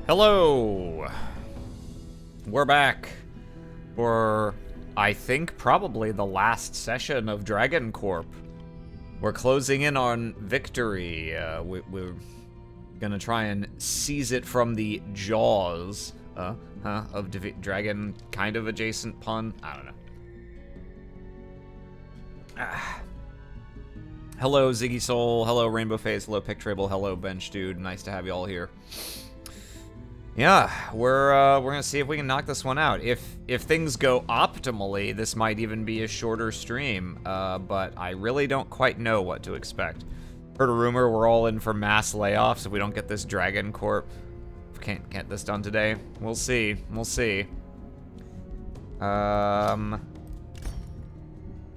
Hello! We're back for, I think, probably the last session of DragonCorp. We're closing in on victory. We're gonna try and seize it from the jaws of dragon, kind of adjacent pun. I don't know. Hello, Ziggy Soul. Hello, Rainbow Face. Hello, Pictrable. Hello, Bench Dude. Nice to have you all here. Yeah, we're gonna see if we can knock this one out. If things go optimally, this might even be a shorter stream. But I really don't quite know what to expect. Heard a rumor we're all in for mass layoffs if we don't get this DragonCorp. Can't get this done today. We'll see. We'll see.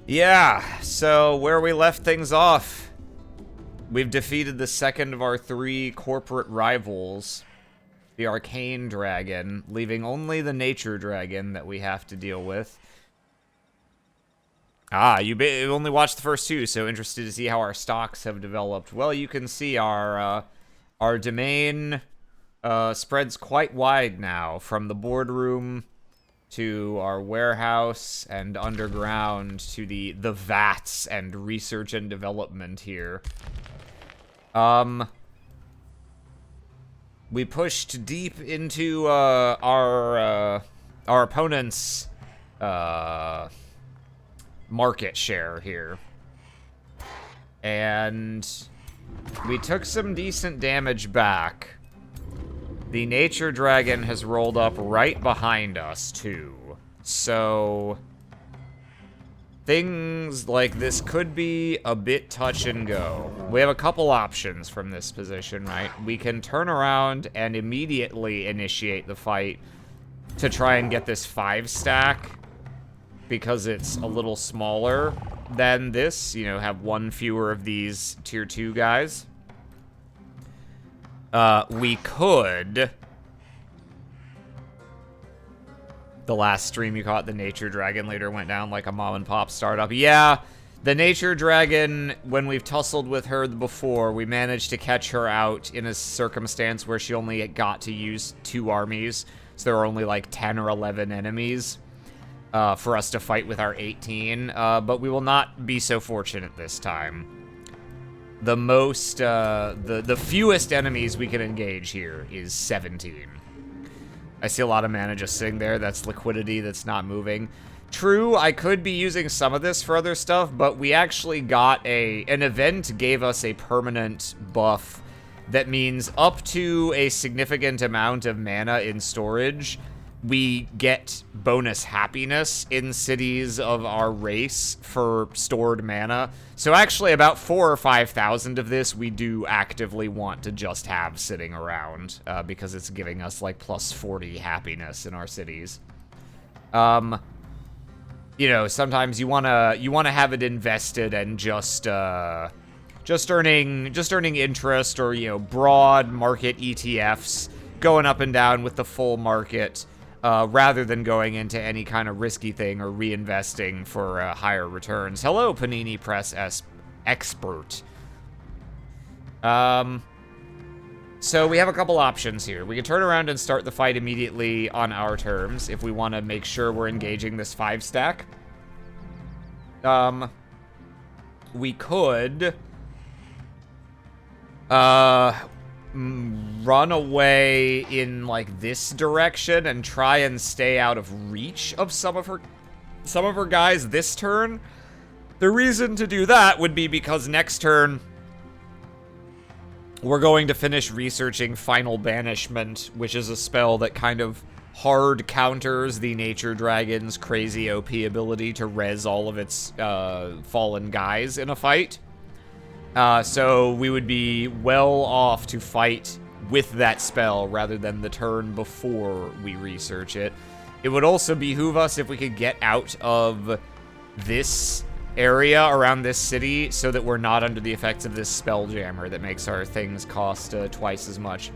Yeah. So where we left things off, we've defeated the second of our 3 corporate rivals. The Arcane Dragon, leaving only the Nature Dragon that we have to deal with. Ah, you only watched the first 2, so interested to see how our stocks have developed. Well, you can see our domain spreads quite wide now, from the boardroom to our warehouse and underground to the vats and research and development here. We pushed deep into our opponent's market share here. And we took some decent damage back. The Nature Dragon has rolled up right behind us, too. So things like this could be a bit touch and go. We have a couple options from this position, right? We can turn around and immediately initiate the fight to try and get this 5 stack because it's a little smaller than this, you know, have 1 fewer of these tier 2 guys. We could... The last stream you caught, the Nature Dragon later went down like a mom-and-pop startup. Yeah, the Nature Dragon, when we've tussled with her before, we managed to catch her out in a circumstance where she only got to use 2 armies. So there were only like 10 or 11 enemies for us to fight with our 18. But we will not be so fortunate this time. The most, the fewest enemies we can engage here is 17. I see a lot of mana just sitting there. That's liquidity that's not moving. True, I could be using some of this for other stuff, but we actually got an event gave us a permanent buff that means up to a significant amount of mana in storage, we get bonus happiness in cities of our race for stored mana. So actually about 4,000 or 5,000 of this we do actively want to just have sitting around because it's giving us like plus 40 happiness in our cities. You know, sometimes you wanna have it invested and just earning interest, or, you know, broad market ETFs going up and down with the full market. Rather than going into any kind of risky thing or reinvesting for higher returns. Hello, Panini Press expert. So we have a couple options here. We can turn around and start the fight immediately on our terms if we want to make sure we're engaging this 5 stack. We could run away in like this direction and try and stay out of reach of some of her guys this turn. The reason to do that would be because next turn we're going to finish researching Final Banishment, which is a spell that kind of hard counters the Nature Dragon's crazy OP ability to res all of its fallen guys in a fight. So we would be well off to fight with that spell rather than the turn before we research it. It would also behoove us if we could get out of this area around this city so that we're not under the effects of this Spelljammer that makes our things cost twice as much.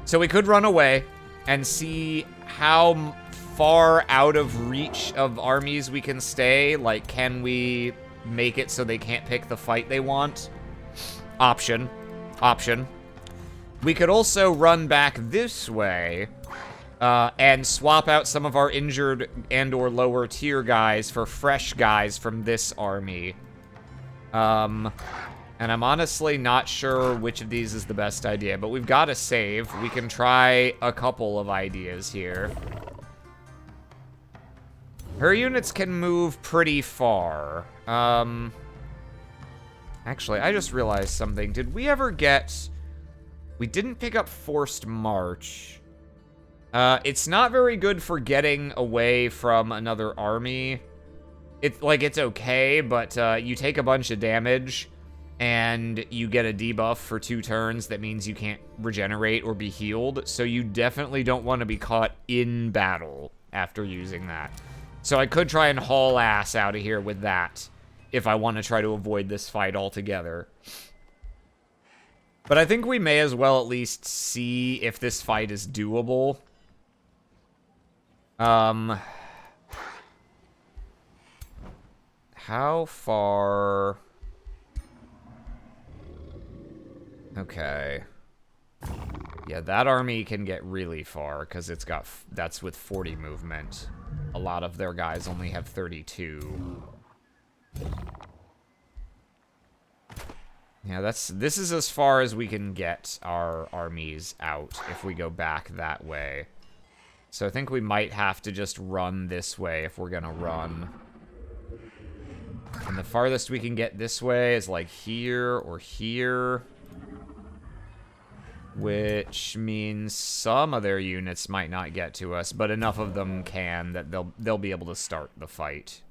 So we could run away and see how far out of reach of armies we can stay. Like, can we make it so they can't pick the fight they want? Option. We could also run back this way and swap out some of our injured and or lower tier guys for fresh guys from this army. And I'm honestly not sure which of these is the best idea, but we've got to save. We can try a couple of ideas here. Her units can move pretty far. Actually, I just realized something. Did we ever get... We didn't pick up Forced March. It's not very good for getting away from another army. It's okay, but you take a bunch of damage, and you get a debuff for 2 turns. That means you can't regenerate or be healed, so you definitely don't want to be caught in battle after using that. So I could try and haul ass out of here with that, if I want to try to avoid this fight altogether. But I think we may as well at least see if this fight is doable. How far... Okay. Yeah, that army can get really far, because it's got... That's with 40 movement. A lot of their guys only have 32. Yeah, this is as far as we can get our armies out if we go back that way. So I think we might have to just run this way if we're gonna run. And the farthest we can get this way is like here or here. Which means some of their units might not get to us, but enough of them can that they'll be able to start the fight.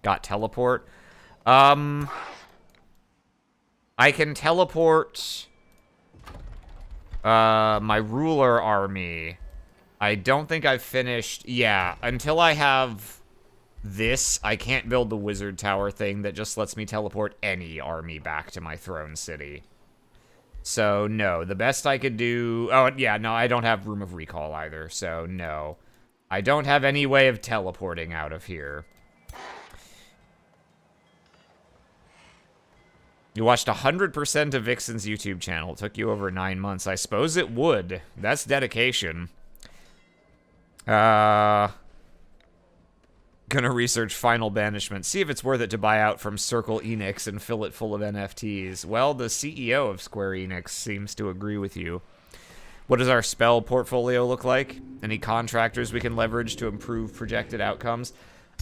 Got teleport. I can teleport my ruler army. I don't think I've finished... Yeah, until I have this, I can't build the wizard tower thing that just lets me teleport any army back to my throne city. So, no. The best I could do... Oh, yeah, no, I don't have Room of Recall either, so no. I don't have any way of teleporting out of here. You watched 100% of Vixen's YouTube channel. It took you over 9 months. I suppose it would. That's dedication. Gonna research Final Banishment. See if it's worth it to buy out from Circle Enix and fill it full of NFTs. Well, the CEO of Square Enix seems to agree with you. What does our spell portfolio look like? Any contractors we can leverage to improve projected outcomes?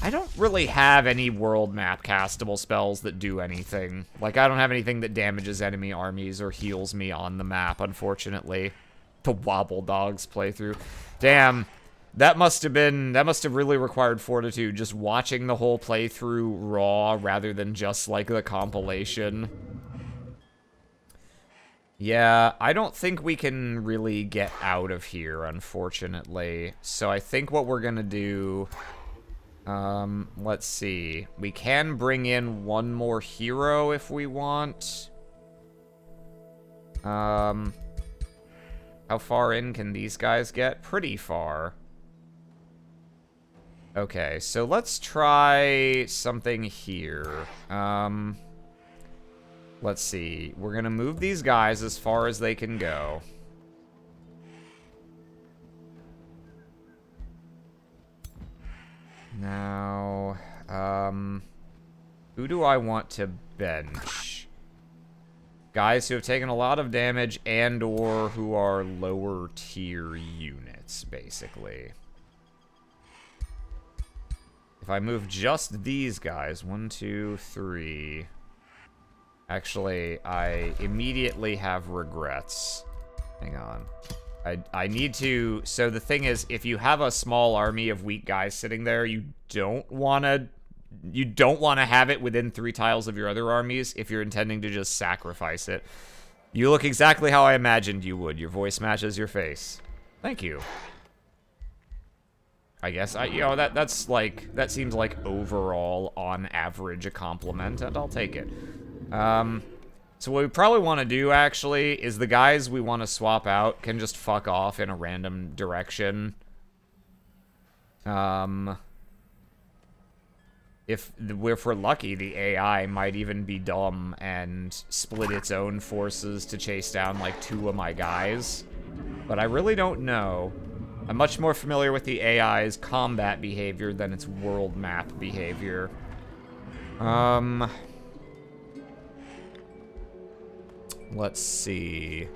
I don't really have any world map castable spells that do anything. Like, I don't have anything that damages enemy armies or heals me on the map, unfortunately. The Wobble Dogs playthrough. Damn, that must have really required fortitude, just watching the whole playthrough raw rather than just, like, the compilation. Yeah, I don't think we can really get out of here, unfortunately. So I think what we're gonna do... let's see. We can bring in one more hero if we want. How far in can these guys get? Pretty far. Okay, so let's try something here. Let's see. We're gonna move these guys as far as they can go. Now, who do I want to bench? Guys who have taken a lot of damage and or who are lower tier units, basically. If I move just these guys, 1, 2, 3... Actually, I immediately have regrets. Hang on. I need to... So the thing is, if you have a small army of weak guys sitting there, you don't want to have it within 3 tiles of your other armies if you're intending to just sacrifice it. You look exactly how I imagined you would. Your voice matches your face. Thank you. I guess that seems like overall on average a compliment, and I'll take it. So what we probably want to do, actually, is the guys we want to swap out can just fuck off in a random direction. if we're lucky, the AI might even be dumb and split its own forces to chase down like 2 of my guys. But I really don't know. I'm much more familiar with the AI's combat behavior than its world map behavior. Let's see.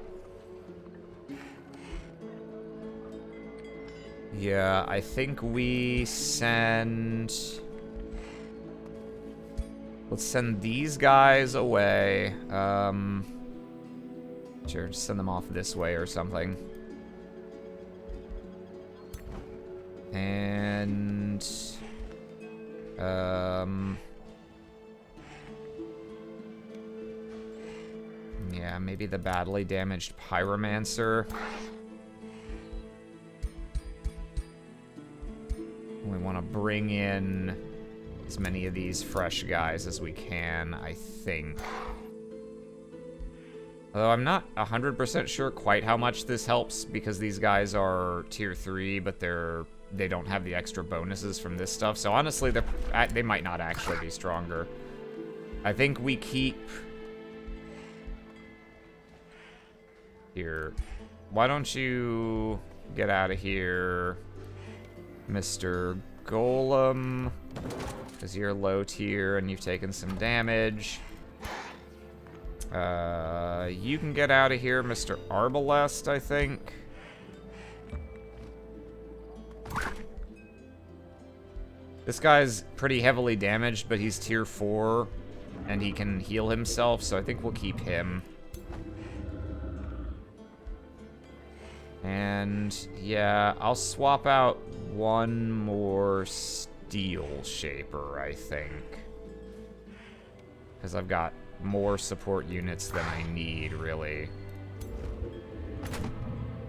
Yeah, I think we send... Let's send these guys away. Sure, just send them off this way or something. And... yeah, maybe the badly damaged Pyromancer. We want to bring in as many of these fresh guys as we can, I think. Although I'm not 100% sure quite how much this helps, because these guys are tier 3, but they don't have the extra bonuses from this stuff. So honestly, they might not actually be stronger. I think we keep... Here. Why don't you get out of here, Mr. Golem? Because you're low tier and you've taken some damage. You can get out of here, Mr. Arbalest, I think. This guy's pretty heavily damaged, but he's tier 4, and he can heal himself, so I think we'll keep him. And, yeah, I'll swap out one more Steel Shaper, I think. Because I've got more support units than I need, really.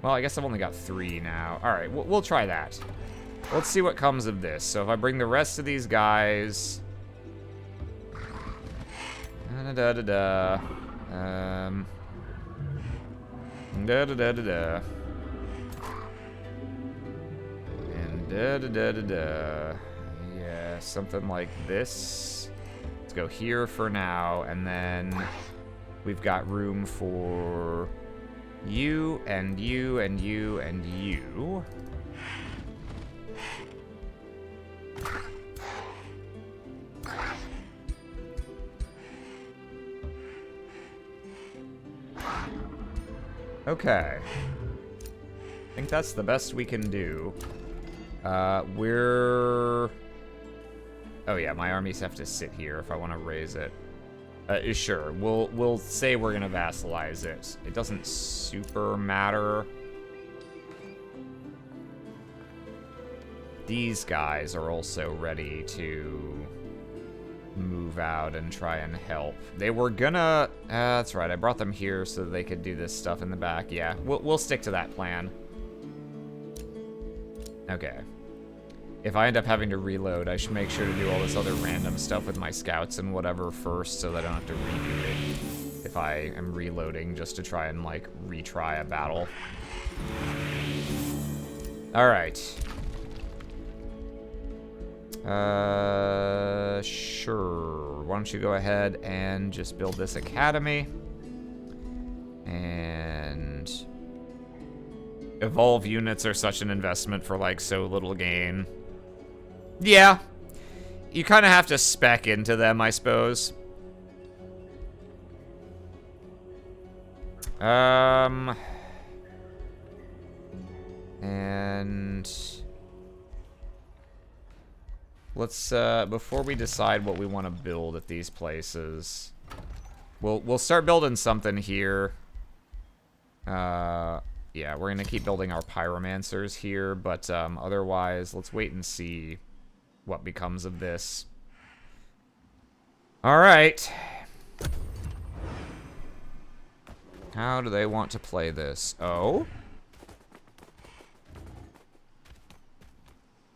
Well, I guess I've only got 3 now. Alright, we'll try that. Let's see what comes of this. So if I bring the rest of these guys... Da-da-da-da-da. Da-da-da-da-da. And da-da-da-da-da. Yeah, something like this. Let's go here for now, and then we've got room for you, and you, and you, and you. Okay. I think that's the best we can do. We're... Oh yeah, my armies have to sit here if I want to raise it. Sure, we'll say we're gonna vassalize it. It doesn't super matter. These guys are also ready to move out and try and help. They were gonna... that's right, I brought them here so they could do this stuff in the back. Yeah, we'll stick to that plan. Okay. If I end up having to reload, I should make sure to do all this other random stuff with my scouts and whatever first so that I don't have to redo it if I am reloading just to try and, like, retry a battle. Alright. Sure. Why don't you go ahead and just build this academy. And... Evolve units are such an investment for, like, so little gain. Yeah. You kind of have to spec into them, I suppose. And... Let's, before we decide what we want to build at these places, we'll start building something here. Yeah, we're gonna keep building our Pyromancers here, but, otherwise, let's wait and see what becomes of this. Alright. How do they want to play this? Oh?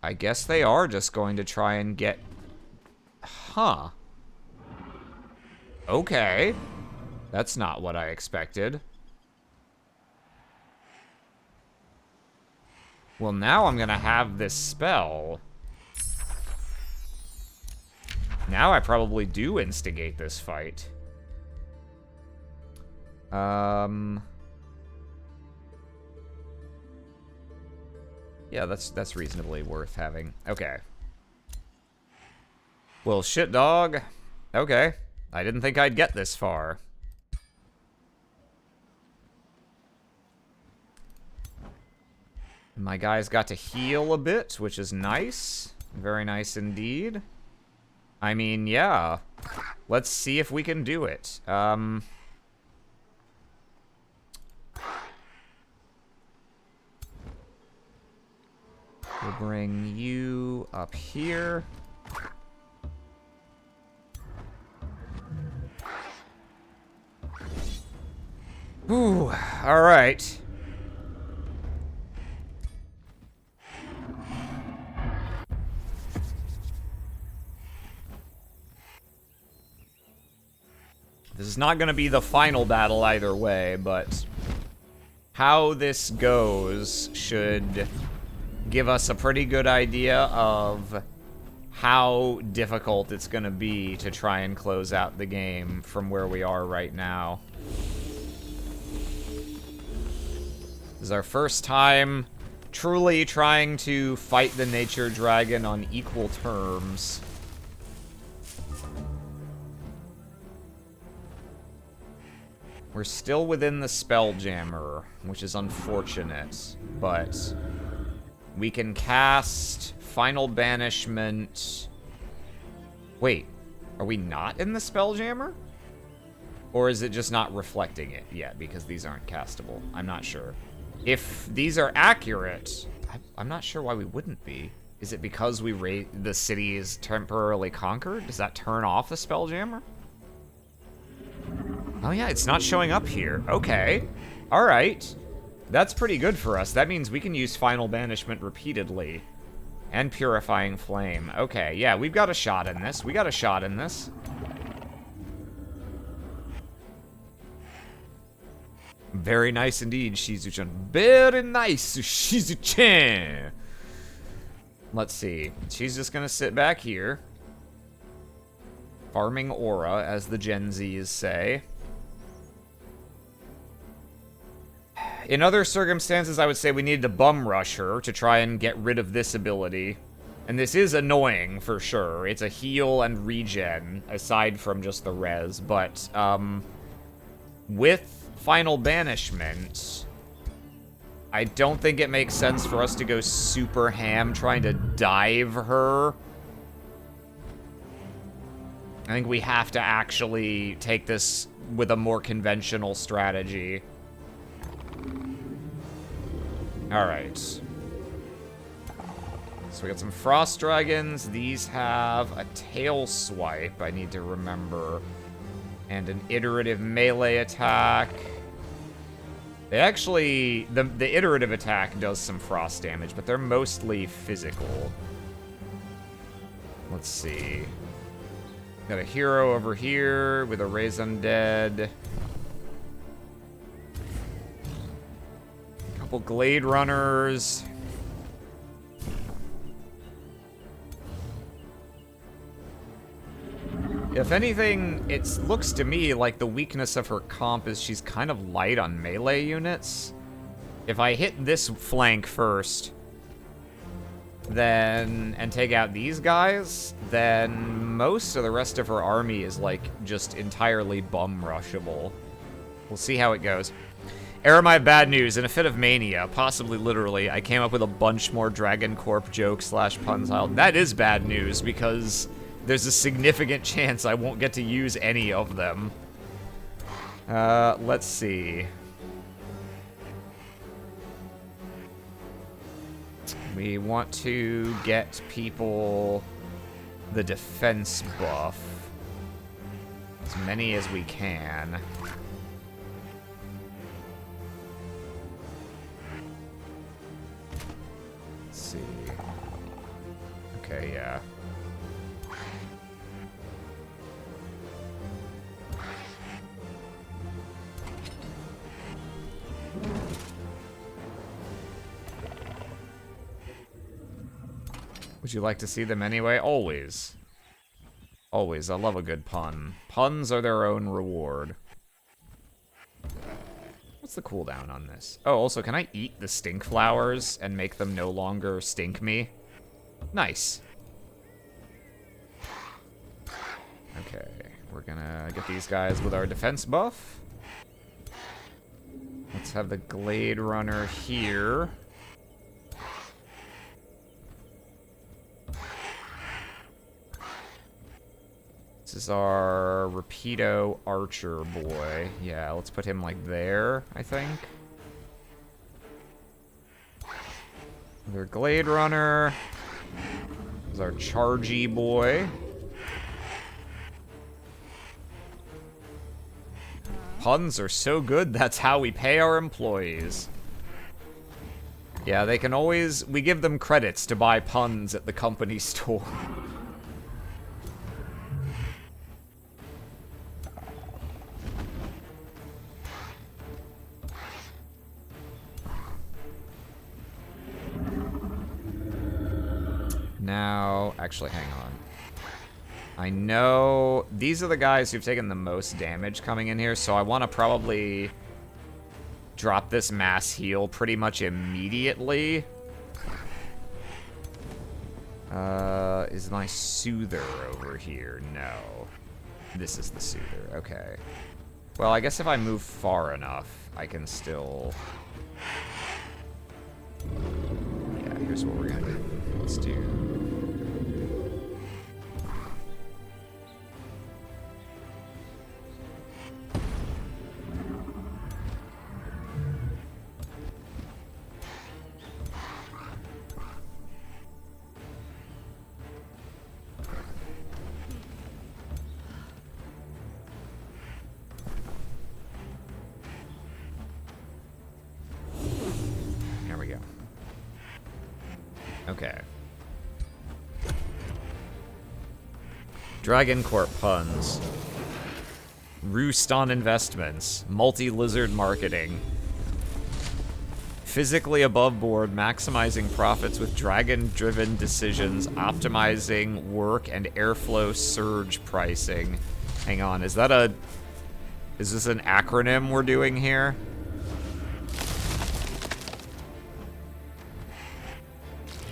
I guess they are just going to try and get... Huh. Okay. That's not what I expected. Well, now I'm gonna have this spell. Now I probably do instigate this fight. Yeah, that's reasonably worth having. Okay. Well, shit, dog. Okay. I didn't think I'd get this far. My guys got to heal a bit, which is nice. Very nice indeed. I mean, yeah. Let's see if we can do it. We'll bring you up here. Ooh, all right. This is not going to be the final battle either way, but how this goes should give us a pretty good idea of how difficult it's going to be to try and close out the game from where we are right now. This is our first time truly trying to fight the nature dragon on equal terms. We're still within the Spelljammer, which is unfortunate, but we can cast Final Banishment. Wait, are we not in the Spelljammer? Or is it just not reflecting it yet because these aren't castable? I'm not sure. If these are accurate, I'm not sure why we wouldn't be. Is it because the city is temporarily conquered? Does that turn off the Spelljammer? Oh yeah, it's not showing up here. Okay. Alright. That's pretty good for us. That means we can use Final Banishment repeatedly. And Purifying Flame. Okay, yeah, we've got a shot in this. We got a shot in this. Very nice indeed, Shizu-chan. Very nice, Shizu-chan. Let's see. She's just gonna sit back here. Farming aura, as the Gen Zs say. In other circumstances, I would say we needed to bum rush her to try and get rid of this ability. And this is annoying, for sure. It's a heal and regen, aside from just the res. But, with Final Banishment, I don't think it makes sense for us to go super ham trying to dive her. I think we have to actually take this with a more conventional strategy. Alright. So we got some Frost Dragons. These have a Tail Swipe, I need to remember. And an iterative melee attack. They actually... The iterative attack does some frost damage, but they're mostly physical. Let's see. Got a hero over here with a Raise Undead. A couple Glade Runners. If anything, it looks to me like the weakness of her comp is she's kind of light on melee units. If I hit this flank first, then, and take out these guys, then most of the rest of her army is, like, just entirely bum-rushable. We'll see how it goes. Error my bad news. In a fit of mania, possibly literally, I came up with a bunch more DragonCorp jokes / puns. That is bad news, because there's a significant chance I won't get to use any of them. Let's see. We want to get people the defense buff. As many as we can. Let's see. Okay, yeah. Would you like to see them anyway? Always. Always, I love a good pun. Puns are their own reward. What's the cooldown on this? Oh, also, can I eat the stink flowers and make them no longer stink me? Nice. Okay, we're gonna get these guys with our defense buff. Let's have the Glade Runner here. This is our Rapido Archer boy. Yeah, let's put him like there, I think. Another Glade Runner. This is our Chargy boy. Puns are so good, that's how we pay our employees. Yeah, they can always... We give them credits to buy puns at the company store. Now, actually, hang on. I know these are the guys who've taken the most damage coming in here, so I want to probably drop this mass heal pretty much immediately. Is my soother over here? No. This is the soother, okay. Well, I guess if I move far enough, I can still... Yeah, here's what we're gonna do. Let's do... Okay. DragonCorp puns. Roost on investments. Multi-lizard marketing. Physically above board, maximizing profits with dragon-driven decisions, optimizing work and airflow surge pricing. Hang on, is this an acronym we're doing here?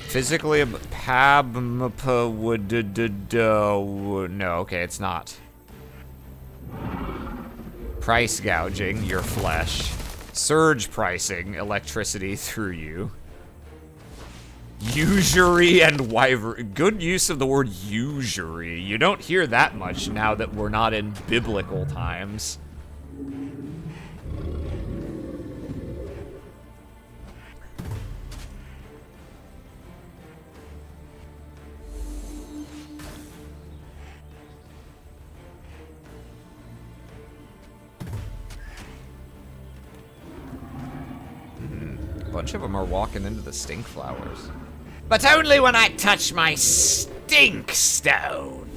Physically, no, okay, it's not. Price gouging your flesh. Surge pricing electricity through you. Usury and wyvern. Good use of the word usury. You don't hear that much now that we're not in biblical times. A bunch of them are walking into the stink flowers. But only when I touch my stink stone.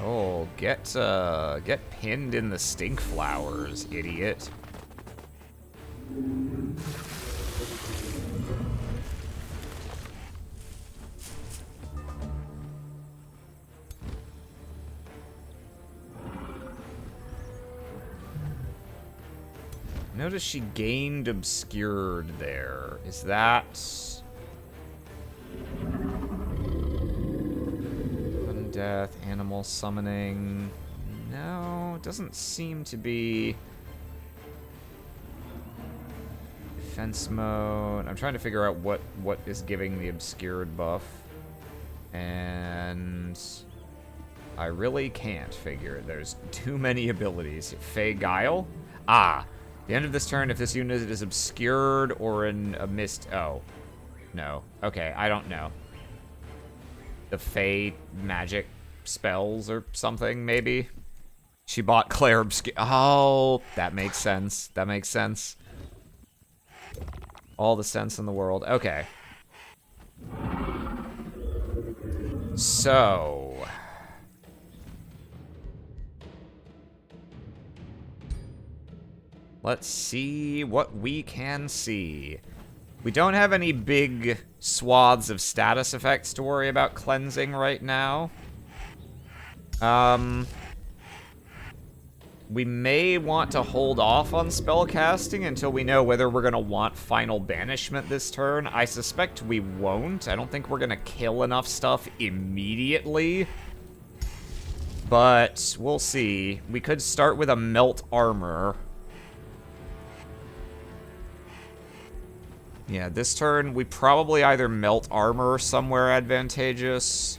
Oh, get pinned in the stink flowers, idiot. Notice she gained obscured there. Is that... Undeath, animal summoning... No, it doesn't seem to be... Defense mode... I'm trying to figure out what is giving the obscured buff. And... I really can't figure. There's too many abilities. Fey Guile? Ah! The end of this turn, if this unit is obscured or in a mist... Oh. No. Okay, I don't know. The Fey magic spells or something, maybe? She bought Claire Obscure... Oh, that makes sense. That makes sense. All the sense in the world. Okay. So... let's see what we can see. We don't have any big swaths of status effects to worry about cleansing right now. We may want to hold off on spellcasting until we know whether we're going to want final banishment this turn. I suspect we won't. I don't think we're going to kill enough stuff immediately. But we'll see. We could start with a melt armor. Yeah, this turn we probably either melt armor somewhere advantageous,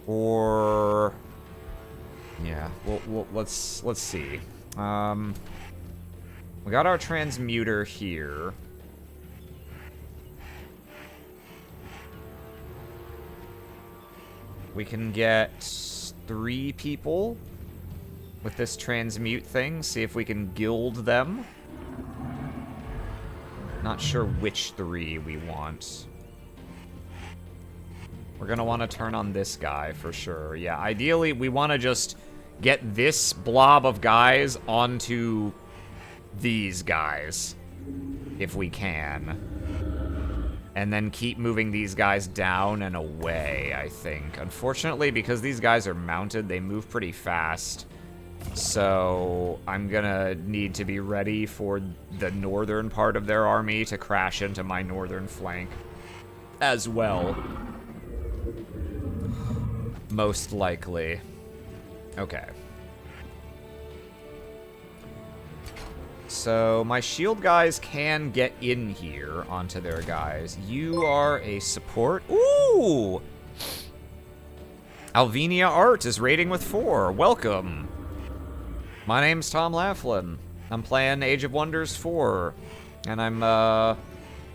or yeah, let's see. We got our transmuter here. We can get 3 people with this transmute thing. See if we can guild them. Not sure which 3 we want. We're gonna want to turn on this guy for sure. Yeah, ideally we want to just get this blob of guys onto these guys, if we can. And then keep moving these guys down and away, I think. Unfortunately, because these guys are mounted, they move pretty fast. So I'm gonna need to be ready for the northern part of their army to crash into my northern flank as well. Most likely. Okay. So my shield guys can get in here onto their guys. You are a support. Ooh! Alvenia Art is raiding with 4. Welcome. My name's Tom Laughlin. I'm playing Age of Wonders 4, and we're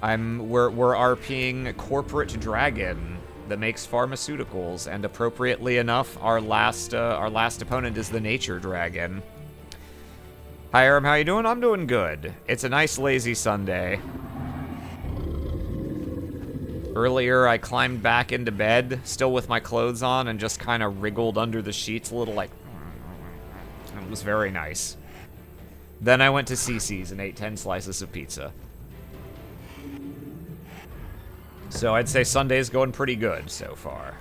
RPing Corporate Dragon that makes pharmaceuticals, and appropriately enough, our last opponent is the Nature Dragon. Hi, Aram, how you doing? I'm doing good. It's a nice lazy Sunday. Earlier, I climbed back into bed, still with my clothes on, and just kind of wriggled under the sheets a little like... It was very nice. Then I went to CC's and ate 10 slices of pizza. So I'd say Sunday's going pretty good so far.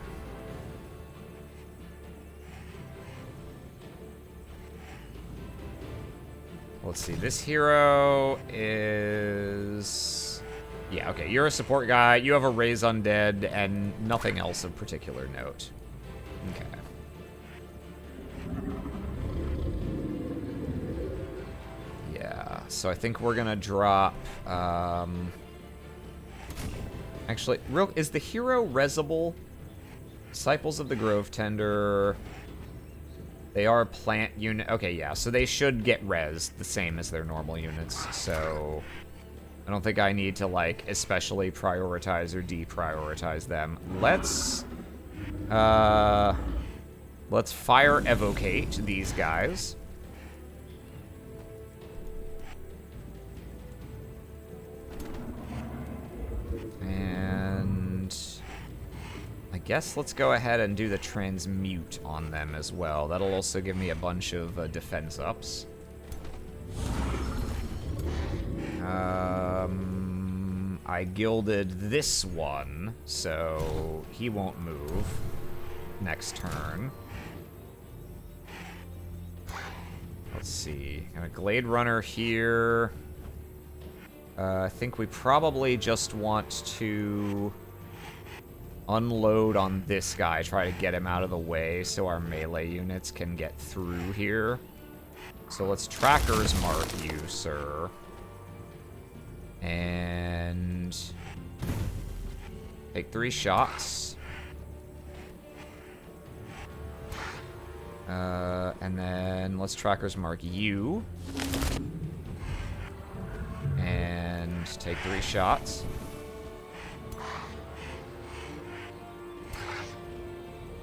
Let's see, this hero is... Yeah, okay, you're a support guy, you have a Raise Undead, and nothing else of particular note. Okay. So I think we're gonna drop, actually, is the hero resable? Disciples of the Grove Tender, they are a plant unit, okay, yeah, so they should get res, the same as their normal units, so I don't think I need to, like, especially prioritize or deprioritize them. Let's fire evocate these guys. And I guess let's go ahead and do the transmute on them as well. That'll also give me a bunch of defense ups. I gilded this one, so he won't move next turn. Let's see. Got a Glade Runner here. I think we probably just want to unload on this guy, try to get him out of the way so our melee units can get through here. So let's Tracker's Mark you, sir. And take 3 shots. And then let's Tracker's Mark you. And take 3 shots.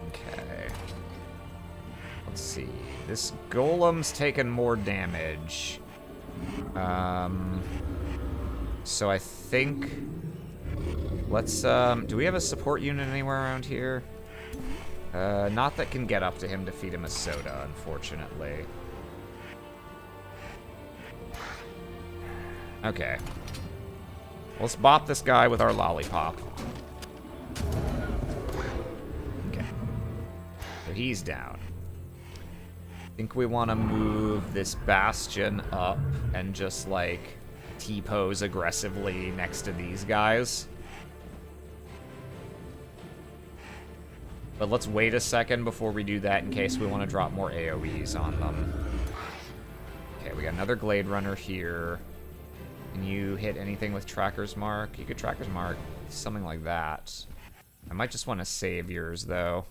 Okay. Let's see. This golem's taken more damage. So I think Let's, do we have a support unit anywhere around here? Not that can get up to him to feed him a soda, unfortunately. Okay. Let's bop this guy with our lollipop. Okay. So he's down. I think we want to move this bastion up and just, like, T-pose aggressively next to these guys. But let's wait a second before we do that in case we want to drop more AoEs on them. Okay, we got another Glade Runner here. Can you hit anything with Tracker's Mark? You could Tracker's Mark, something like that. I might just want to save yours, though.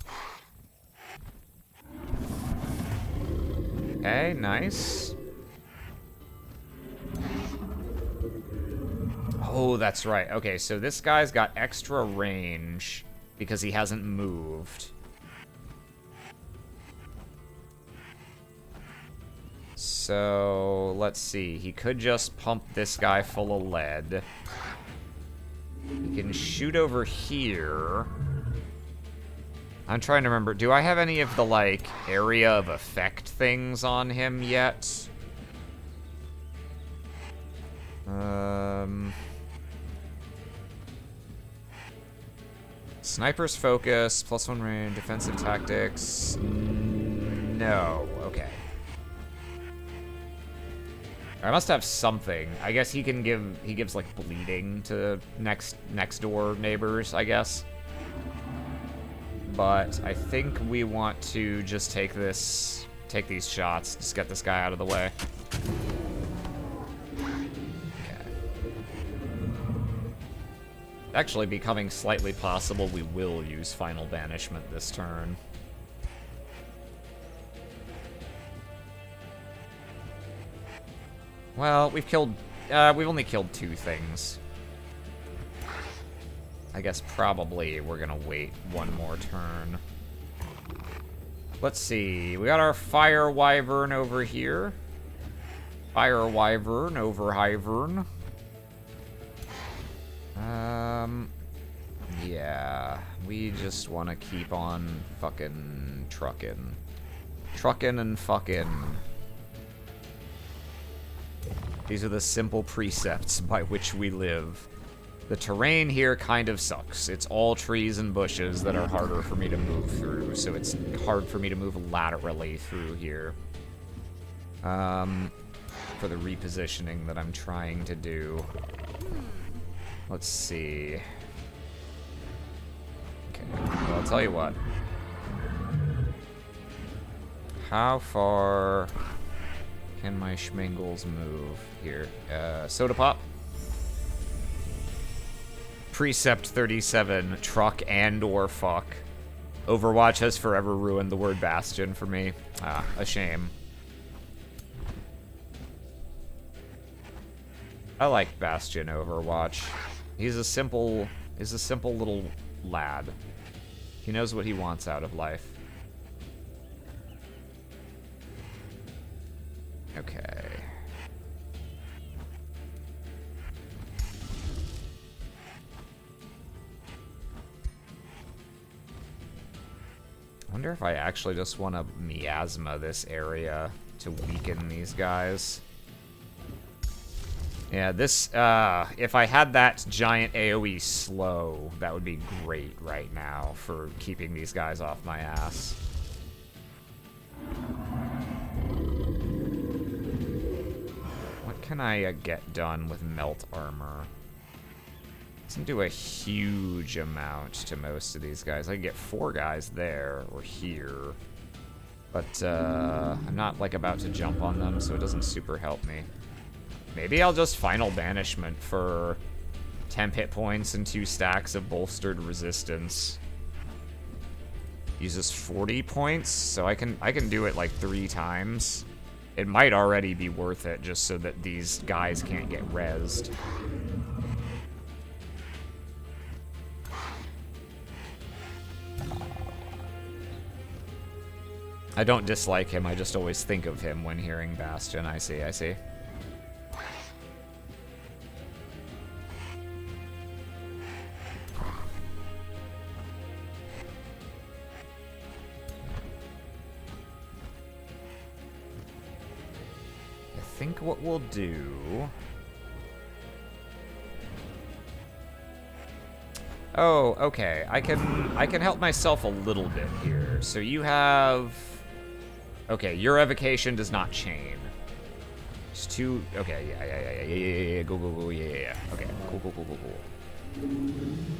Okay, nice. Oh, that's right. Okay, so this guy's got extra range because he hasn't moved. So, let's see. He could just pump this guy full of lead. He can shoot over here. I'm trying to remember. Do I have any of the, like, area of effect things on him yet? Sniper's focus, +1 range, defensive tactics. No. Okay. I must have something. I guess he can give. He gives like bleeding to next door neighbors, I guess. But I think we want to just take these shots. Just get this guy out of the way. Okay. Actually, becoming slightly possible, we will use Final Banishment this turn. Well, we've only killed 2 things. I guess probably we're gonna wait one more turn. Let's see, we got our Fire Wyvern over here. Fire Wyvern over Hyvern. Yeah, we just want to keep on fucking trucking. Trucking and fucking. These are the simple precepts by which we live. The terrain here kind of sucks. It's all trees and bushes that are harder for me to move through, so it's hard for me to move laterally through here. For the repositioning that I'm trying to do. Let's see. Okay, well, I'll tell you what. How far can my schmingles move here? Soda Pop. Precept 37, truck and or fuck. Overwatch has forever ruined the word Bastion for me. Ah, a shame. I like Bastion Overwatch. He's a simple little lad. He knows what he wants out of life. Okay. I wonder if I actually just want to miasma this area to weaken these guys. Yeah, this, if I had that giant AoE slow, that would be great right now for keeping these guys off my ass. What can I get done with melt armor? Doesn't do a huge amount to most of these guys. I can get 4 guys there or here. But, I'm not, like, about to jump on them, so it doesn't super help me. Maybe I'll just Final Banishment for 10 hit points and 2 stacks of bolstered resistance. Uses 40 points, so I can do it like 3 times. It might already be worth it just so that these guys can't get rezzed. I don't dislike him, I just always think of him when hearing Bastion. I see, I see. think what we'll do... Oh, okay. I can help myself a little bit here. So you have... Okay, your evocation does not chain. It's two... Okay, yeah. Go, yeah. Okay, cool.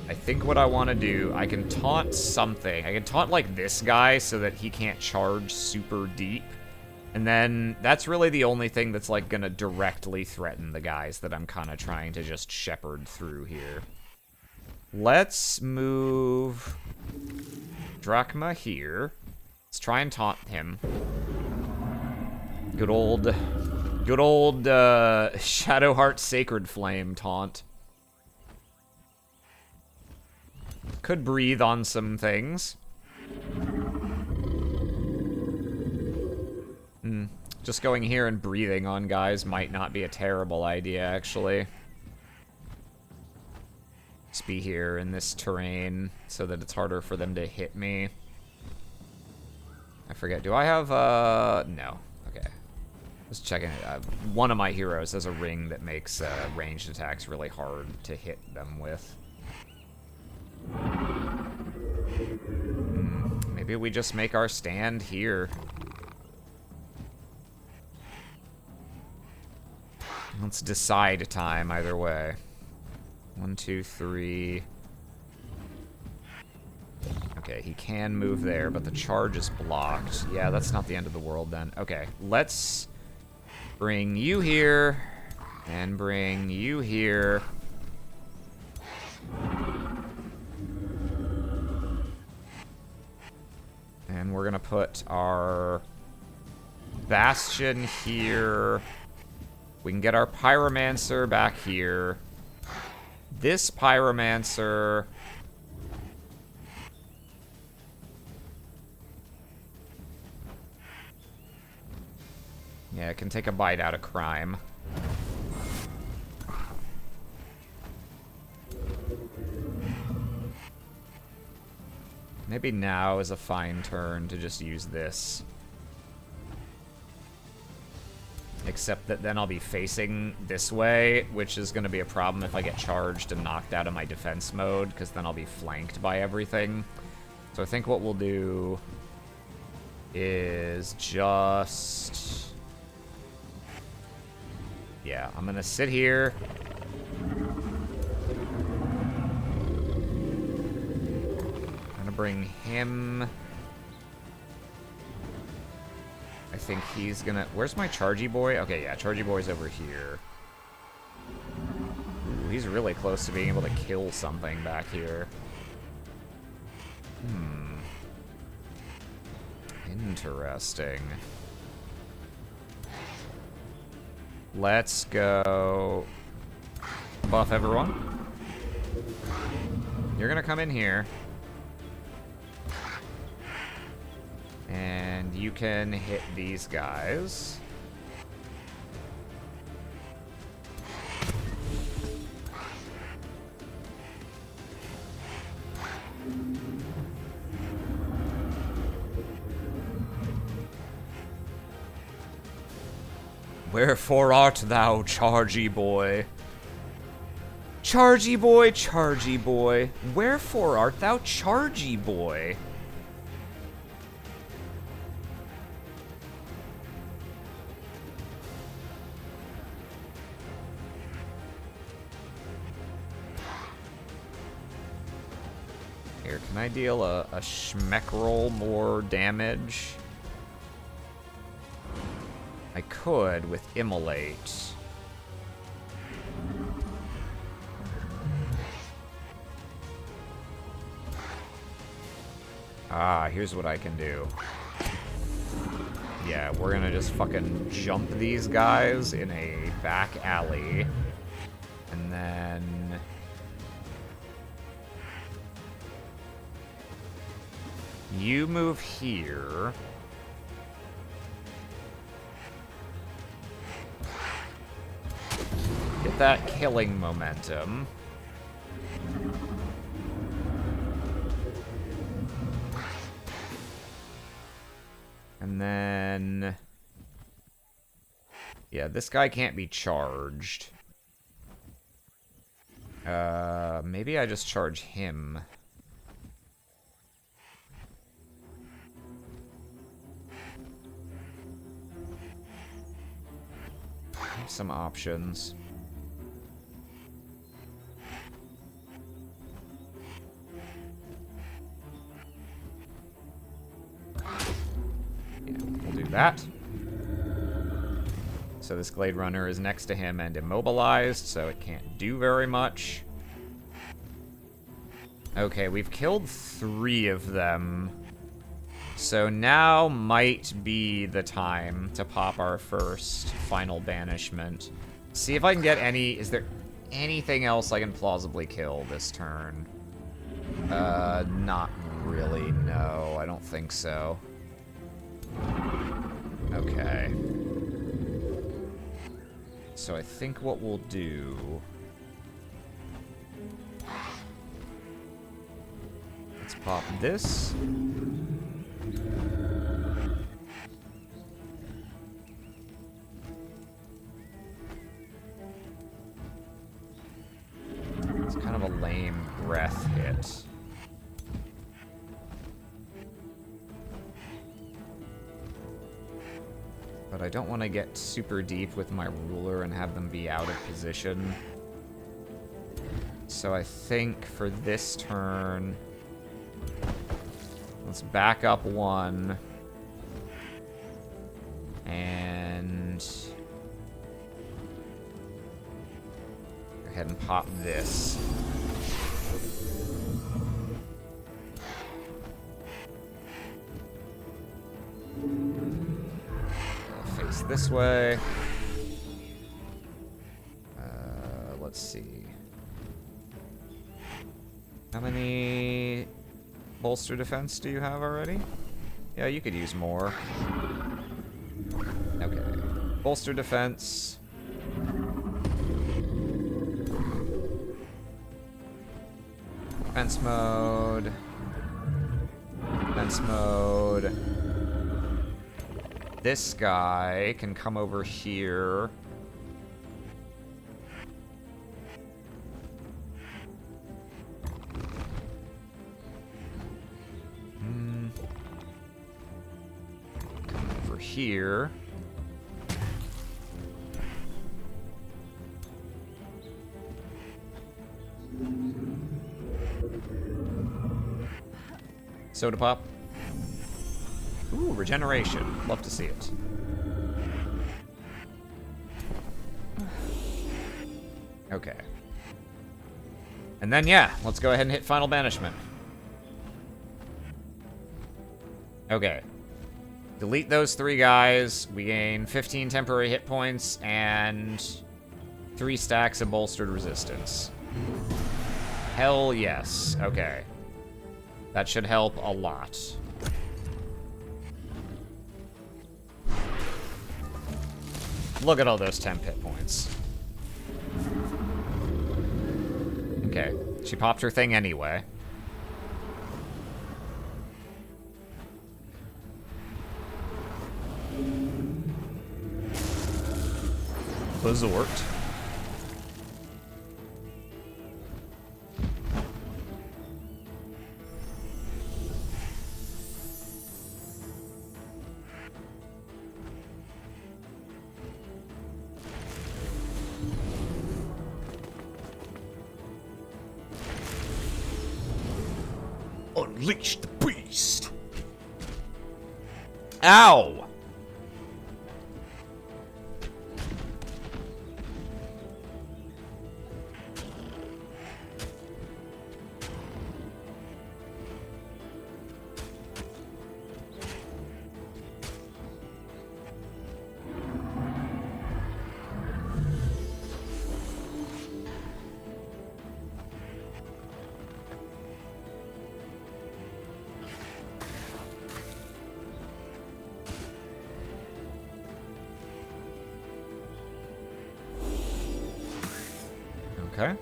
I think what I want to do, I can taunt something. I can taunt, like, this guy so that he can't charge super deep. And then that's really the only thing that's, like, gonna directly threaten the guys that I'm kind of trying to just shepherd through here. Let's move Drachma here. Let's try and taunt him. Good old Shadowheart Sacred Flame taunt. Could breathe on some things. Just going here and breathing on guys might not be a terrible idea, actually. Just be here in this terrain so that it's harder for them to hit me. I forget, do I have, no. Okay. Just checking it. One of my heroes has a ring that makes ranged attacks really hard to hit them with. Maybe we just make our stand here. Let's decide time either way. 1, 2, 3. Okay, he can move there, but the charge is blocked. Yeah, that's not the end of the world then. Okay, let's bring you here and bring you here. And we're gonna put our Bastion here. We can get our Pyromancer back here. This Pyromancer... Yeah, it can take a bite out of crime. Maybe now is a fine turn to just use this. Except that then I'll be facing this way, which is going to be a problem if I get charged and knocked out of my defense mode, because then I'll be flanked by everything. So I think what we'll do is just... Yeah, I'm going to sit here. I'm going to bring him... I think he's gonna... Where's my Chargy boy? Okay, yeah, Chargy boy's over here. Ooh, he's really close to being able to kill something back here. Interesting. Let's go... Buff everyone. You're gonna come in here. And you can hit these guys. Wherefore art thou, Chargy boy? Chargy boy, Chargy boy. Wherefore art thou, Chargy boy? Here, can I deal a schmeck roll more damage? I could with Immolate. Ah, here's what I can do. Yeah, we're gonna just fucking jump these guys in a back alley. And then... You move here. Get that killing momentum. And then... Yeah, this guy can't be charged. Maybe I just charge him. I have some options. Yeah, we'll do that. So this Glade Runner is next to him and immobilized, so it can't do very much. Okay, we've killed 3 of them. So now might be the time to pop our first final banishment. See if I can get any... Is there anything else I can plausibly kill this turn? Not really, no. I don't think so. Okay. So I think what we'll do... Let's pop this. It's kind of a lame breath hit. But I don't want to get super deep with my ruler and have them be out of position. So I think for this turn, let's back up 1. And go ahead and pop this. Face this way. Let's see. How many bolster defense do you have already? Yeah, you could use more. Okay. Bolster defense. Defense mode. Defense mode. This guy can come over here. Come over here. Soda pop. Ooh, regeneration. Love to see it. Okay. And then, yeah, let's go ahead and hit Final Banishment. Okay. Delete those 3 guys. We gain 15 temporary hit points and 3 stacks of bolstered resistance. Hell yes. Okay. That should help a lot. Look at all those temp hit points. Okay, she popped her thing anyway. Resort. Unleash the beast. Ow! Okay,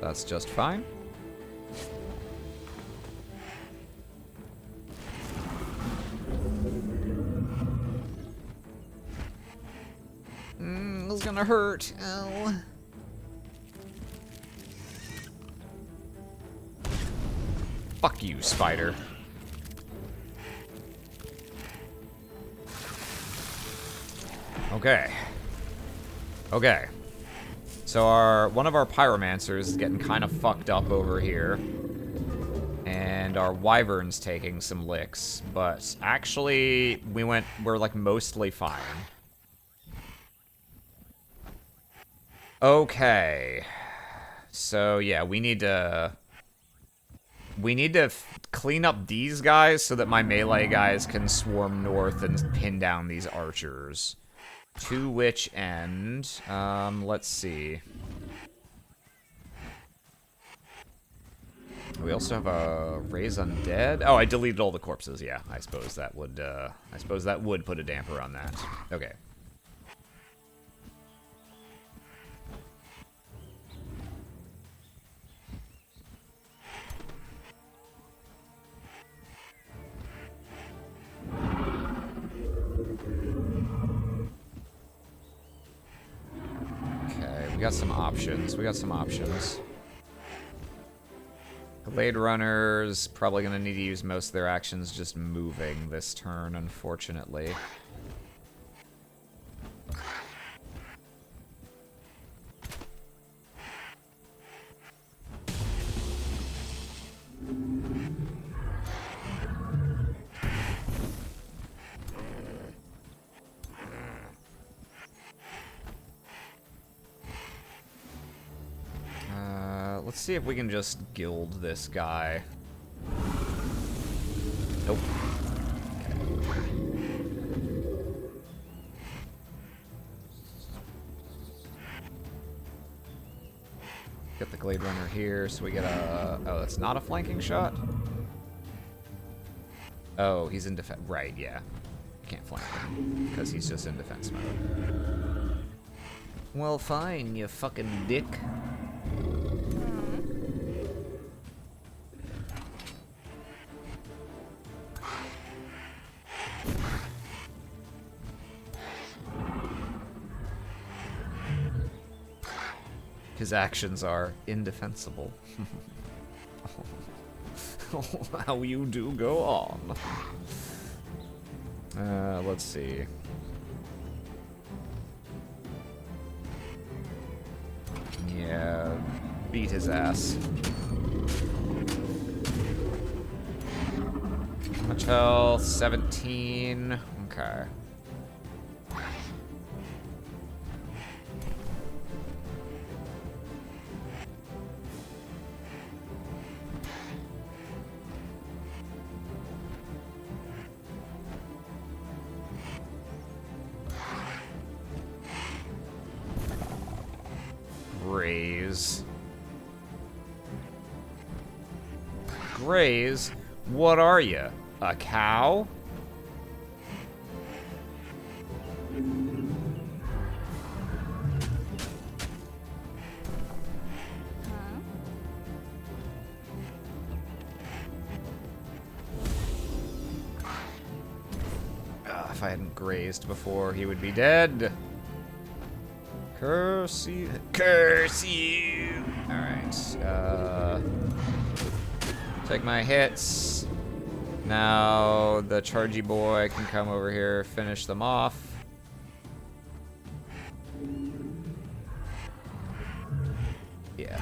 that's just fine. is gonna hurt. Oh. Fuck you, spider. Okay. Okay. So one of our pyromancers is getting kind of fucked up over here. And our wyvern's taking some licks, but actually we're like mostly fine. Okay. So yeah, we need to clean up these guys so that my melee guys can swarm north and pin down these archers. To which end, let's see. We also have a raise undead. Oh, I deleted all the corpses. Yeah, I suppose that would put a damper on that. Okay. Okay, we got some options. Blade Runners probably going to need to use most of their actions just moving this turn, unfortunately. Let's see if we can just gild this guy. Nope. Okay. Get the Glade Runner here, so we get a... Oh, that's not a flanking shot? Oh, he's in defense. Right, yeah. Can't flank him, because he's just in defense mode. Well, fine, you fucking dick. His actions are indefensible. How you do go on. Let's see. Yeah, beat his ass. Much health, 17. Okay. Graze. Graze? What are you? A cow? If I hadn't grazed before, he would be dead. Curse you. Curse you! Alright, take my hits. Now the chargy boy can come over here, finish them off. Yeah.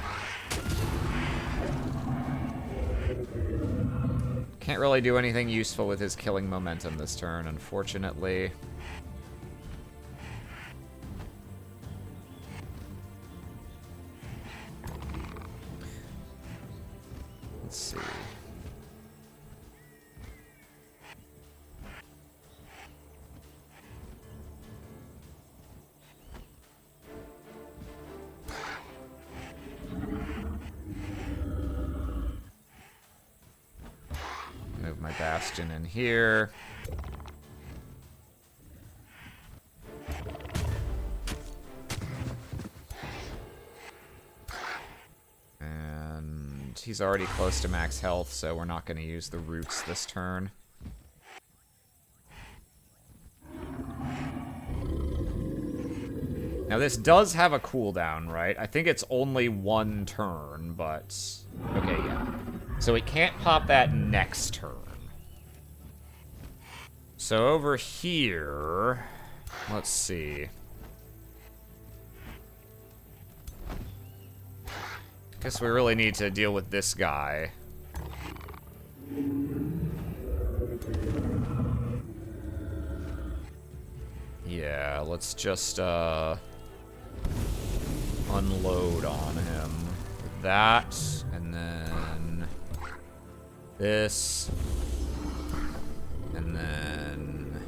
Can't really do anything useful with his killing momentum this turn, unfortunately. Let's see. Move my Bastion in here. And he's already close to max health, so we're not going to use the roots this turn. Now Now this does have a cooldown, right? I think it's only 1 turn, but... Okay, yeah. So it can't pop that next turn. So over here... Let's see. Guess we really need to deal with this guy. Yeah, let's just, unload on him. With that, and then... this. And then,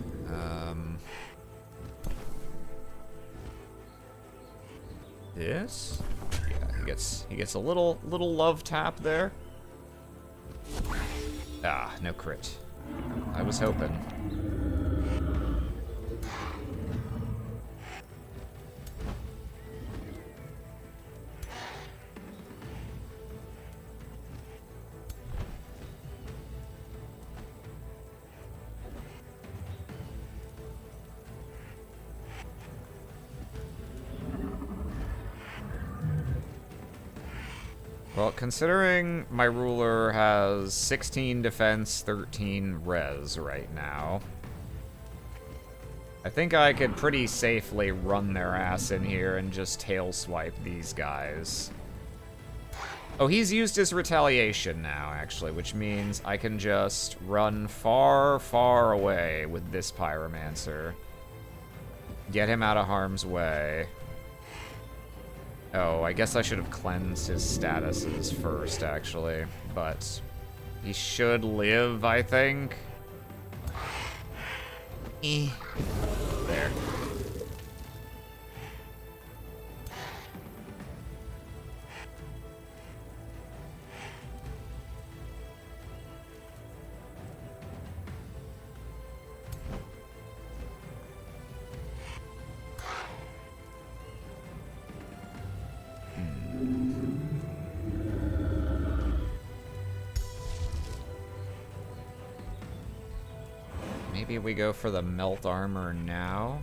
this? Yeah, he gets a little love tap there. Ah, no crit. I was hoping. Well, considering my ruler has 16 defense, 13 res right now, I think I could pretty safely run their ass in here and just tail swipe these guys. Oh, he's used his retaliation now, actually, which means I can just run far, far away with this Pyromancer. Get him out of harm's way. Oh, I guess I should have cleansed his statuses first, actually. But he should live, I think. There. Maybe we go for the melt armor now.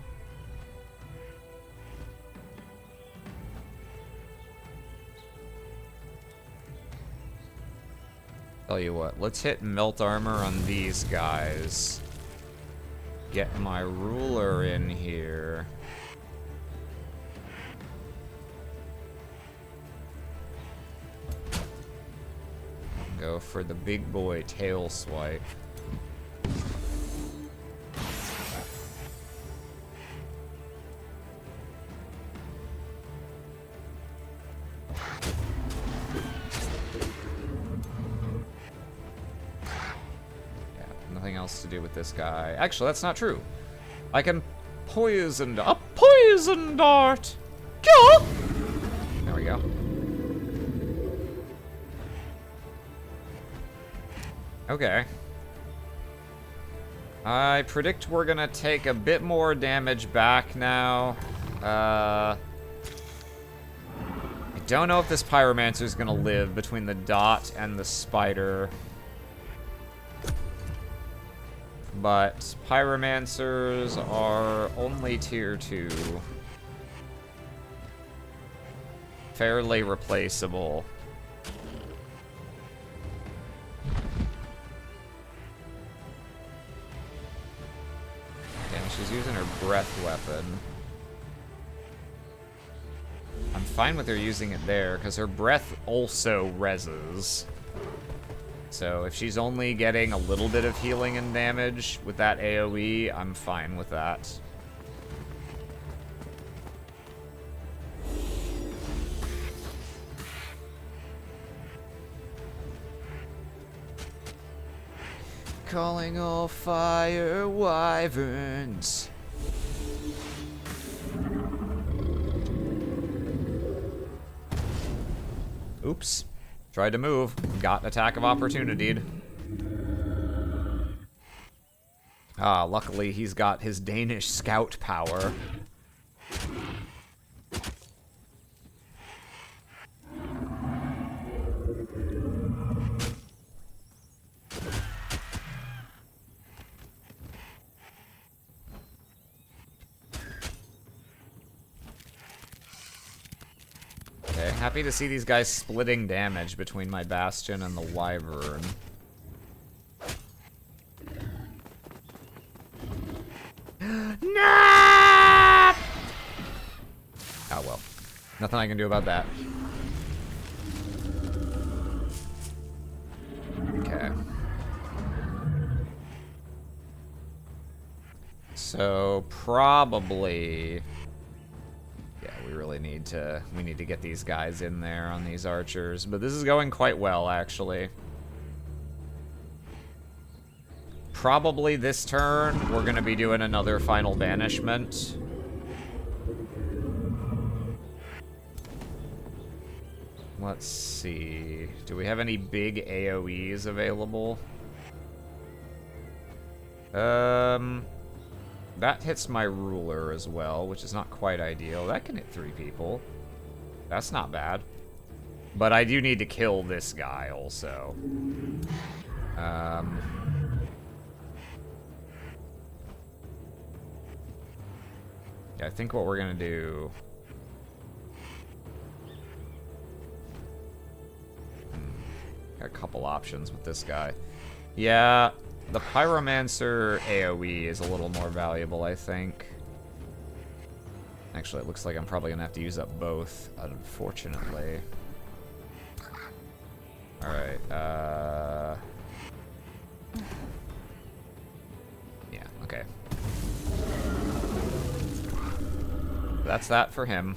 Tell you what, let's hit melt armor on these guys. Get my ruler in here. Go for the big boy tail swipe. To do with this guy. Actually, that's not true. I can poison a poison dart. Kill. There we go. Okay. I predict we're gonna take a bit more damage back now. I don't know if this Pyromancer is gonna live between the dot and the spider. But Pyromancers are only tier 2. Fairly replaceable. And she's using her breath weapon. I'm fine with her using it there, because her breath also reses. So if she's only getting a little bit of healing and damage with that AoE, I'm fine with that. Calling all fire wyverns. Oops. Tried to move. Got an attack of opportunity. Ah, luckily he's got his Danish scout power. Happy to see these guys splitting damage between my Bastion and the Wyvern. No! Oh well. Nothing I can do about that. Okay. So probably, yeah, we need to get these guys in there on these archers, but this is going quite well actually. Probably this turn we're gonna be doing another final banishment. Let's see. Do we have any big AoEs available? That hits my ruler as well, which is not quite ideal. That can hit 3 people. That's not bad. But I do need to kill this guy also. Yeah, I think what we're gonna do... Got a couple options with this guy. Yeah, the Pyromancer AoE is a little more valuable, I think. Actually, it looks like I'm probably gonna have to use up both, unfortunately. Alright, yeah, okay. That's that for him.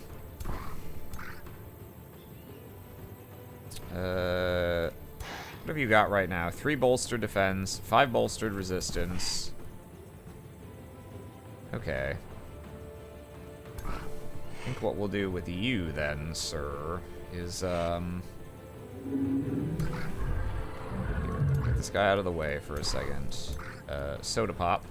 What have you got right now? 3 bolstered defense, 5 bolstered resistance. Okay. I think what we'll do with you then, sir, is, get this guy out of the way for a second. Soda pop.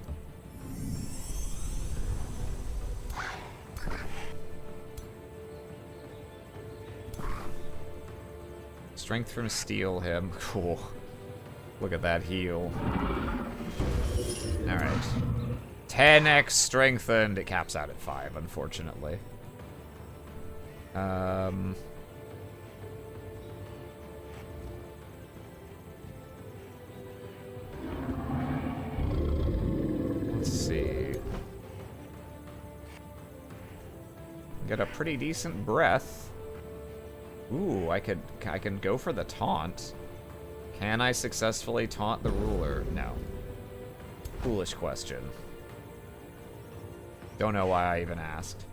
Strength from steel him. Cool. Look at that heal. Alright. 10x strengthened. It caps out at 5, unfortunately. Let's see. Get a pretty decent breath. Ooh, I can go for the taunt. Can I successfully taunt the ruler? No. Foolish question. Don't know why I even asked.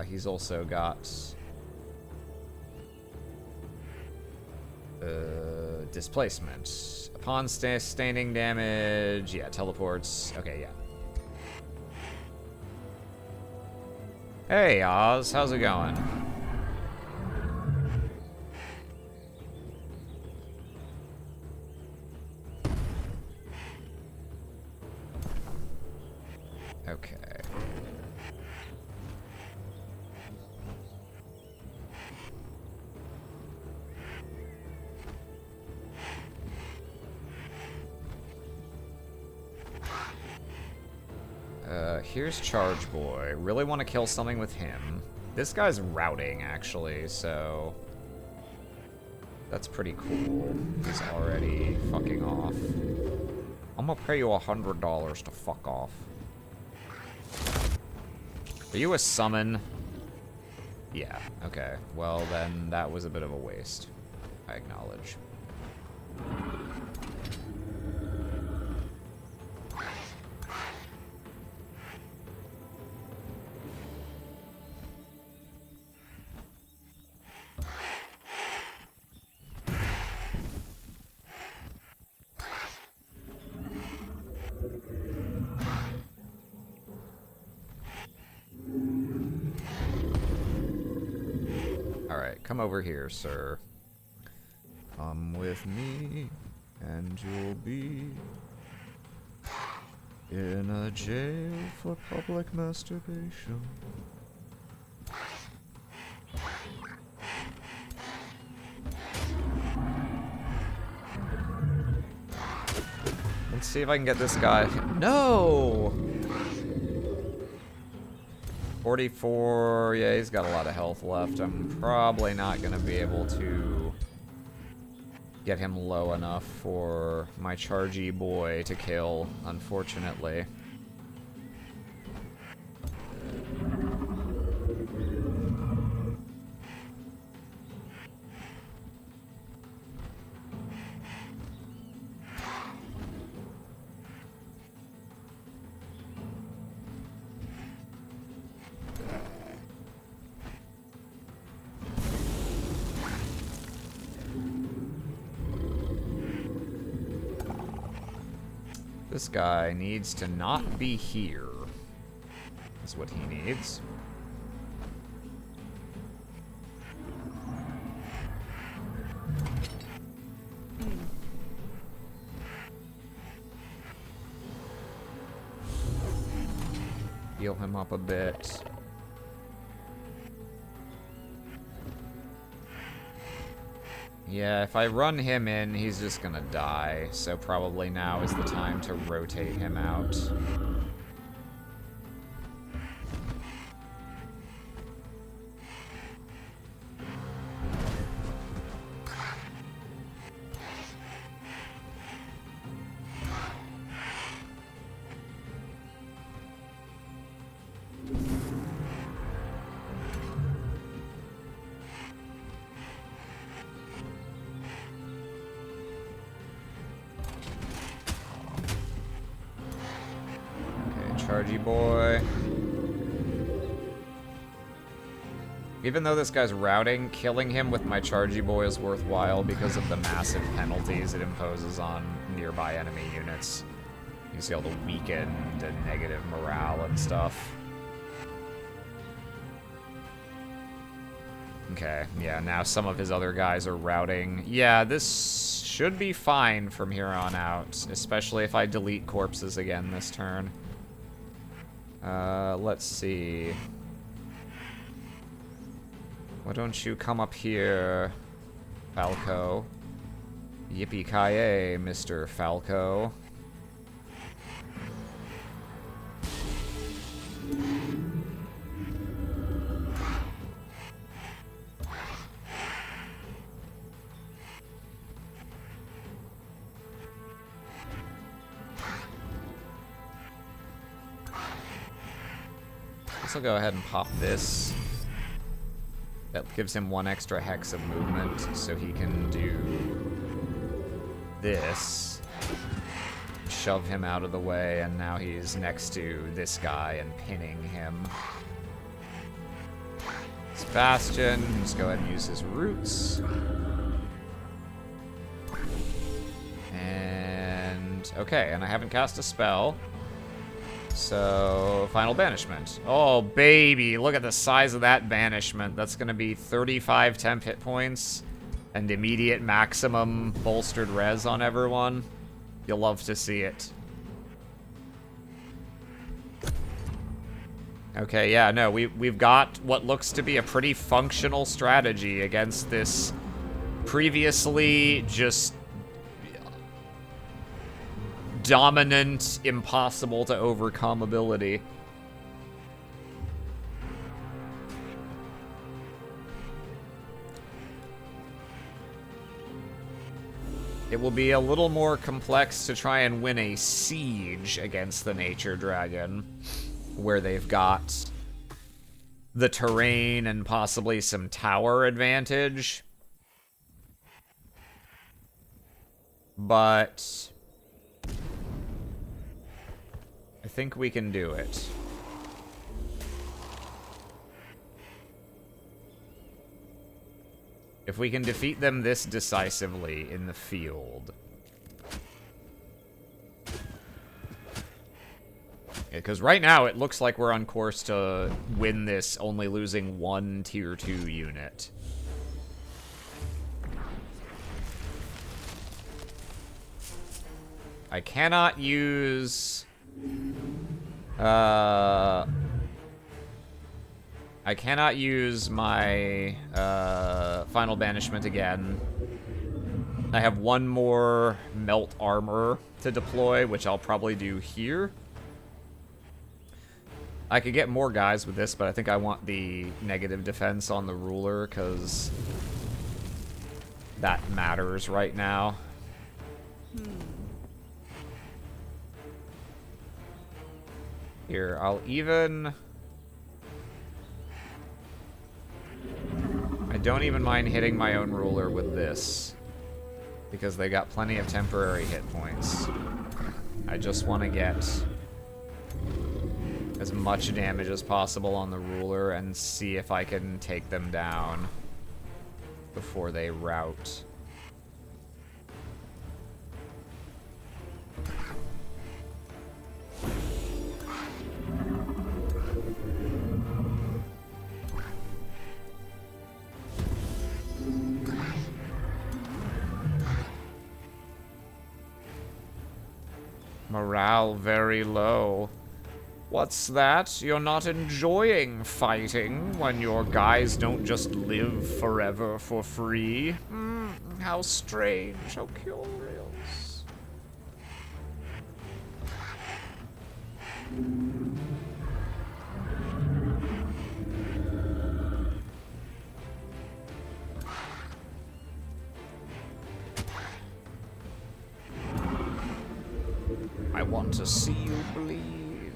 He's also got displacement. Upon sustaining damage, yeah, teleports. Okay, yeah. Hey, Oz, how's it going? Okay. Here's Charge Boy. Really want to kill something with him. This guy's routing, actually, so... That's pretty cool. He's already fucking off. I'm gonna pay you $100 to fuck off. Are you a summon? Yeah, okay. Well, then that was a bit of a waste. I acknowledge. Alright, come over here, sir. Come with me, and you'll be in a jail for public masturbation. Let's see if I can get this guy. No! 44, yeah, he's got a lot of health left. I'm probably not gonna be able to get him low enough for my chargy boy to kill, unfortunately. This guy needs to not be here, is what he needs. Heal him up a bit. Yeah, if I run him in, he's just gonna die, so probably now is the time to rotate him out. Chargy boy. Even though this guy's routing, killing him with my chargy boy is worthwhile because of the massive penalties it imposes on nearby enemy units. You see all the weakened and negative morale and stuff. Okay, yeah, now some of his other guys are routing. Yeah, this should be fine from here on out, especially if I delete corpses again this turn. Let's see. Why don't you come up here, Falco? Yippee-ki-yay, Mr. Falco. I'll go ahead and pop this. That gives him one extra hex of movement, so he can do this. Shove him out of the way, and now he's next to this guy and pinning him. Sebastian, just go ahead and use his roots. And okay, and I haven't cast a spell. So, final banishment. Oh, baby, look at the size of that banishment. That's going to be 35 temp hit points and immediate maximum bolstered res on everyone. You'll love to see it. Okay, yeah, no, we've got what looks to be a pretty functional strategy against this previously just dominant, impossible to overcome ability. It will be a little more complex to try and win a siege against the Nature Dragon, where they've got the terrain and possibly some tower advantage. But I think we can do it. If we can defeat them this decisively in the field. Because right now it looks like we're on course to win this, only losing one tier 2 unit. I cannot use... I cannot use my final banishment again. I have one more melt armor to deploy, which I'll probably do here. I could get more guys with this, but I think I want the negative defense on the ruler, because that matters right now. Here, I'll even... I don't even mind hitting my own ruler with this, because they got plenty of temporary hit points. I just want to get as much damage as possible on the ruler and see if I can take them down before they rout. Morale very low. What's that? You're not enjoying fighting when your guys don't just live forever for free? How strange, how curious. I want to see you bleed.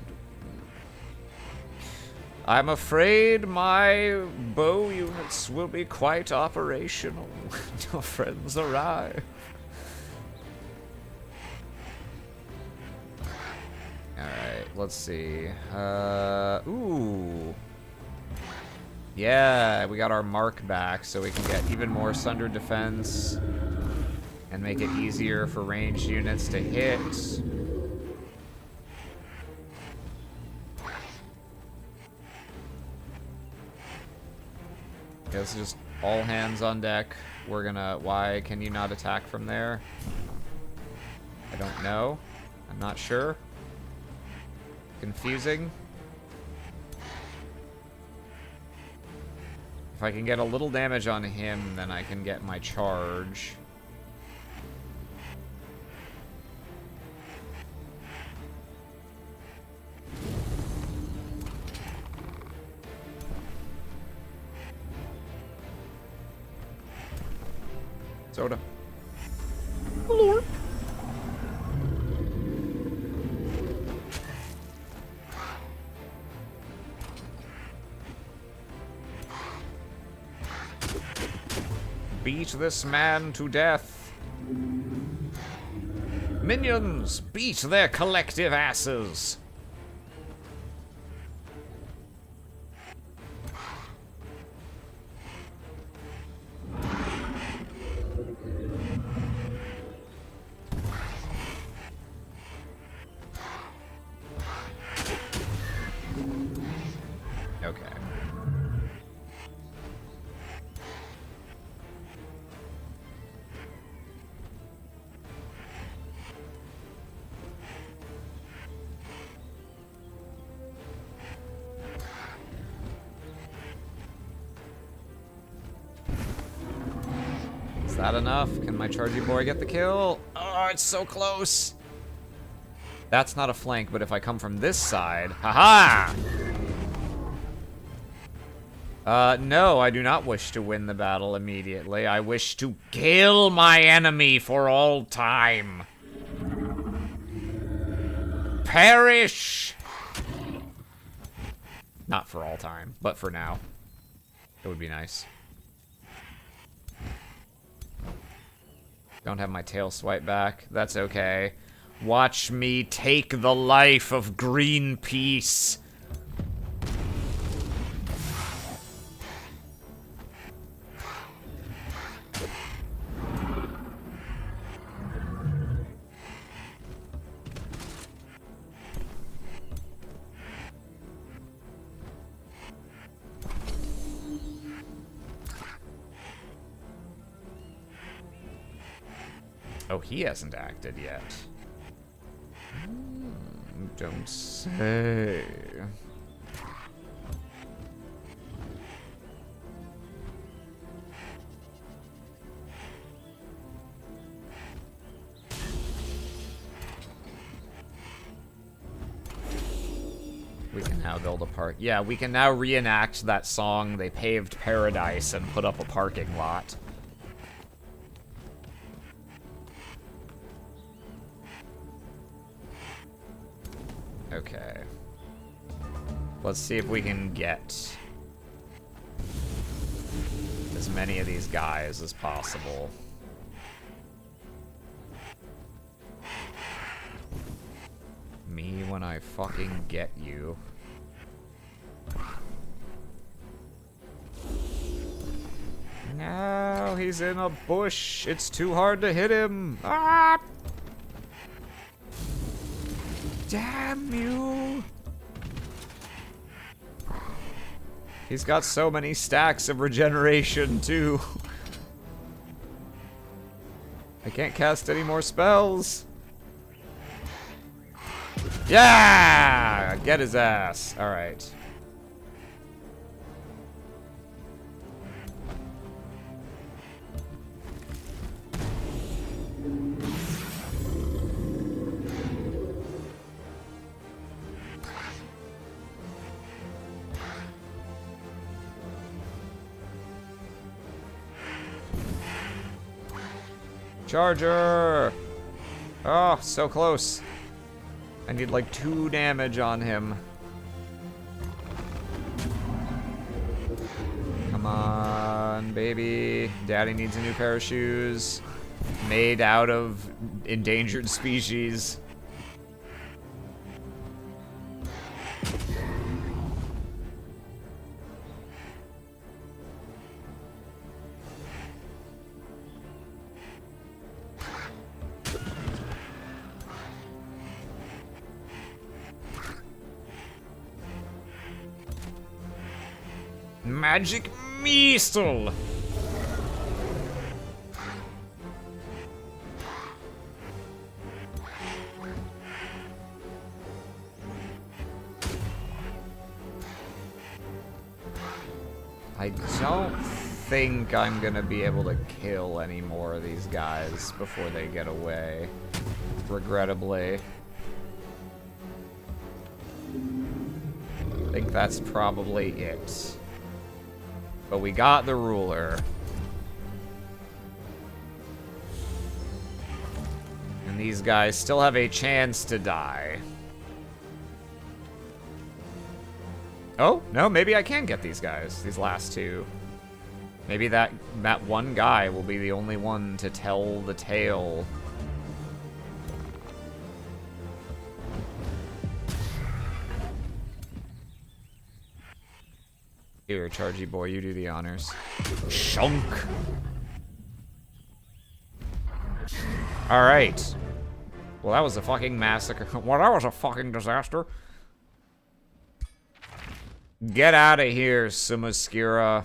I'm afraid my bow units will be quite operational when your friends arrive. Alright, let's see. Ooh. Yeah, we got our mark back, so we can get even more Sundered Defense and make it easier for ranged units to hit. It's just all hands on deck. We're gonna... Why can you not attack from there? I don't know. I'm not sure. Confusing. If I can get a little damage on him, then I can get my charge. Soda. Lord. Beat this man to death. Minions, beat their collective asses. Is that enough? Can my chargy boy get the kill? Oh, it's so close. That's not a flank, but if I come from this side... Haha! No, I do not wish to win the battle immediately. I wish to kill my enemy for all time. Perish! Not for all time, but for now. It would be nice. Don't have my tail swipe back. That's okay. Watch me take the life of Greenpeace. Oh, he hasn't acted yet. Don't say. We can now build a park. Yeah, we can now reenact that song, They Paved Paradise, and put up a parking lot. Okay. Let's see if we can get as many of these guys as possible. Me when I fucking get you. No, he's in a bush. It's too hard to hit him. Ah! Damn you. He's got so many stacks of regeneration, too. I can't cast any more spells. Yeah! Get his ass. Alright. Charger! Oh, so close. I need like 2 damage on him. Come on, baby. Daddy needs a new pair of shoes. Made out of endangered species. Magic missile. I don't think I'm gonna be able to kill any more of these guys before they get away, regrettably. I think that's probably it. But we got the ruler. And these guys still have a chance to die. Oh, no, maybe I can get these guys, these last 2. Maybe that one guy will be the only one to tell the tale. Here, Chargy boy, you do the honors. Shunk! Alright. Well, that was a fucking massacre. Well, that was a fucking disaster. Get out of here, Sumaskira.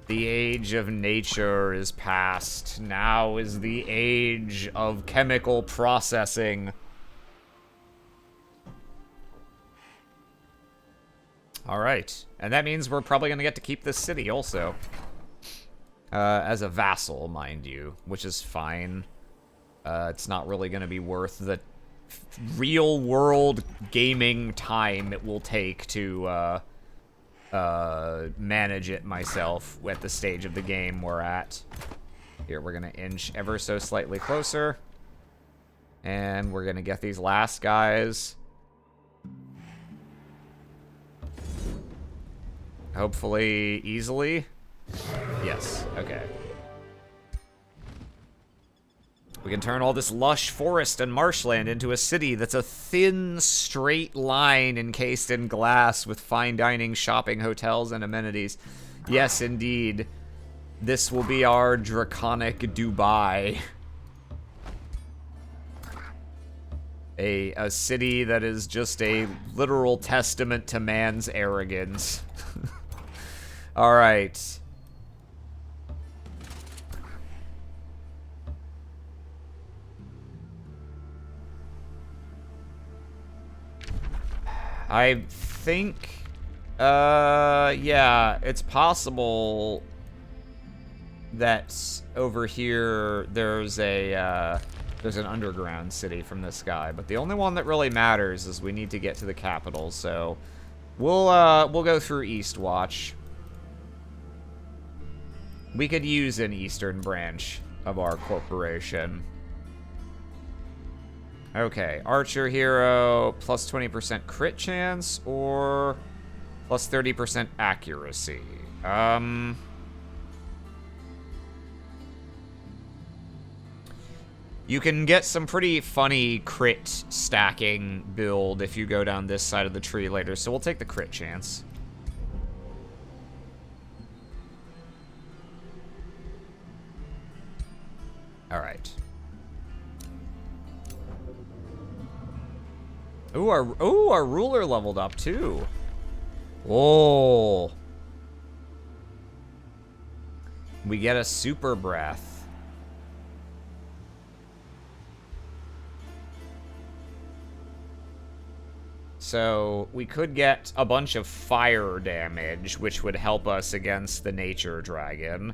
The age of nature is past. Now is the age of chemical processing. Alright. And that means we're probably going to get to keep this city also. As a vassal, mind you. Which is fine. It's not really going to be worth the real-world gaming time it will take to manage it myself at the stage of the game we're at. Here, we're going to inch ever so slightly closer. And we're going to get these last guys. Hopefully easily. Yes, okay. We can turn all this lush forest and marshland into a city that's a thin, straight line encased in glass with fine dining, shopping, hotels, and amenities. Yes, indeed. This will be our draconic Dubai. A city that is just a literal testament to man's arrogance. Alright. I think... yeah, it's possible that over here there's an underground city from this guy, but the only one that really matters is we need to get to the capital, so we'll go through Eastwatch. We could use an eastern branch of our corporation. Okay, Archer Hero, plus 20% crit chance, or plus 30% accuracy. You can get some pretty funny crit stacking build if you go down this side of the tree later, so we'll take the crit chance. Alright. Ooh, our ruler leveled up too. Oh. We get a super breath. So we could get a bunch of fire damage, which would help us against the nature dragon.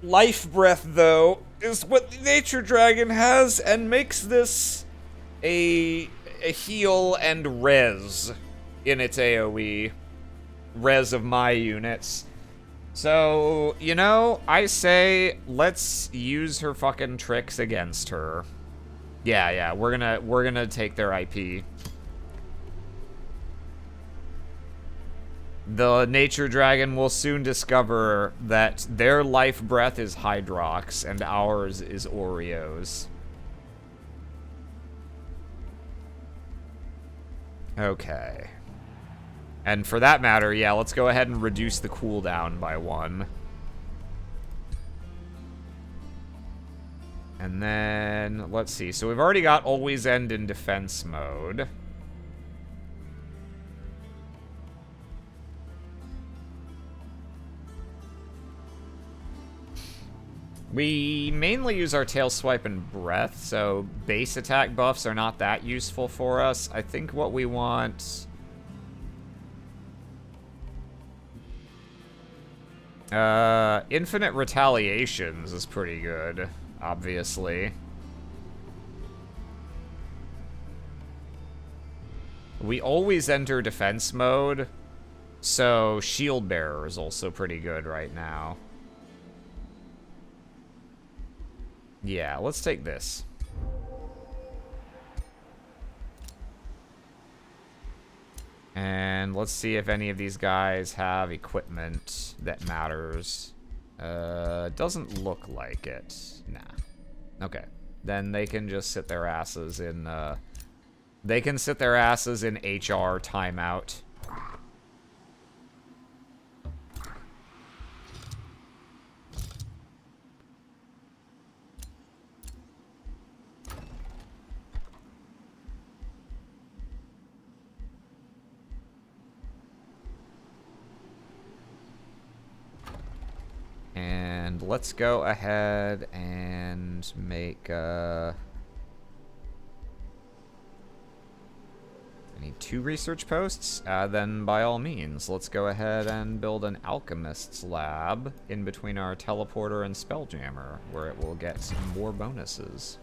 Life breath, though, is what the nature dragon has and makes this a heal and res in its AoE. Res of my units. So, you know, I say let's use her fucking tricks against her. Yeah, we're gonna take their IP. The nature dragon will soon discover that their life breath is Hydrox and ours is Oreos. Okay. And for that matter, yeah, let's go ahead and reduce the cooldown by 1. And then, let's see. So we've already got Always End in defense mode. We mainly use our Tail Swipe and Breath, so base attack buffs are not that useful for us. I think what we want... Infinite Retaliations is pretty good, obviously. We always enter defense mode, so Shield Bearer is also pretty good right now. Yeah, let's take this. And let's see if any of these guys have equipment that matters. Doesn't look like it. Nah. Okay. Then they can just sit their asses in, they can sit their asses in HR timeout. And let's go ahead and make, I need 2 research posts? Then by all means, let's go ahead and build an alchemist's lab in between our teleporter and spelljammer, where it will get some more bonuses.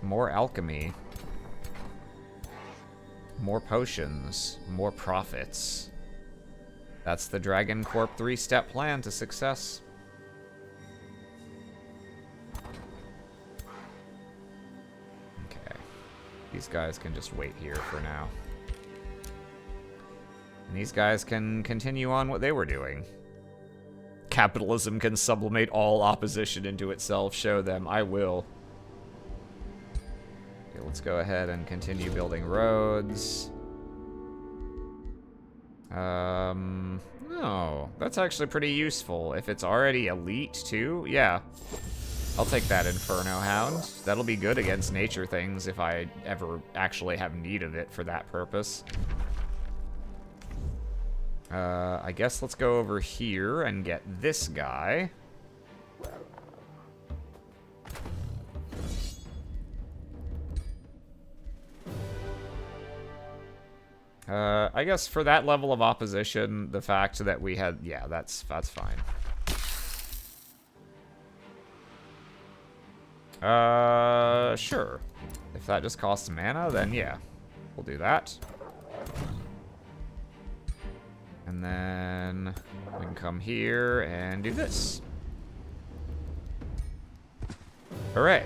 More alchemy. More potions. More profits. That's the DragonCorp 3-step plan to success. Okay. These guys can just wait here for now. And these guys can continue on what they were doing. Capitalism can sublimate all opposition into itself. Show them. I will. Okay, let's go ahead and continue building roads. No, that's actually pretty useful. If it's already elite, too, yeah. I'll take that Inferno Hound. That'll be good against nature things if I ever actually have need of it for that purpose. I guess let's go over here and get this guy. I guess for that level of opposition, the fact that we had... Yeah, that's fine. Sure. If that just costs mana, then yeah. We'll do that. And then we can come here and do this. Hooray.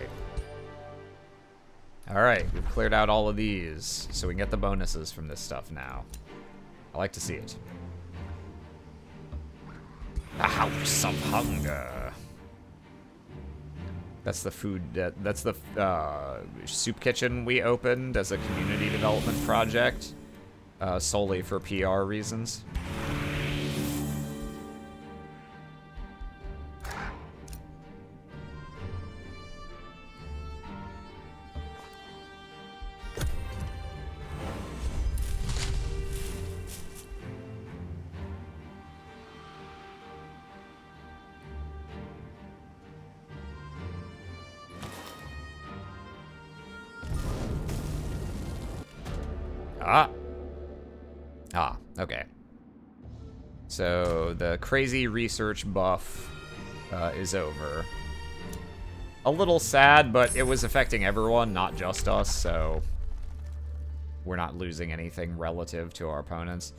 Alright, we've cleared out all of these, so we can get the bonuses from this stuff now. I like to see it. A house of hunger. That's the food, that's the soup kitchen we opened as a community development project, solely for PR reasons. Okay. So the crazy research buff is over. A little sad, but it was affecting everyone, not just us, so we're not losing anything relative to our opponents.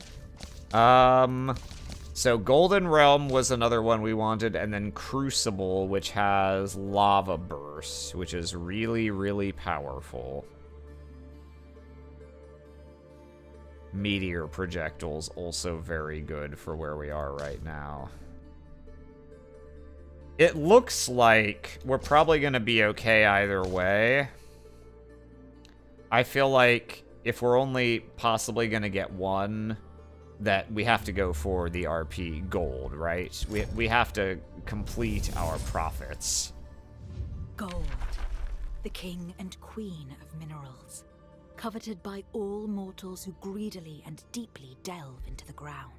So Golden Realm was another one we wanted, and then Crucible, which has Lava Burst, which is really, really powerful. Meteor Projectile's also very good for where we are right now. It looks like we're probably going to be okay either way. I feel like if we're only possibly going to get one, that we have to go for the RP gold, right? We have to complete our profits. Gold, the king and queen of minerals, coveted by all mortals who greedily and deeply delve into the ground.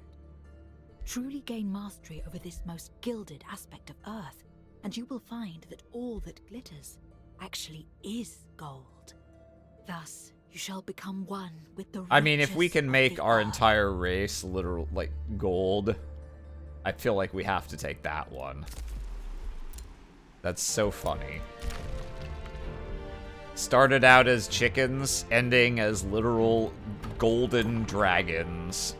Truly gain mastery over this most gilded aspect of Earth, and you will find that all that glitters actually is gold. Thus, you shall become one with the I mean, if we riches can of make the our earth. entire race literal, like, gold, I feel like we have to take that one. That's so funny. Started out as chickens, ending as literal golden dragons.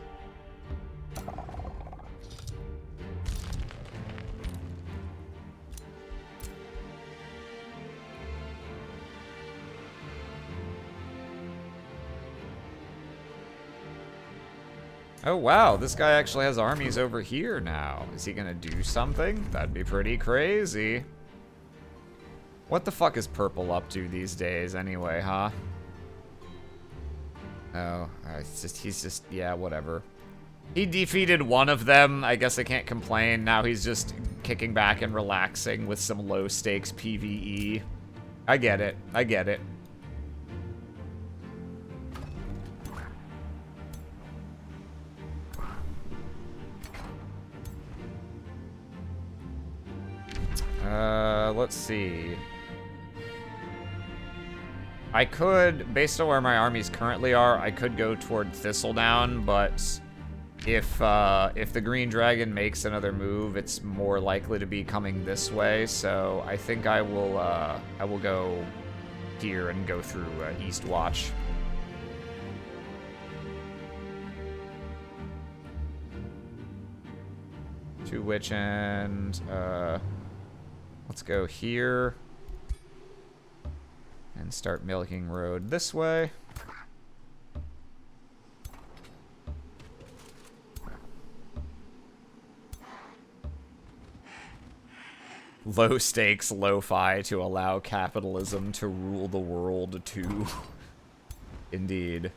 Oh wow, this guy actually has armies over here now. Is he gonna do something? That'd be pretty crazy. What the fuck is Purple up to these days anyway, huh? Oh, he's just, yeah, whatever. He defeated one of them, I guess I can't complain. Now he's just kicking back and relaxing with some low stakes PvE. I get it, I get it. Let's see. I could, based on where my armies currently are, I could go toward Thistledown, but if the Green Dragon makes another move, it's more likely to be coming this way. So I think I will go here and go through Eastwatch. To which end? Let's go here. And start milking road this way. Low stakes, lo-fi to allow capitalism to rule the world too. Indeed.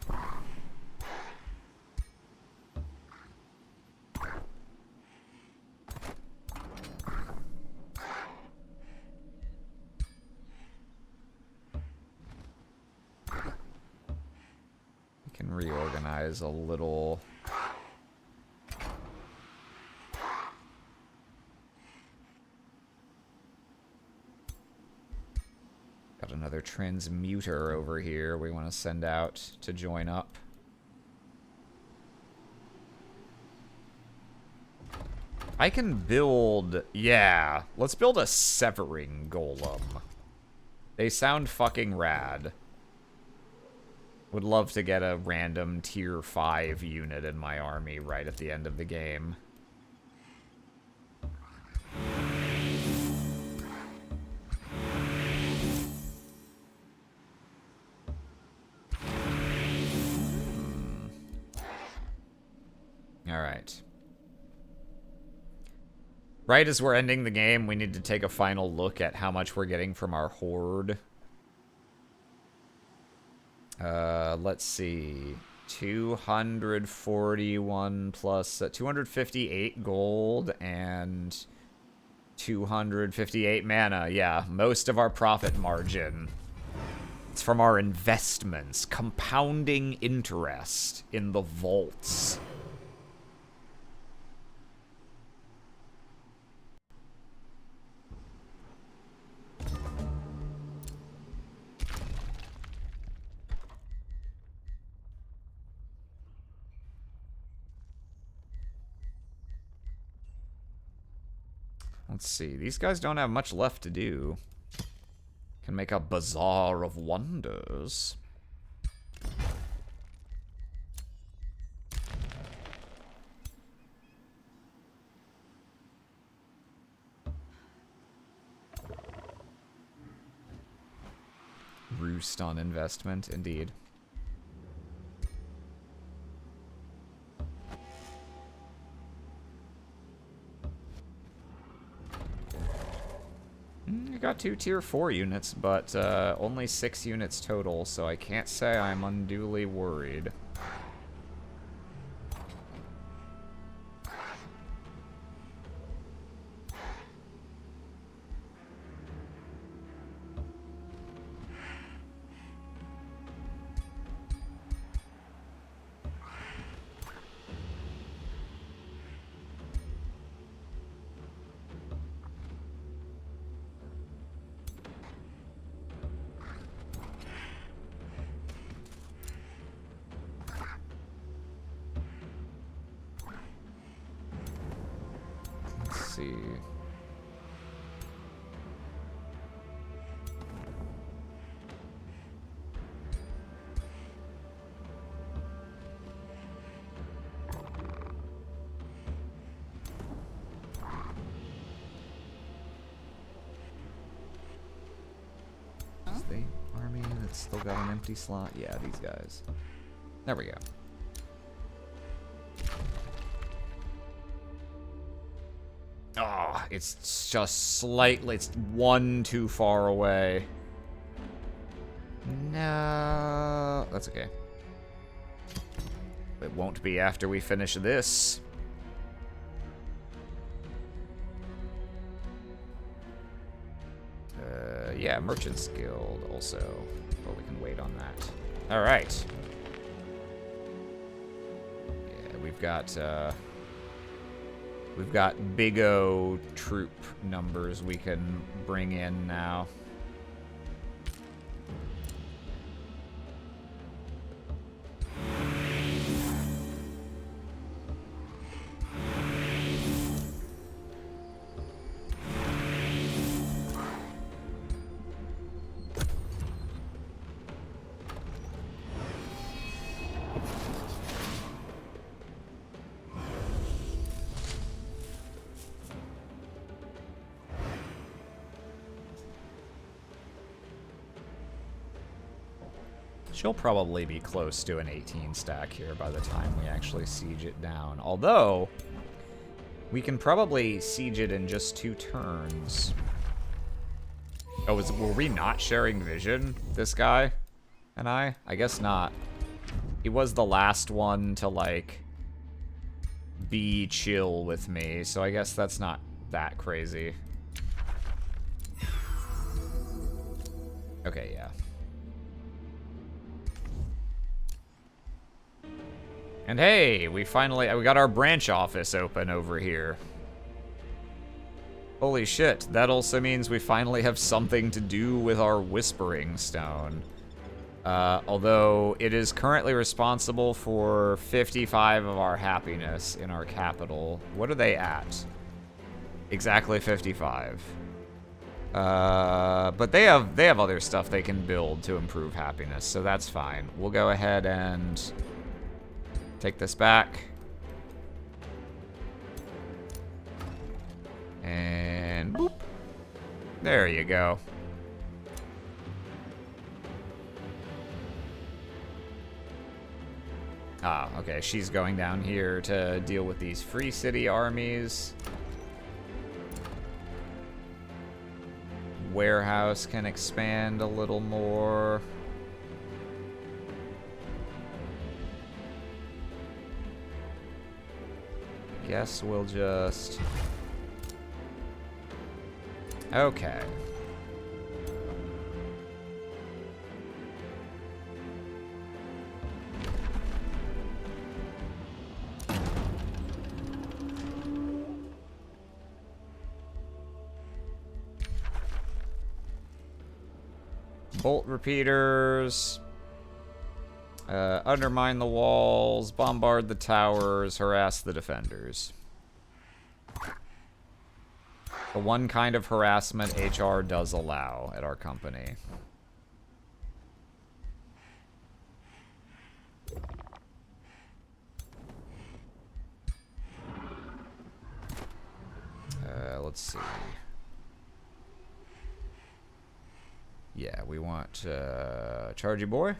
Can reorganize a little. Got another transmuter over here we want to send out to join up. I can build... Yeah, let's build a severing golem. They sound fucking rad. Would love to get a random tier 5 unit in my army right at the end of the game. Alright. Right as we're ending the game, we need to take a final look at how much we're getting from our horde. Let's see. 241 plus 258 gold and 258 mana. Yeah, most of our profit margin. It's from our investments. Compounding interest in the vaults. Let's see. These guys don't have much left to do. Can make a bazaar of wonders. Roost on investment, indeed. I got 2 tier 4 units, but only 6 units total, so I can't say I'm unduly worried. See. Is the army that's still got an empty slot? Yeah, these guys. There we go. Oh, it's just slightly, it's 1 too far away. No, that's okay. It won't be after we finish this. Yeah, Merchant's Guild also, but we can wait on that. All right. Yeah, we've got big O troop numbers we can bring in now. She'll probably be close to an 18 stack here by the time we actually siege it down. Although, we can probably siege it in just 2 turns. Oh, were we not sharing vision, this guy and I? I guess not. He was the last one to, like, be chill with me, so I guess that's not that crazy. Okay, yeah. And hey, we got our branch office open over here. Holy shit, that also means we finally have something to do with our Whispering Stone. Although it is currently responsible for 55 of our happiness in our capital. What are they at? Exactly 55. But they have other stuff they can build to improve happiness, so that's fine. We'll go ahead and take this back. And boop. There you go. Ah, okay, she's going down here to deal with these Free City armies. Warehouse can expand a little more. Guess we'll just... Okay. Bolt repeaters. Undermine the walls, bombard the towers, harass the defenders. The one kind of harassment HR does allow at our company. Let's see. Yeah, we want Chargy Boy.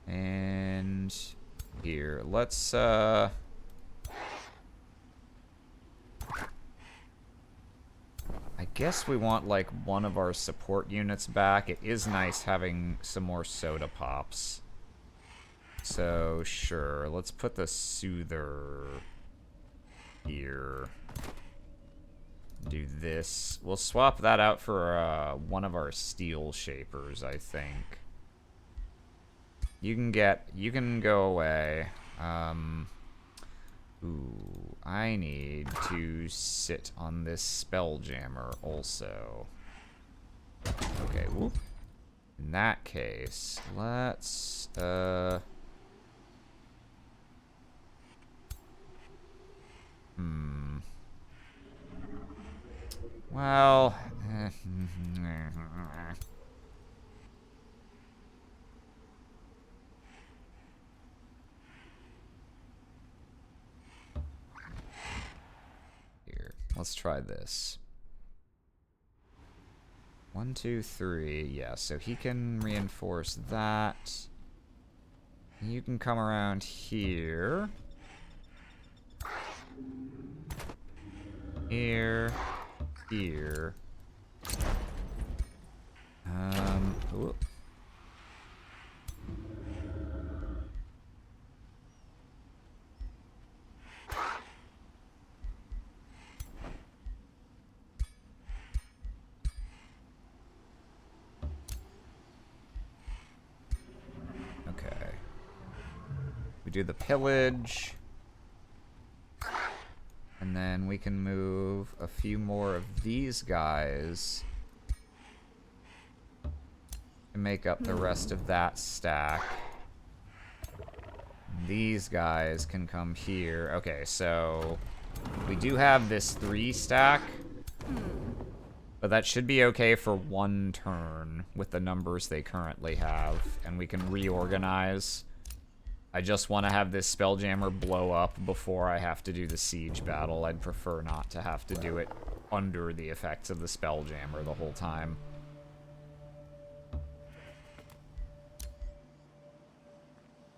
And here, let's I guess we want like one of our support units back. It is nice having some more soda pops. So sure, let's put the Soother here. Do this. We'll swap that out for one of our Steel Shapers, I think. You can go away. Ooh, I need to sit on this Spelljammer also. Okay, whoop. In that case, let's, well, here, let's try this. 1, 2, 3, yeah, so he can reinforce that. You can come around here. Here. Here. Whoop. Okay. We do the pillage. And then we can move a few more of these guys to make up the rest of that stack. These guys can come here. Okay, so we do have this 3 stack, but that should be okay for 1 turn with the numbers they currently have, and we can reorganize. I just want to have this Spelljammer blow up before I have to do the siege battle. I'd prefer not to have to do it under the effects of the Spelljammer the whole time.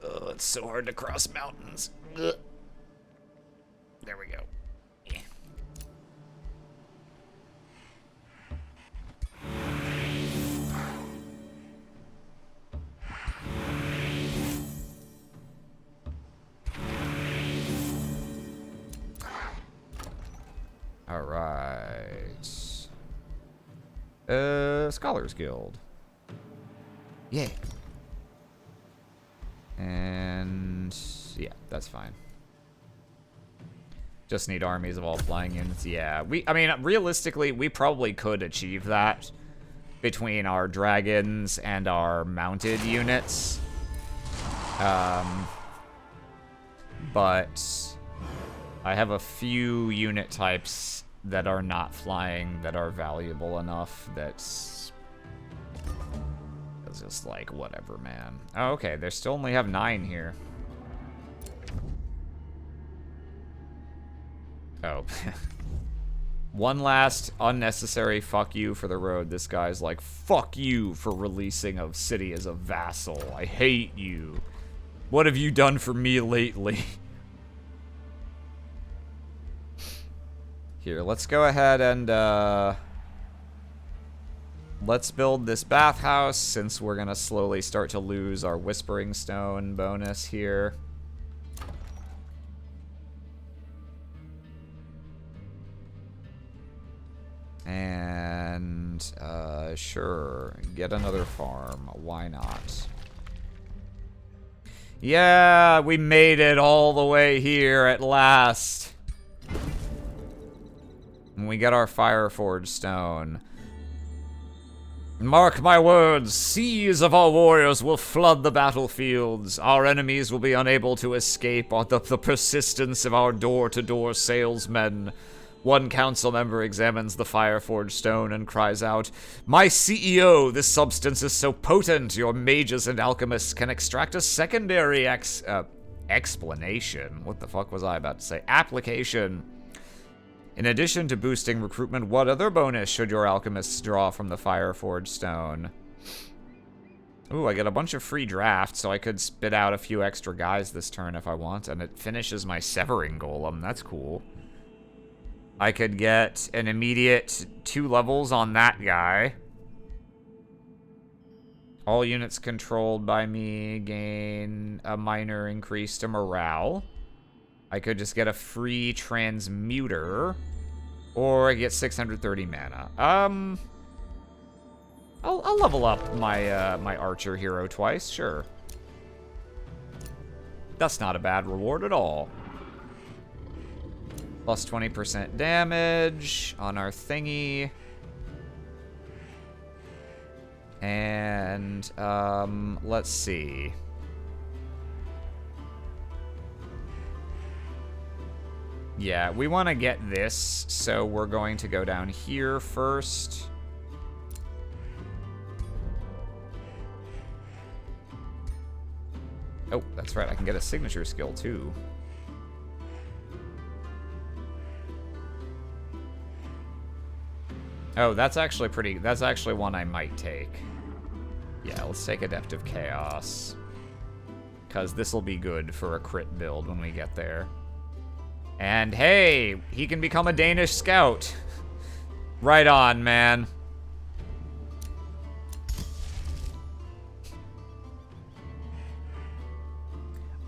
Ugh, it's so hard to cross mountains. Ugh. There we go. Yeah. Alright. Scholars Guild. Yay. And yeah, that's fine. Just need armies of all flying units. Yeah, I mean, realistically, we probably could achieve that between our dragons and our mounted units. But I have a few unit types that are not flying that are valuable enough that's just like, whatever, man. Oh, okay, they still only have 9 here. Oh. One last unnecessary fuck you for the road. This guy's like, fuck you for releasing a city as a vassal. I hate you. What have you done for me lately? Here, let's go ahead and, let's build this bathhouse, since we're gonna slowly start to lose our Whispering Stone bonus here. And, sure, get another farm. Why not? Yeah, we made it all the way here at last. And we get our Fireforged Stone. Mark my words, seas of our warriors will flood the battlefields. Our enemies will be unable to escape on the persistence of our door-to-door salesmen. One council member examines the Fireforged Stone and cries out, "My CEO, this substance is so potent, your mages and alchemists can extract a secondary explanation." What the fuck was I about to say? Application. In addition to boosting recruitment, what other bonus should your alchemists draw from the Fireforged Stone? Ooh, I get a bunch of free drafts, so I could spit out a few extra guys this turn if I want, and it finishes my Severing Golem. That's cool. I could get an immediate 2 levels on that guy. All units controlled by me gain a minor increase to morale. I could just get a free transmuter, or I get 630 mana. I'll level up my my archer hero twice, sure. That's not a bad reward at all. Plus 20% damage on our thingy. And, let's see. Yeah, we want to get this, so we're going to go down here first. Oh, that's right, I can get a signature skill too. Oh, that's actually one I might take. Yeah, let's take Adept of Chaos. Because this will be good for a crit build when we get there. And hey, he can become a Danish scout. Right on, man.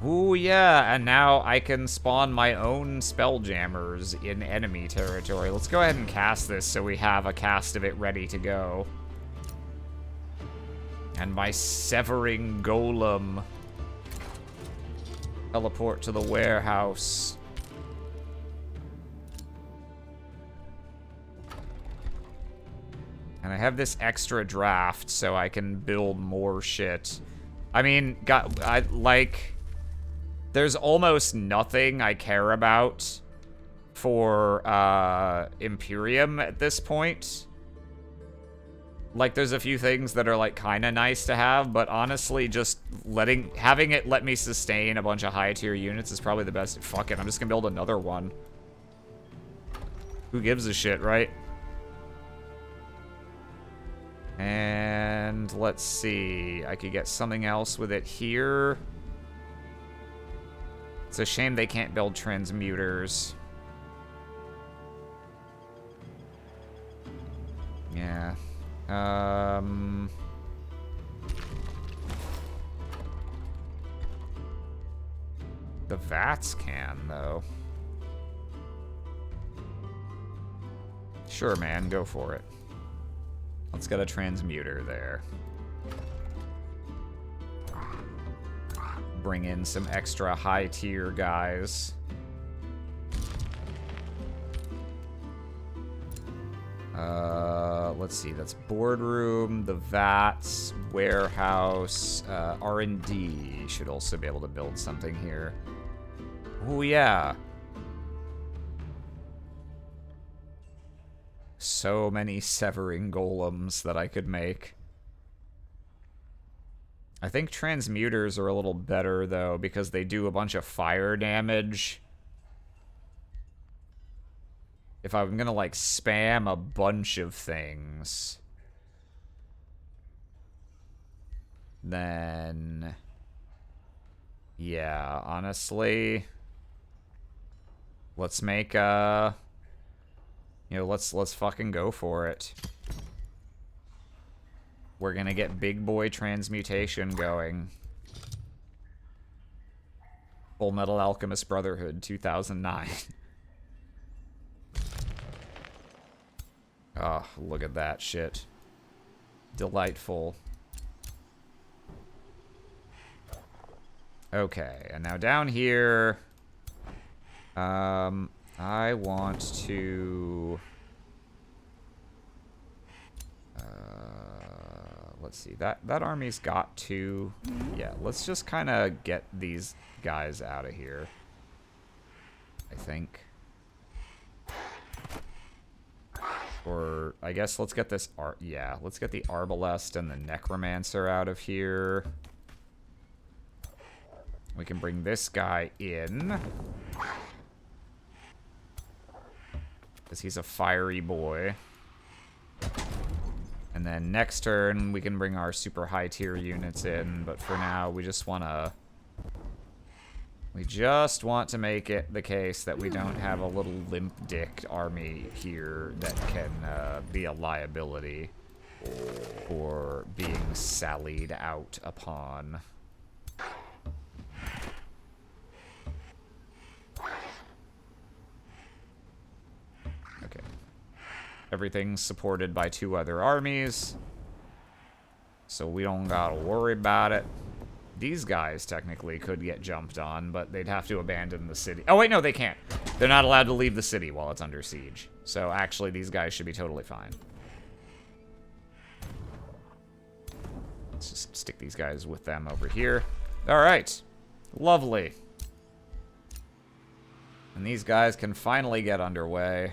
Ooh, yeah, and now I can spawn my own Spelljammers in enemy territory. Let's go ahead and cast this so we have a cast of it ready to go. And my Severing Golem. Teleport to the warehouse. And I have this extra draft so I can build more shit. I mean, there's almost nothing I care about for Imperium at this point. Like, there's a few things that are like kind of nice to have, but honestly, just having it let me sustain a bunch of high tier units is probably the best. Fuck it, I'm just gonna build another one. Who gives a shit, right? And let's see, I could get something else with it here. It's a shame they can't build transmuters. Yeah. The Vats can, though. Sure, man, go for it. Let's get a transmuter there. Bring in some extra high tier guys. Let's see, that's boardroom, the vats, warehouse, R&D should also be able to build something here. Oh yeah. So many severing golems that I could make. I think transmuters are a little better, though, because they do a bunch of fire damage. If I'm gonna, like, spam a bunch of things, then... yeah, honestly... let's make, you know, let's fucking go for it. We're gonna get big boy transmutation going. Full Metal Alchemist Brotherhood 2009. Oh, look at that shit. Delightful. Okay, and now down here... I want to... let's see, that army's got two. Yeah, let's just kind of get these guys out of here, I think. Or, I guess let's get this yeah, let's get the Arbalest and the Necromancer out of here. We can bring this guy in, because he's a fiery boy. And then next turn, we can bring our super high tier units in, but for now, we just want to make it the case that we don't have a little limp-dicked army here that can be a liability or being sallied out upon. Okay. Everything's supported by 2 other armies, so we don't gotta worry about it. These guys technically could get jumped on, but they'd have to abandon the city. Oh, wait, no, they can't. They're not allowed to leave the city while it's under siege. So actually, these guys should be totally fine. Let's just stick these guys with them over here. All right. Lovely. And these guys can finally get underway.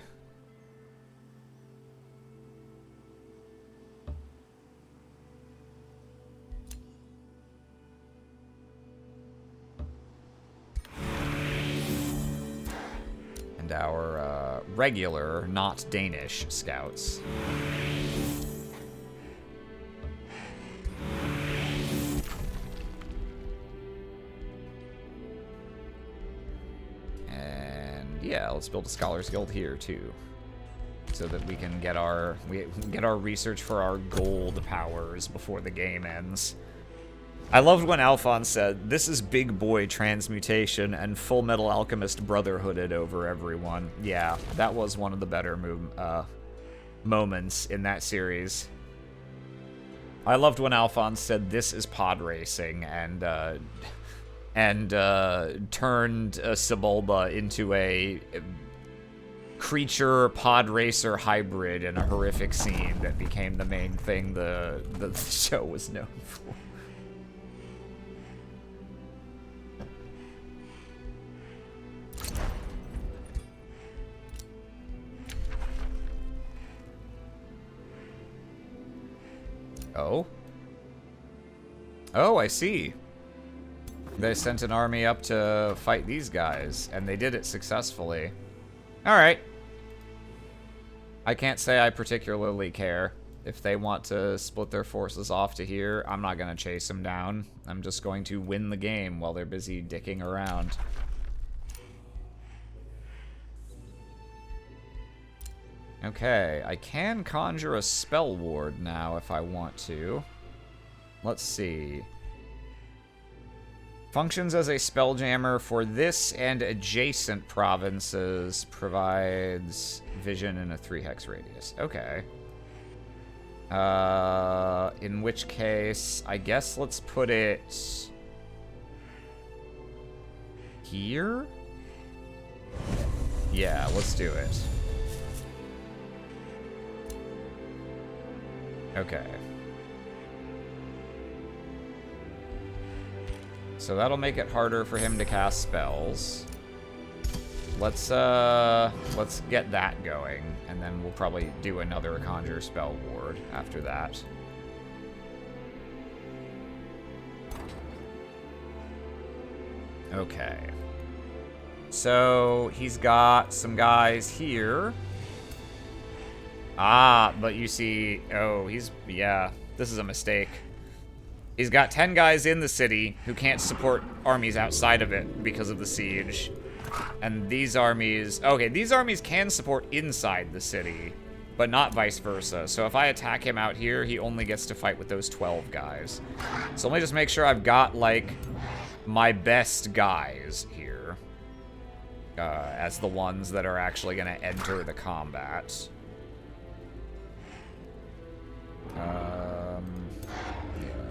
And our regular, not Danish, scouts. And yeah, let's build a Scholars Guild here too, so that we can get our research for our gold powers before the game ends. I loved when Alphonse said, "This is big boy transmutation and Full Metal Alchemist Brotherhooded over everyone." Yeah, that was one of the better moments in that series. I loved when Alphonse said, "This is pod racing," and turned Sebulba into a creature pod racer hybrid in a horrific scene that became the main thing the show was known for. Oh? Oh, I see. They sent an army up to fight these guys, and they did it successfully. Alright. I can't say I particularly care. If they want to split their forces off to here, I'm not going to chase them down. I'm just going to win the game while they're busy dicking around. Okay, I can conjure a spell ward now if I want to. Let's see. Functions as a spelljammer for this and adjacent provinces. Provides vision in a 3-hex radius. Okay. In which case, I guess let's put it here? Yeah, let's do it. Okay. So that'll make it harder for him to cast spells. let's get that going, and then we'll probably do another conjure spell ward after that. Okay. So he's got some guys here. Ah, but you see, oh, yeah, this is a mistake. He's got 10 guys in the city who can't support armies outside of it because of the siege. And these armies, okay, these armies can support inside the city, but not vice versa. So if I attack him out here, he only gets to fight with those 12 guys. So let me just make sure I've got, like, my best guys here. As the ones that are actually going to enter the combat. Yeah,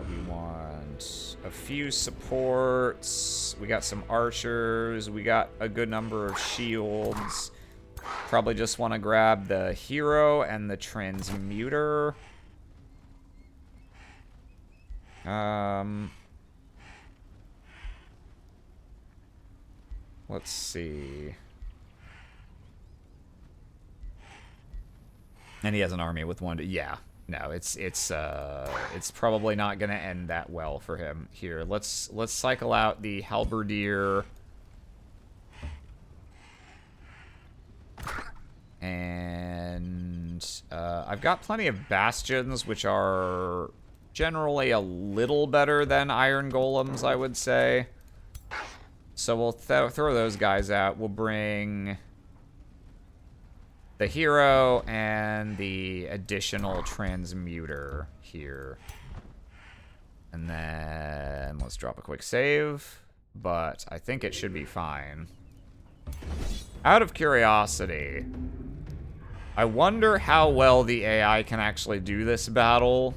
we want a few supports. We got some archers. We got a good number of shields. Probably just want to grab the hero and the transmuter. Let's see. And he has an army with one. Yeah. No, it's probably not gonna end that well for him here. Let's cycle out the halberdier, and I've got plenty of bastions, which are generally a little better than iron golems, I would say. So we'll throw those guys out. We'll bring the hero and the additional transmuter here. And then let's drop a quick save. But I think it should be fine. Out of curiosity, I wonder how well the AI can actually do this battle,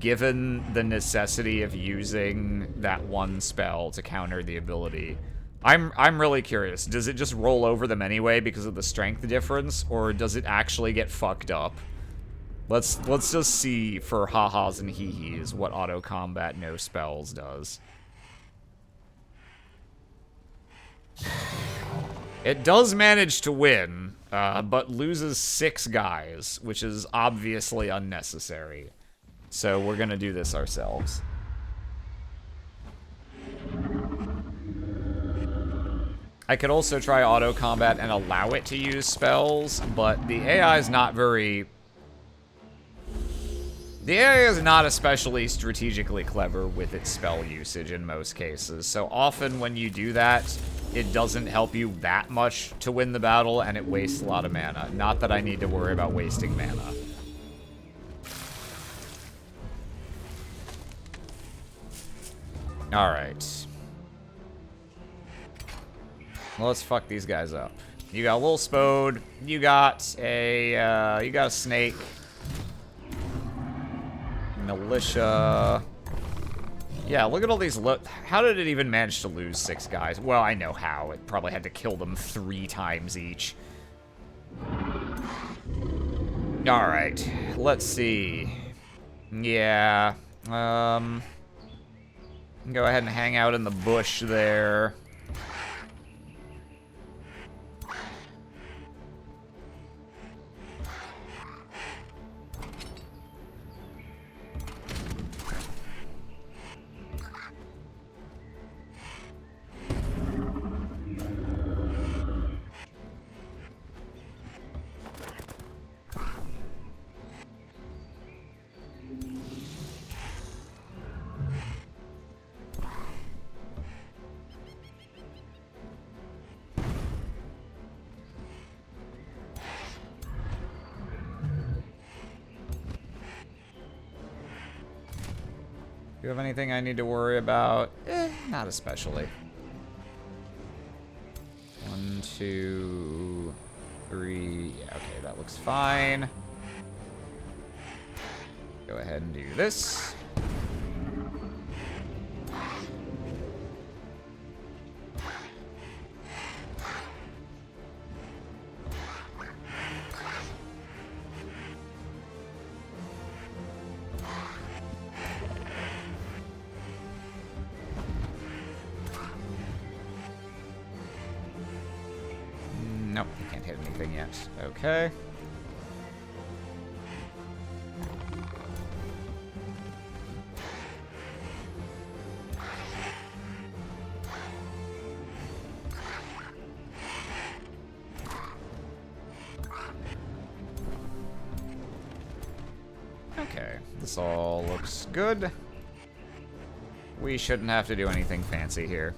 given the necessity of using that one spell to counter the ability. I'm really curious. Does it just roll over them anyway because of the strength difference, or does it actually get fucked up? Let's just see for ha-has and hee-hees what auto combat no spells does. It does manage to win, but loses 6 guys, which is obviously unnecessary. So we're gonna do this ourselves. I could also try auto combat and allow it to use spells, but the AI is not very... The AI is not especially strategically clever with its spell usage in most cases, so often when you do that, it doesn't help you that much to win the battle, and it wastes a lot of mana. Not that I need to worry about wasting mana. Alright. Well, let's fuck these guys up. You got a little spode. You got a snake. Militia. Yeah, look at all these. How did it even manage to lose 6 guys? Well, I know how. It probably had to kill them 3 times each. Alright. Let's see. Yeah. Go ahead and hang out in the bush there. Do you have anything I need to worry about? Not especially. 1, 2, 3. Yeah, okay, that looks fine. Go ahead and do this. hit anything yet. Okay. Okay, this all looks good. We shouldn't have to do anything fancy here.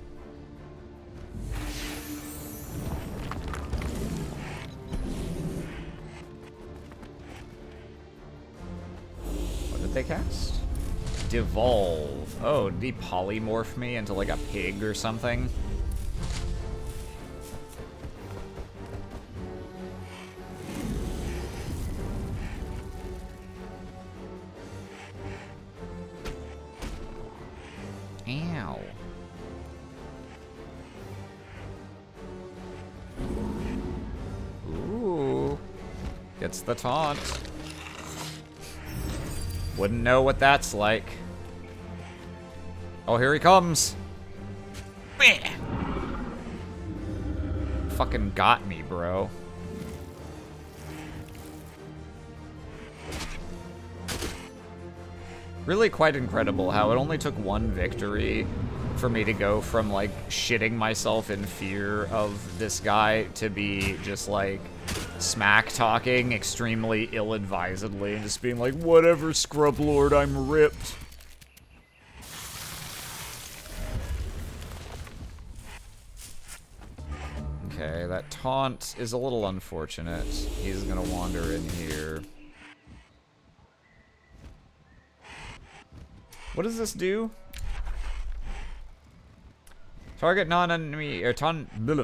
What did they cast? Devolve. Oh, did he polymorph me into like a pig or something? Ow. Ooh. Gets the taunt. Wouldn't know what that's like. Oh, here he comes. Fucking got me, bro. Really quite incredible how it only took one victory for me to go from, like, shitting myself in fear of this guy to be just, like, smack-talking extremely ill-advisedly and just being like, whatever, Scrub Lord, I'm ripped. Okay, that taunt is a little unfortunate. He's gonna wander in here. What does this do? Target non-enemy or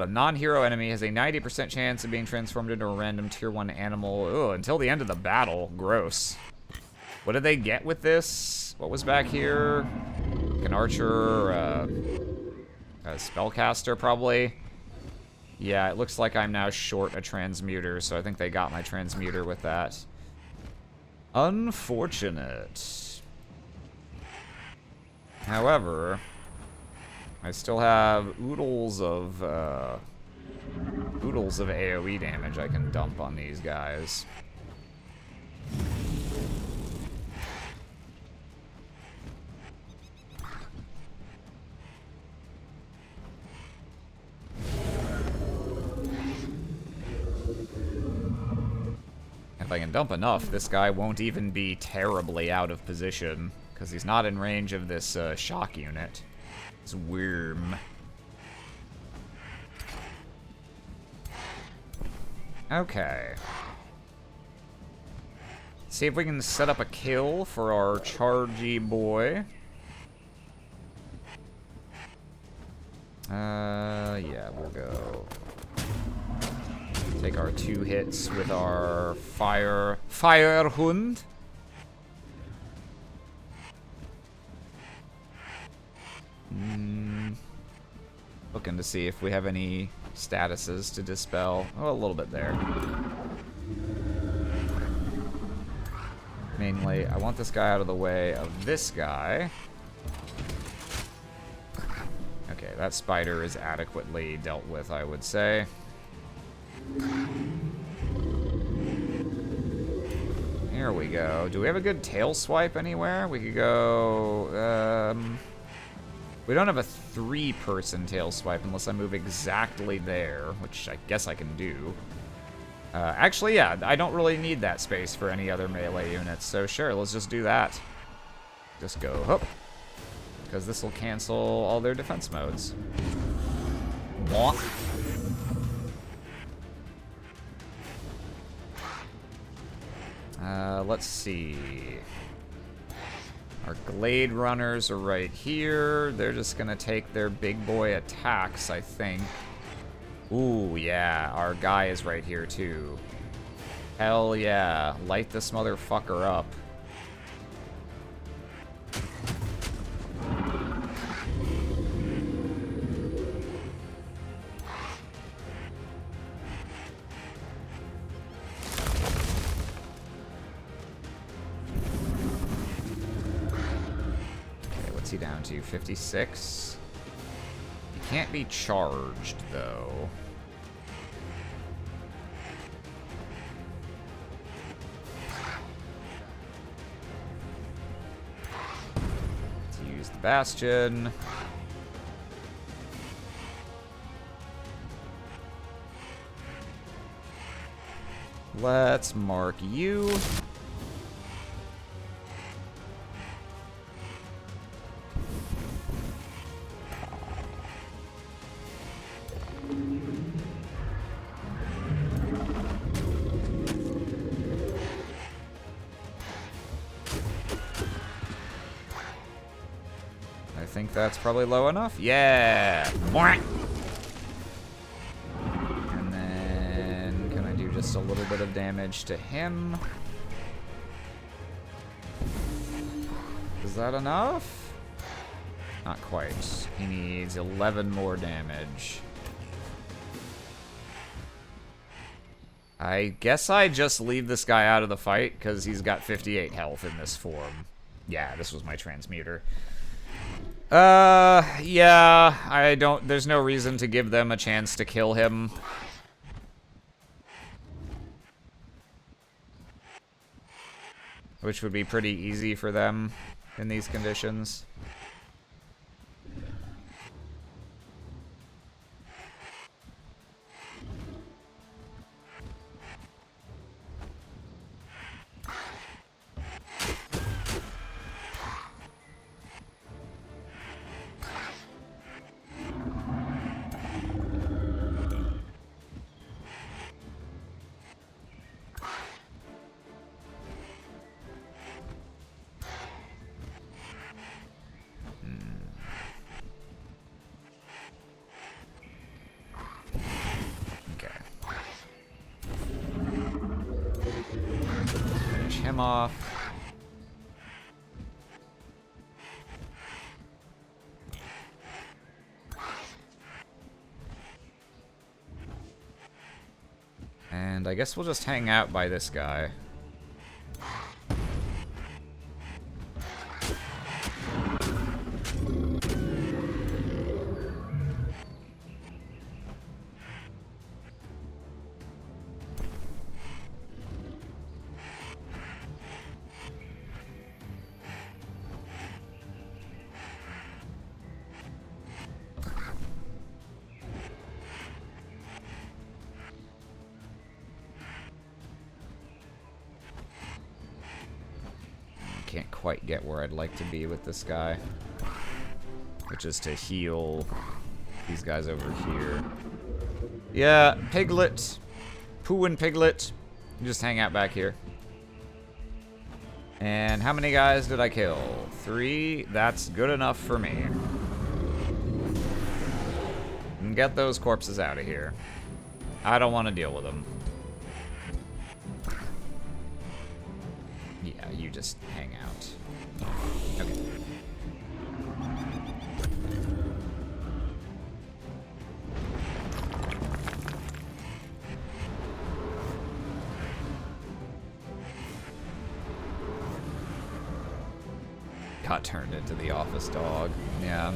non-hero enemy has a 90% chance of being transformed into a random tier 1 animal. Ugh, until the end of the battle. Gross. What did they get with this? What was back here? Like an archer, a spellcaster probably. Yeah, it looks like I'm now short a transmuter, so I think they got my transmuter with that. Unfortunate. However, I still have oodles of AoE damage I can dump on these guys. If I can dump enough, this guy won't even be terribly out of position. Because he's not in range of this shock unit. This worm. Okay. See if we can set up a kill for our chargy boy. Yeah, we'll go. Take our 2 hits with our Firehund. Looking to see if we have any statuses to dispel. Oh, a little bit there. Mainly, I want this guy out of the way of this guy. Okay, that spider is adequately dealt with, I would say. Here we go. Do we have a good tail swipe anywhere? We could go, we don't have a 3-person tail swipe unless I move exactly there, which I guess I can do. Actually, yeah, I don't really need that space for any other melee units, so sure, let's just do that. Just go, hop. Because this will cancel all their defense modes. Mwah. Let's see. Our Glade Runners are right here. They're just gonna take their big boy attacks, I think. Ooh, yeah, our guy is right here too. Hell yeah, light this motherfucker up. What's he down to? 56? He can't be charged, though. Use the Bastion. Let's mark you. I think that's probably low enough. Yeah. And then can I do just a little bit of damage to him? Is that enough? Not quite. He needs 11 more damage. I guess I just leave this guy out of the fight because he's got 58 health in this form. Yeah, this was my transmuter. Yeah, there's no reason to give them a chance to kill him. Which would be pretty easy for them in these conditions. Him off. And I guess we'll just hang out by this guy. Can't quite get where I'd like to be with this guy, which is to heal these guys over here. Yeah, Piglet, Pooh and Piglet, you just hang out back here. And how many guys did I kill? 3. That's good enough for me. And get those corpses out of here. I don't want to deal with them. Yeah, you just hang out. Okay. Got turned into the office dog. Yeah.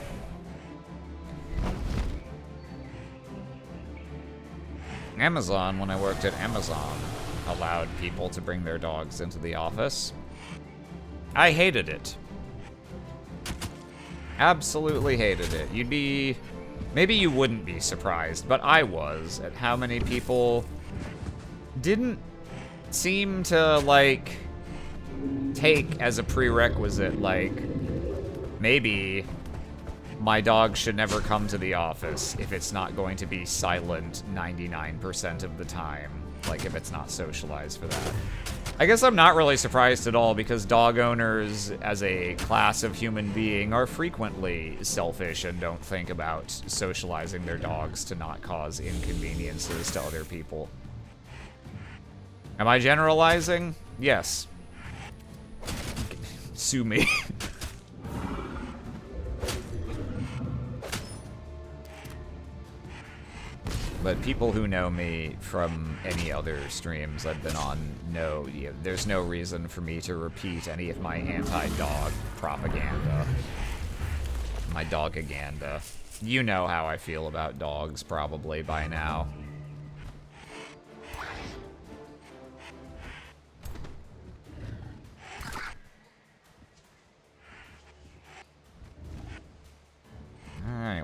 Amazon, when I worked at Amazon, allowed people to bring their dogs into the office. I hated it. Absolutely hated it. You'd be... Maybe you wouldn't be surprised, but I was at how many people didn't seem to, like, take as a prerequisite, like, maybe my dog should never come to the office if it's not going to be silent 99% of the time. Like, if it's not socialized for that. I guess I'm not really surprised at all, because dog owners, as a class of human being, are frequently selfish and don't think about socializing their dogs to not cause inconveniences to other people. Am I generalizing? Yes. Sue me. But people who know me from any other streams I've been on know, there's no reason for me to repeat any of my anti-dog propaganda. My dogaganda. You know how I feel about dogs, probably, by now.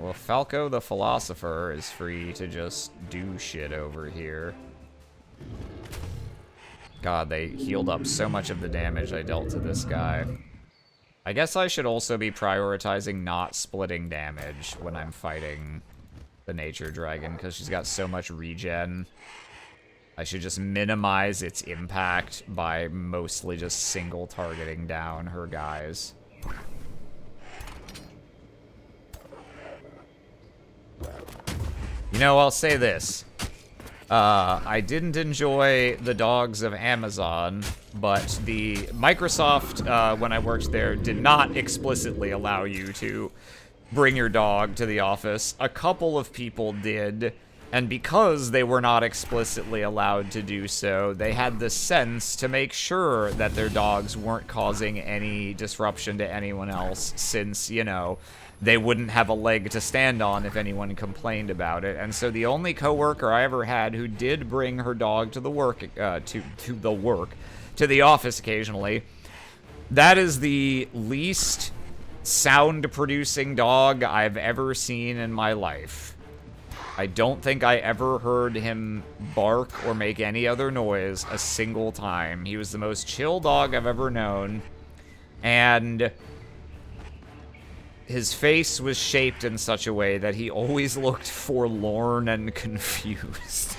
well, Falco the Philosopher is free to just do shit over here. God, they healed up so much of the damage I dealt to this guy. I guess I should also be prioritizing not splitting damage when I'm fighting the Nature Dragon, because she's got so much regen. I should just minimize its impact by mostly just single targeting down her guys. You know, I'll say this. I didn't enjoy the Dogs of Amazon, but the Microsoft, when I worked there, did not explicitly allow you to bring your dog to the office. A couple of people did, and because they were not explicitly allowed to do so, they had the sense to make sure that their dogs weren't causing any disruption to anyone else, since, you know, they wouldn't have a leg to stand on if anyone complained about it. And so the only coworker I ever had who did bring her dog to the work, to the office occasionally, that is the least sound-producing dog I've ever seen in my life. I don't think I ever heard him bark or make any other noise a single time. He was the most chill dog I've ever known, and his face was shaped in such a way that he always looked forlorn and confused.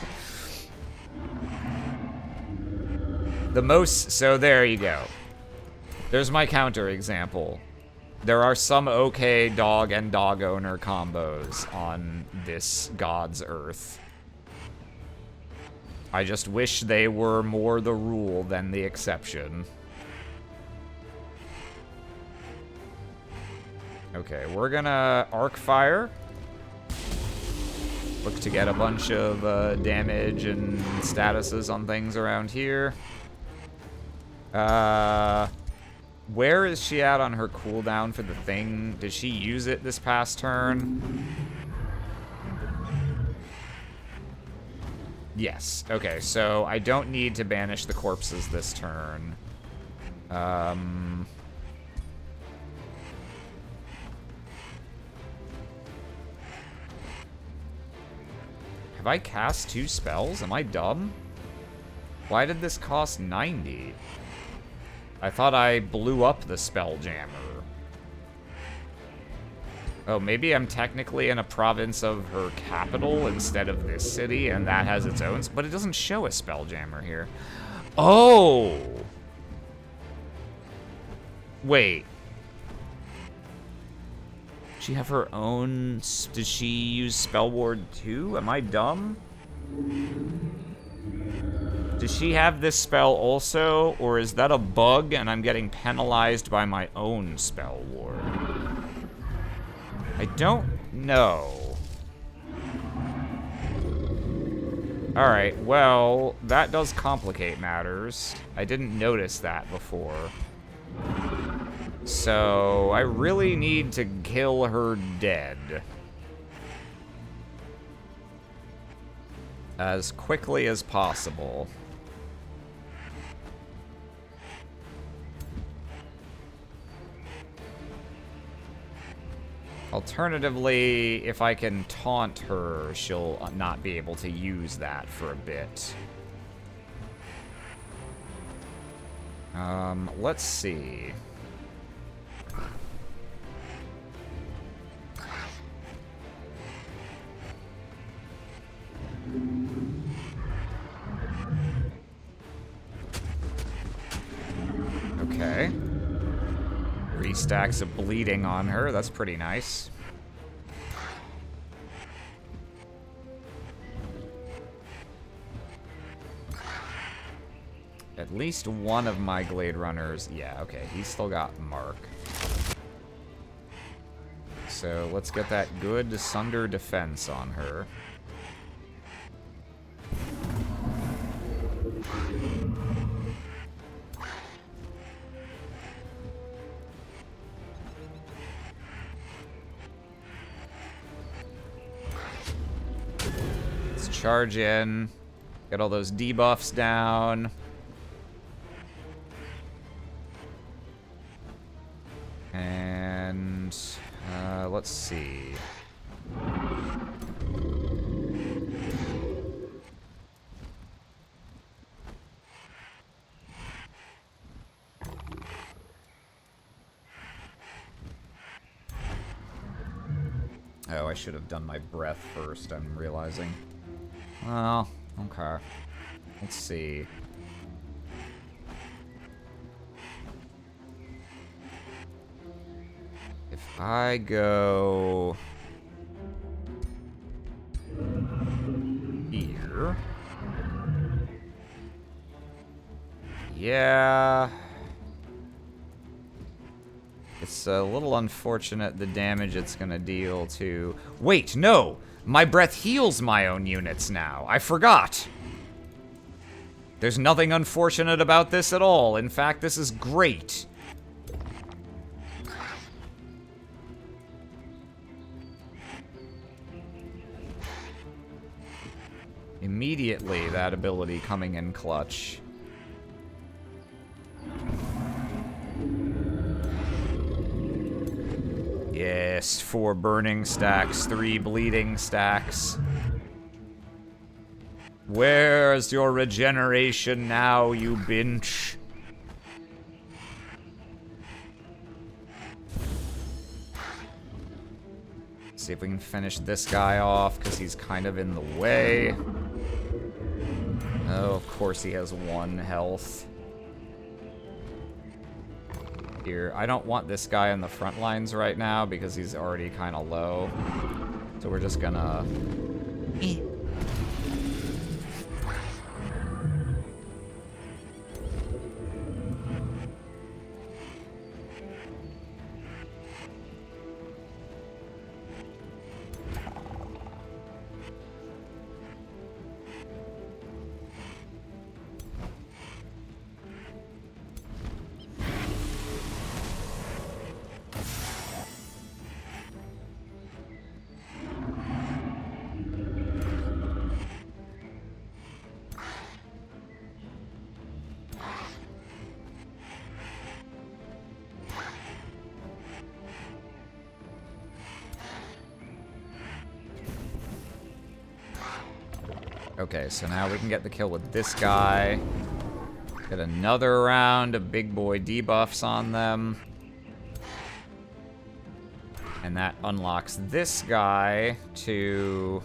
So there you go. There's my counter example. There are some okay dog and dog owner combos on this God's Earth. I just wish they were more the rule than the exception. Okay, we're gonna Arc Fire. Look to get a bunch of damage and statuses on things around here. Where is she at on her cooldown for the thing? Did she use it this past turn? Yes. Okay, so I don't need to banish the corpses this turn. Have I cast 2 spells? Am I dumb? Why did this cost 90? I thought I blew up the Spelljammer. Oh, maybe I'm technically in a province of her capital instead of this city, and that has its own... But it doesn't show a Spelljammer here. Oh! Wait. Does she have her own... Did she use Spell Ward too? Am I dumb? Does she have this spell also, or is that a bug and I'm getting penalized by my own Spell Ward? I don't know. Alright, well, that does complicate matters. I didn't notice that before. So, I really need to kill her dead as quickly as possible. Alternatively, if I can taunt her, she'll not be able to use that for a bit. Let's see. Okay. 3 stacks of bleeding on her. That's pretty nice. At least one of my Glade Runners... Yeah, okay. He's still got Mark. So let's get that good Sunder defense on her. Charge in, get all those debuffs down. And let's see. Oh, I should have done my breath first, I'm realizing. Well, okay. Let's see. If I go here. Yeah. It's a little unfortunate the damage it's gonna deal to... Wait, no! My breath heals my own units now. I forgot! There's nothing unfortunate about this at all. In fact, this is great. Immediately, that ability coming in clutch. Yes, 4 burning stacks, 3 bleeding stacks. Where's your regeneration now, you binch? See if we can finish this guy off, because he's kind of in the way. Oh, of course he has 1 health. Here, I don't want this guy on the front lines right now, because he's already kind of low. So we're just gonna... Okay, so now we can get the kill with this guy. Get another round of big boy debuffs on them. And that unlocks this guy to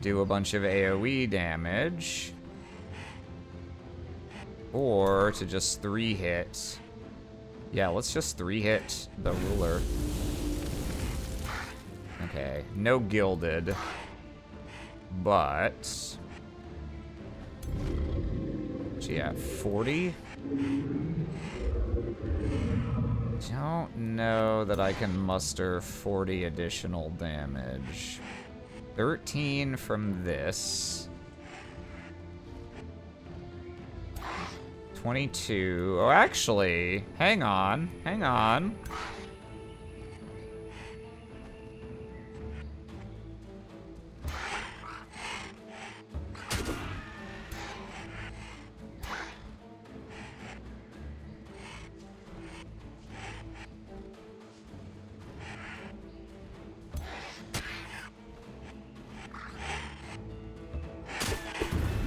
do a bunch of AoE damage. Or to just 3-hit. Yeah, let's just 3-hit the ruler. Okay, no gilded. But... so yeah, 40? Don't know that I can muster 40 additional damage. 13 from this. 22. Oh, actually, hang on, hang on.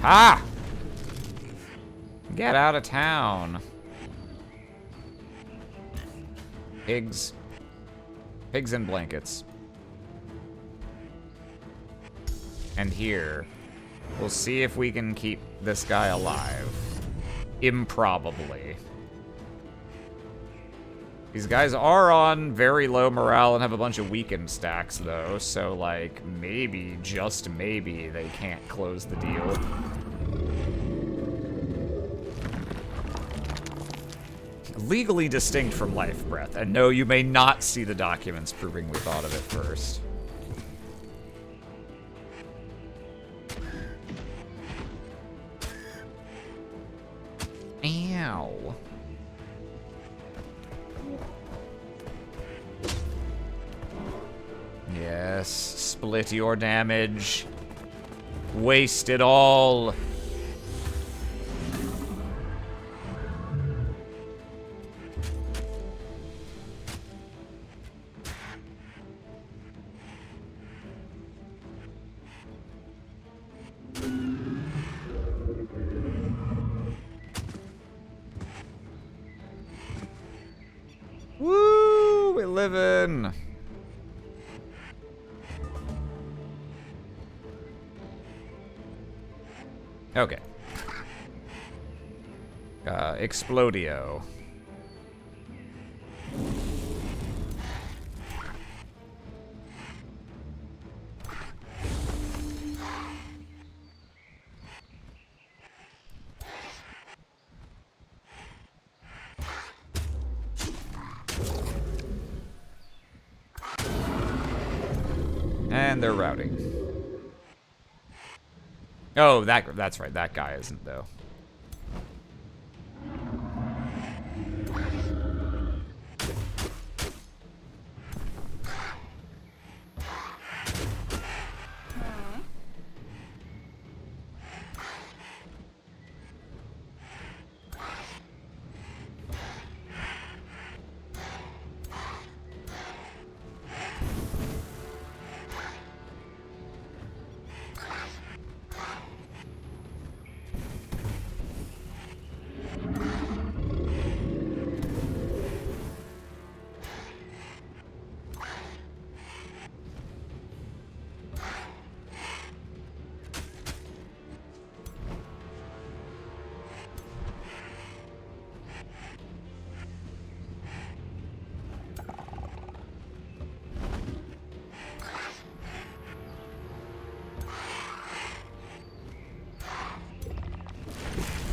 Ah! Get out of town. Pigs. Pigs in blankets. And here. We'll see if we can keep this guy alive. Improbably. These guys are on very low morale and have a bunch of weakened stacks, though, so, like, maybe, just maybe, they can't close the deal. Legally distinct from life breath, and no, you may not see the documents proving we thought of it first. Ow. Yes, split your damage. Waste it all. Woo! We livin'. Okay. Explodio. And they're routing. Oh, that's right. That guy isn't, though.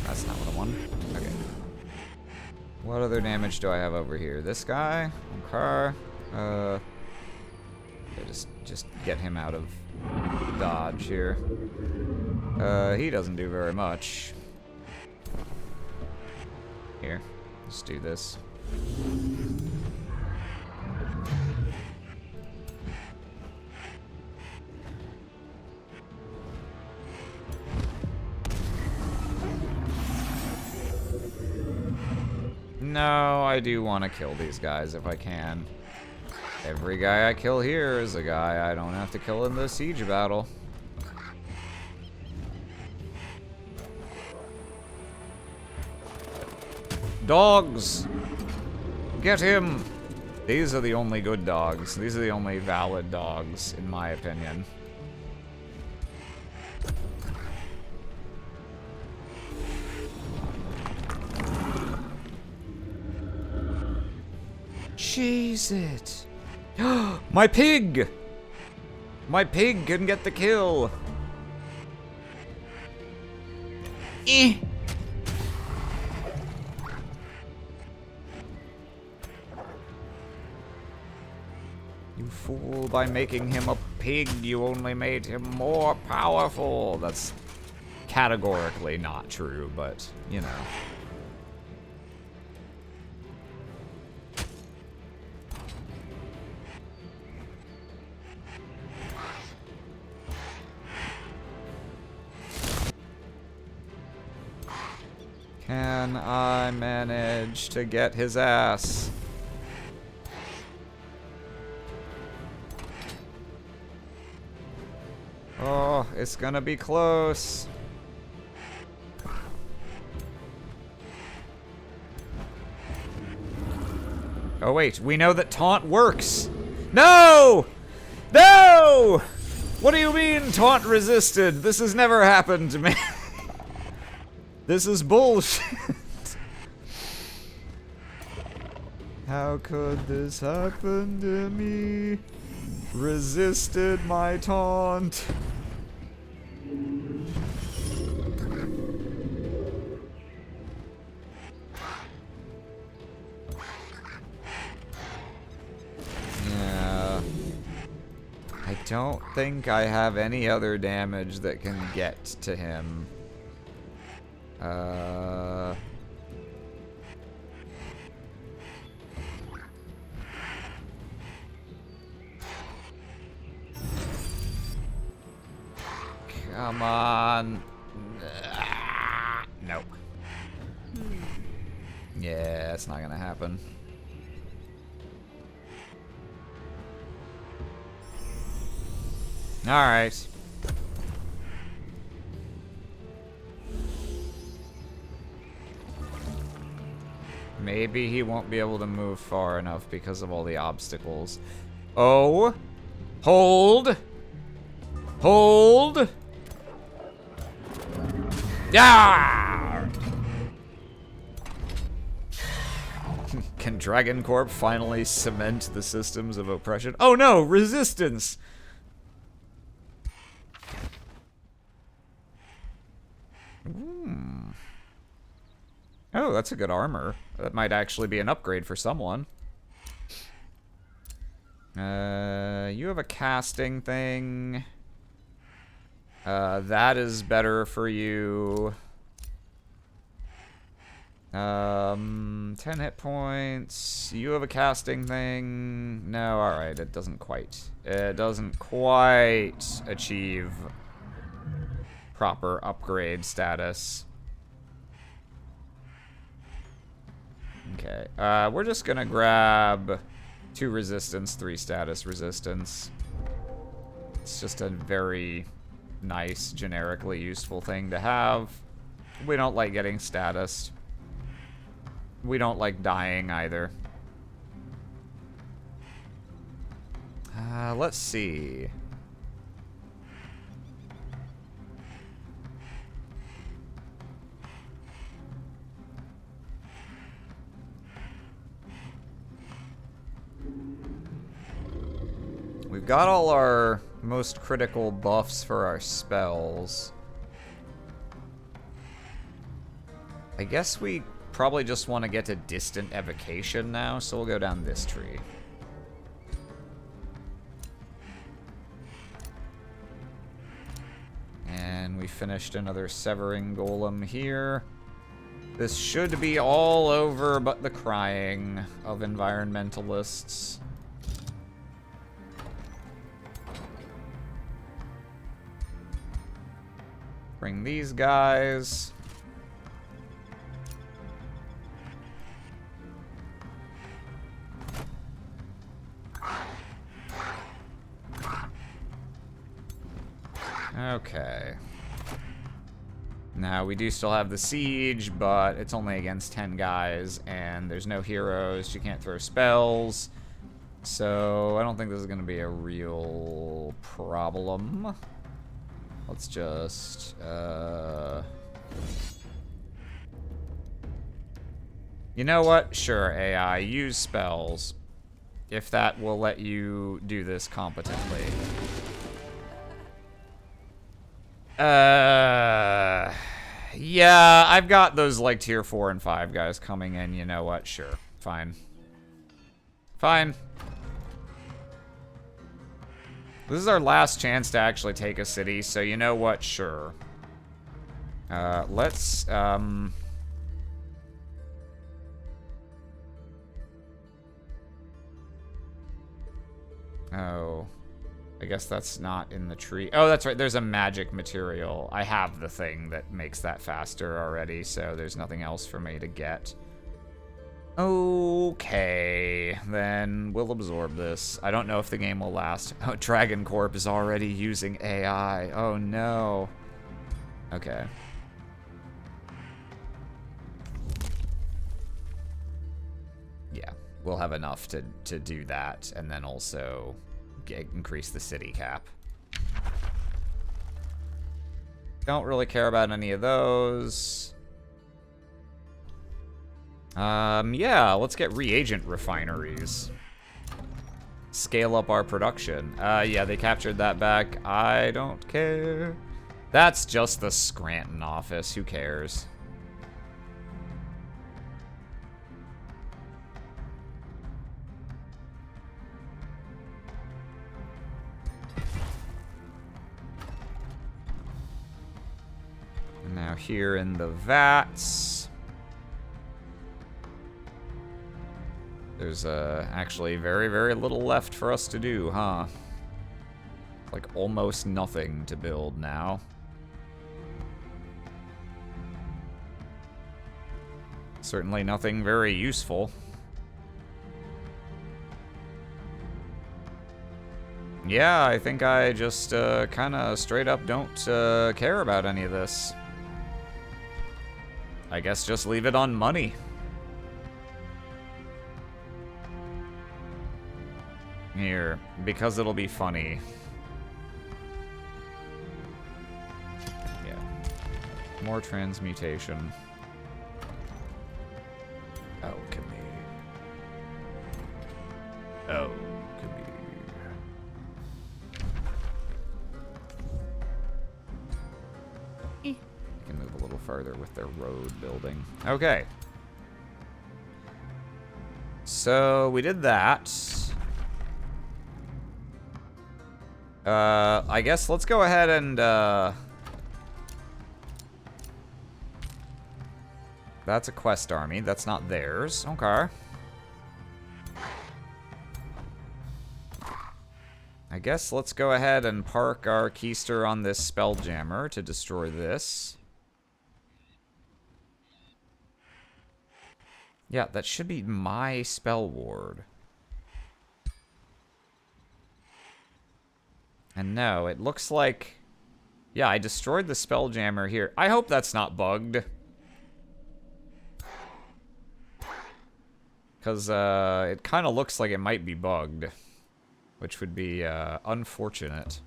That's not what I wanted. Okay. What other damage do I have over here? This guy? Okay. Yeah, just get him out of dodge here. He doesn't do very much. Here, let's do this. No, I do want to kill these guys if I can. Every guy I kill here is a guy I don't have to kill in the siege battle. Dogs! Get him! These are the only good dogs. These are the only valid dogs, in my opinion. Cheese it! My pig! My pig can get the kill! Eh! You fool, by making him a pig, you only made him more powerful. That's categorically not true, but, you know. Can I manage to get his ass? Oh, it's gonna be close. Oh wait, we know that taunt works. No! No! What do you mean taunt resisted? This has never happened to me. This is bullshit. How could this happen to me? Resisted my taunt. Yeah. I don't think I have any other damage that can get to him. Come on. Nope. Yeah, it's not gonna happen. Alright. Maybe he won't be able to move far enough because of all the obstacles. Oh! Hold! Hold! Yeah! Can DragonCorp finally cement the systems of oppression? Oh no, resistance! Oh, that's a good armor. That might actually be an upgrade for someone. You have a casting thing. That is better for you. 10 hit points. You have a casting thing. No, alright, it doesn't quite. It doesn't quite achieve proper upgrade status. Okay, we're just gonna grab 2 resistance, 3 status resistance. It's just a very nice, generically useful thing to have. We don't like getting status. We don't like dying either. Let's see. We've got all our most critical buffs for our spells. I guess we probably just want to get to distant evocation now, so we'll go down this tree. And we finished another severing golem here. This should be all over but the crying of environmentalists. Bring these guys. Okay. Now, we do still have the siege, but it's only against 10 guys, and there's no heroes. You can't throw spells. So, I don't think this is going to be a real problem. Let's just, You know what? Sure, AI, use spells. If that will let you do this competently. Yeah, I've got those, like, tier 4 and 5 guys coming in. You know what? Sure. Fine. Fine. This is our last chance to actually take a city, so you know what? Sure. Let's, Oh. I guess that's not in the tree. Oh, that's right. There's a magic material. I have the thing that makes that faster already, so there's nothing else for me to get. Okay, then we'll absorb this. I don't know if the game will last. Oh, DragonCorp is already using AI. Oh, no. Okay. Yeah, we'll have enough to do that, and then also increase the city cap. Don't really care about any of those. Yeah, let's get reagent refineries. Scale up our production. Yeah, they captured that back. I don't care. That's just the Scranton office. Who cares? Now here in the vats, there's actually very, very little left for us to do, huh? Like almost nothing to build now. Certainly nothing very useful. Yeah, I think I just kind of straight up don't care about any of this. I guess just leave it on money. Here, because it'll be funny. Yeah. More transmutation. Alchemy. Alchemy. Can move a little farther with their road building. Okay. So we did that. I guess let's go ahead and that's a quest army. That's not theirs. Okay. I guess let's go ahead and park our keister on this spelljammer to destroy this. Yeah, that should be my spell ward. And no, it looks like... Yeah, I destroyed the spelljammer here. I hope that's not bugged. Because it kind of looks like it might be bugged. Which would be unfortunate.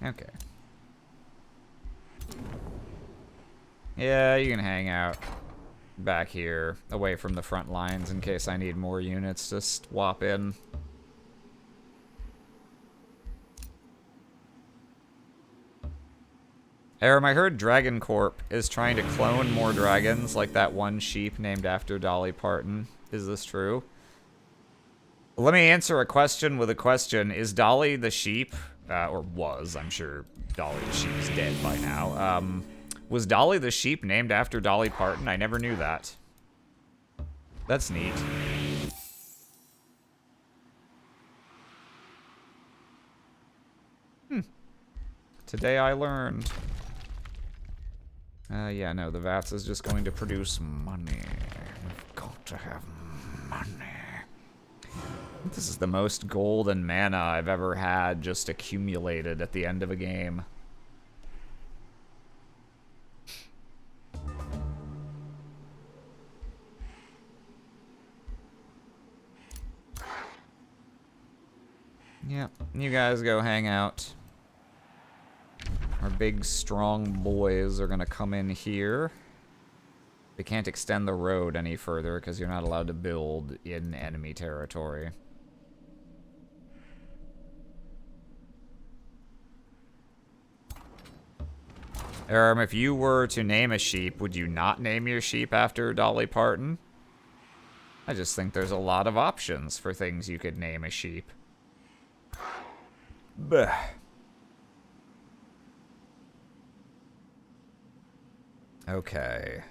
Okay. Yeah, you can hang out back here, away from the front lines, in case I need more units to swap in. Aram, I heard DragonCorp is trying to clone more dragons, like that one sheep named after Dolly Parton. Is this true? Let me answer a question with a question. Is Dolly the sheep... or was, I'm sure Dolly the sheep is dead by now. Was Dolly the sheep named after Dolly Parton? I never knew that. That's neat. Today I learned. Yeah, no, the VATS is just going to produce money. We've got to have money. This is the most gold and mana I've ever had just accumulated at the end of a game. Yeah, you guys go hang out. Our big, strong boys are gonna come in here. They can't extend the road any further because you're not allowed to build in enemy territory. If you were to name a sheep, would you not name your sheep after Dolly Parton? I just think there's a lot of options for things you could name a sheep. Bah. Okay.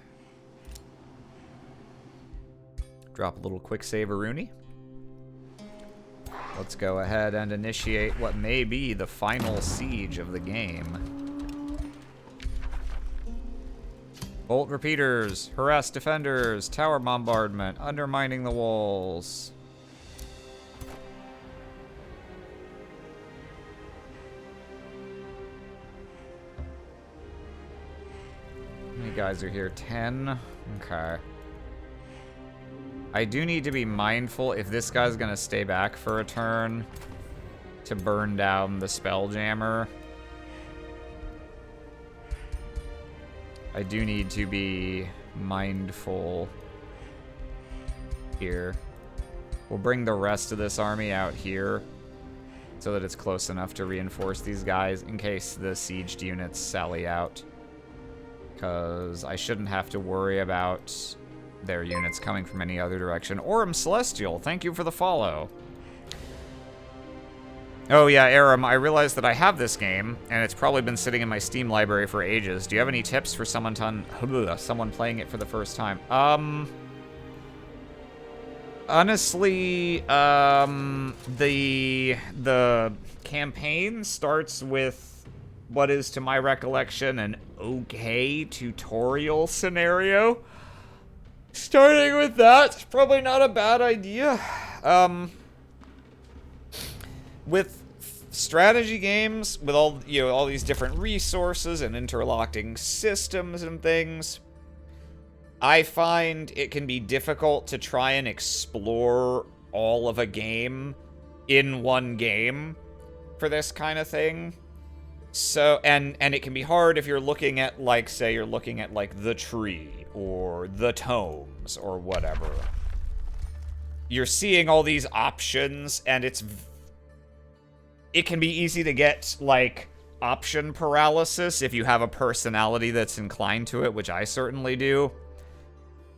Drop a little quick save-a-rooney. Let's go ahead and initiate what may be the final siege of the game. Bolt repeaters, harass defenders, tower bombardment, undermining the walls. How many guys are here? 10? Okay. I do need to be mindful if this guy's gonna stay back for a turn to burn down the spelljammer. I do need to be mindful here. We'll bring the rest of this army out here so that it's close enough to reinforce these guys in case the sieged units sally out. Because I shouldn't have to worry about their units coming from any other direction. Aurum Celestial, thank you for the follow. Oh yeah, Aram, I realized that I have this game, and it's probably been sitting in my Steam library for ages. Do you have any tips for someone playing it for the first time? Honestly, the campaign starts with what is, to my recollection, an okay tutorial scenario. Starting with that's probably not a bad idea. With strategy games with all, you know, all these different resources and interlocking systems and things, I find it can be difficult to try and explore all of a game in one game for this kind of thing. So, and it can be hard if you're looking at, like, say you're looking at, like, the tree or the tomes or whatever. You're seeing all these options, and it can be easy to get, like, option paralysis if you have a personality that's inclined to it, which I certainly do.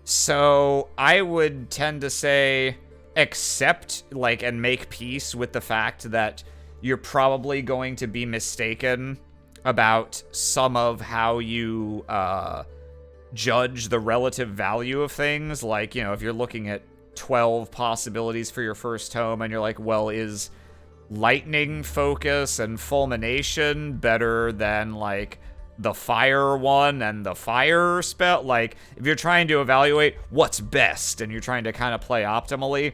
So I would tend to say accept, like, and make peace with the fact that you're probably going to be mistaken about some of how you judge the relative value of things. Like, you know, if you're looking at 12 possibilities for your first tome and you're like, well, is lightning focus and fulmination better than, like, the fire one and the fire spell? Like, if you're trying to evaluate what's best and you're trying to kind of play optimally,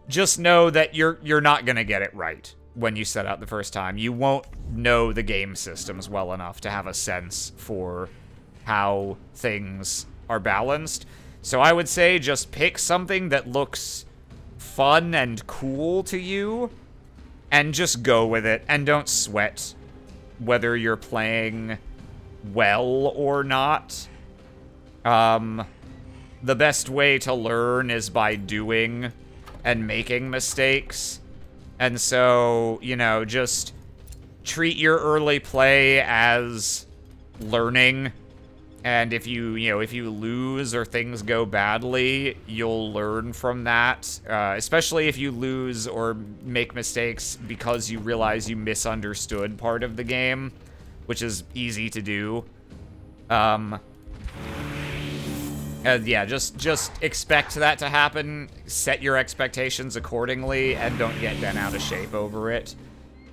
just know that you're not going to get it right when you set out the first time. You won't know the game systems well enough to have a sense for how things are balanced. So I would say just pick something that looks fun and cool to you and just go with it, and don't sweat whether you're playing well or not. The best way to learn is by doing and making mistakes. And so, you know, just treat your early play as learning. And if you lose or things go badly, you'll learn from that. Especially if you lose or make mistakes because you realize you misunderstood part of the game, which is easy to do. Yeah, just expect that to happen. Set your expectations accordingly, and don't get bent out of shape over it,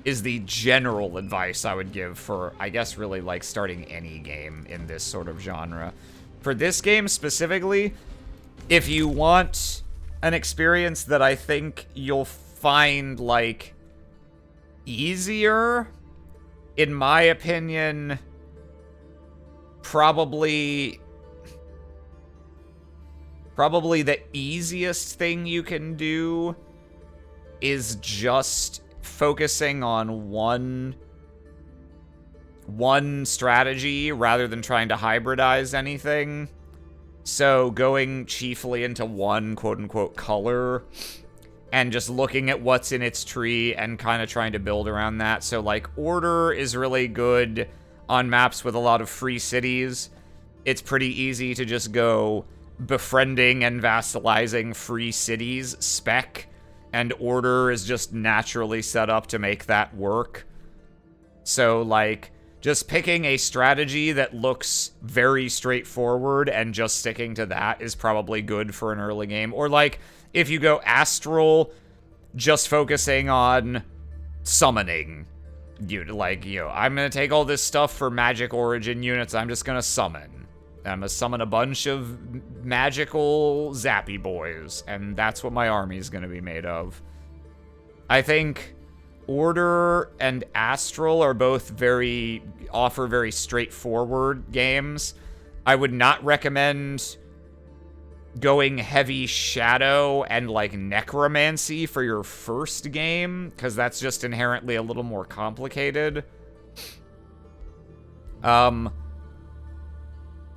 is the general advice I would give for, I guess, really, like, starting any game in this sort of genre. For this game specifically, if you want an experience that I think you'll find, like, easier, in my opinion, probably the easiest thing you can do is just focusing on one strategy rather than trying to hybridize anything. So going chiefly into one quote-unquote color and just looking at what's in its tree and kind of trying to build around that. So, like, Order is really good on maps with a lot of free cities. It's pretty easy to just go befriending and vassalizing free cities spec, and Order is just naturally set up to make that work. So, like, just picking a strategy that looks very straightforward and just sticking to that is probably good for an early game. Or, like, if you go Astral, just focusing on summoning. I'm gonna take all this stuff for magic origin units, I'm just gonna summon. I'm gonna summon a bunch of magical zappy boys, and that's what my army's gonna be made of. I think Order and Astral are both offer very straightforward games. I would not recommend going heavy Shadow and, like, Necromancy for your first game, because that's just inherently a little more complicated.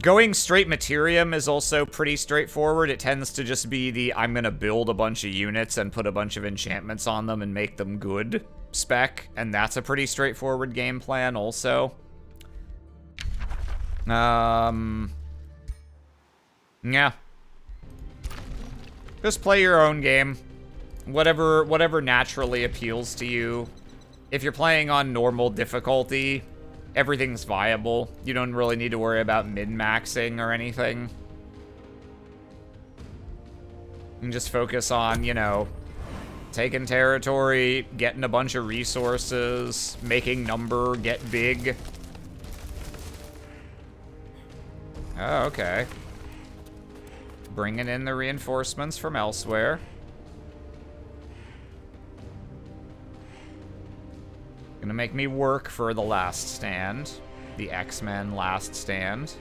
Going straight Materium is also pretty straightforward. It tends to just be I'm gonna build a bunch of units and put a bunch of enchantments on them and make them good spec, and that's a pretty straightforward game plan also. Yeah. Just play your own game. Whatever naturally appeals to you. If you're playing on normal difficulty, everything's viable. You don't really need to worry about min-maxing or anything. You can just focus on, you know, taking territory, getting a bunch of resources, making number get big. Oh, okay. Bringing in the reinforcements from elsewhere. Gonna make me work for the last stand. The X-Men last stand.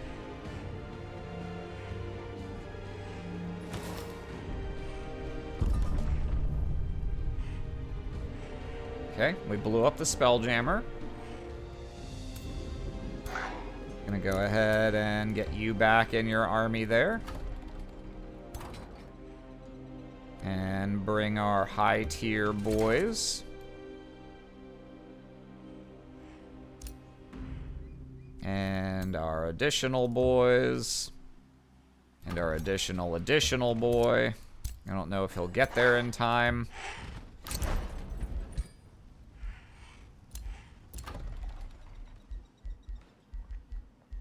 Okay, we blew up the Spelljammer. Gonna go ahead and get you back in your army there. And bring our high-tier boys. And our additional boys. And our additional boy. I don't know if he'll get there in time.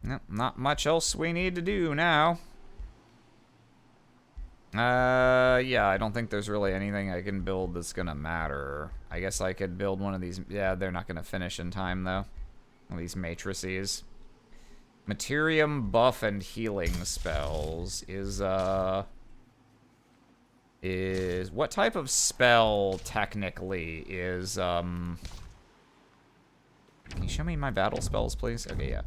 Nope, not much else we need to do now. Yeah, I don't think there's really anything I can build that's gonna matter. I guess I could build one of these. Yeah, they're not gonna finish in time, though. One of these matrices. Materium buff and healing spells is what type of spell technically is, Can you show me my battle spells, please? Okay, yeah.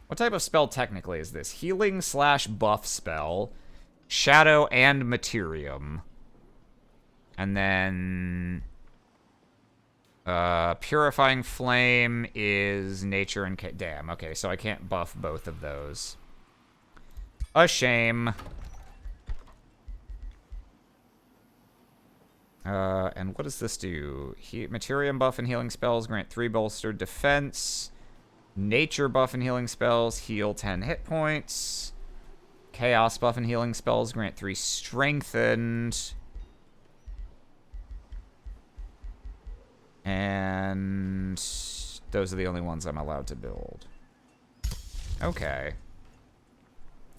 What type of spell technically is this? Healing / buff spell, shadow and materium. And then purifying flame is nature and damn, okay, so I can't buff both of those. A shame. And what does this do? Materium buff and healing spells grant 3 bolstered defense. Nature buff and healing spells heal 10 hit points. Chaos buff and healing spells grant 3 strengthened. And those are the only ones I'm allowed to build. Okay.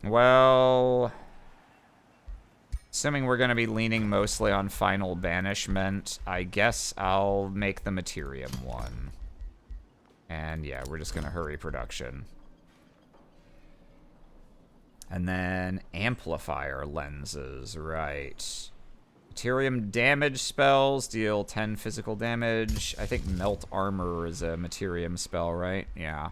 Well, assuming we're going to be leaning mostly on final banishment, I guess I'll make the Materium one. And yeah, we're just going to hurry production. And then amplifier lenses, right. Materium damage spells deal 10 physical damage. I think melt armor is a Materium spell, right? Yeah.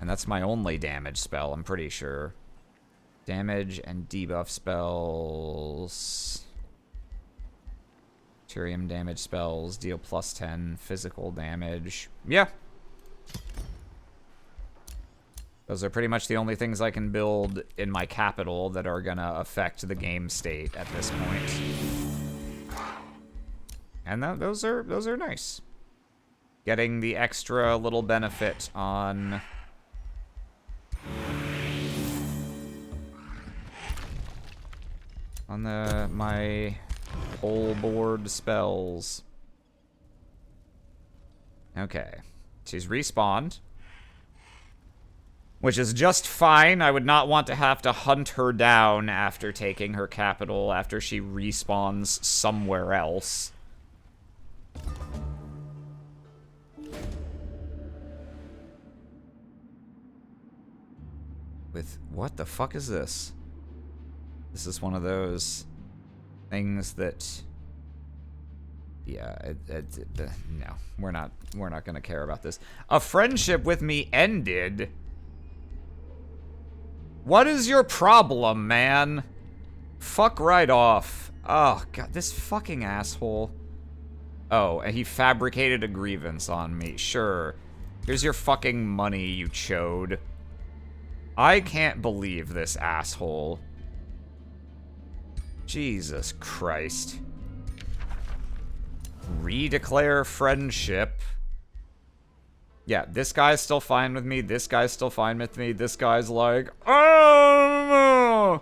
And that's my only damage spell, I'm pretty sure. Damage and debuff spells. Materium damage spells deal plus 10 physical damage. Yeah. Those are pretty much the only things I can build in my capital that are gonna affect the game state at this point. And those are nice. Getting the extra little benefit on my whole board spells. Okay. She's respawned. Which is just fine. I would not want to have to hunt her down after taking her capital, after she respawns somewhere else. With, what the fuck is this? This is one of those things that, yeah, no, we're not gonna care about this. A friendship with me ended. What is your problem, man? Fuck right off. Oh, God, this fucking asshole. Oh, and he fabricated a grievance on me. Sure. Here's your fucking money, you chode. I can't believe this asshole. Jesus Christ. Redeclare friendship. Yeah, this guy's still fine with me. This guy's still fine with me. This guy's like, oh,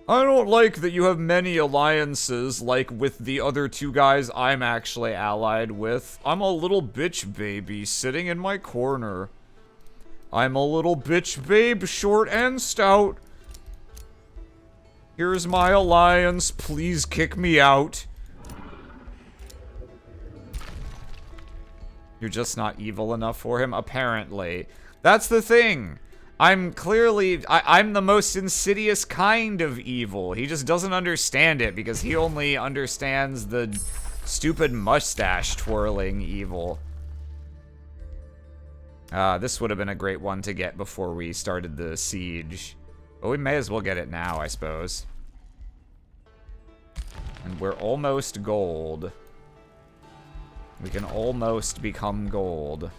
I don't like that you have many alliances, like with the other 2 guys I'm actually allied with. I'm a little bitch baby sitting in my corner. I'm a little bitch babe, short and stout. Here's my alliance. Please kick me out. You're just not evil enough for him, apparently. That's the thing. I'm clearly... I'm the most insidious kind of evil. He just doesn't understand it because he only understands the stupid mustache twirling evil. This would have been a great one to get before we started the siege. But we may as well get it now, I suppose. And we're almost gold. We can almost become gold.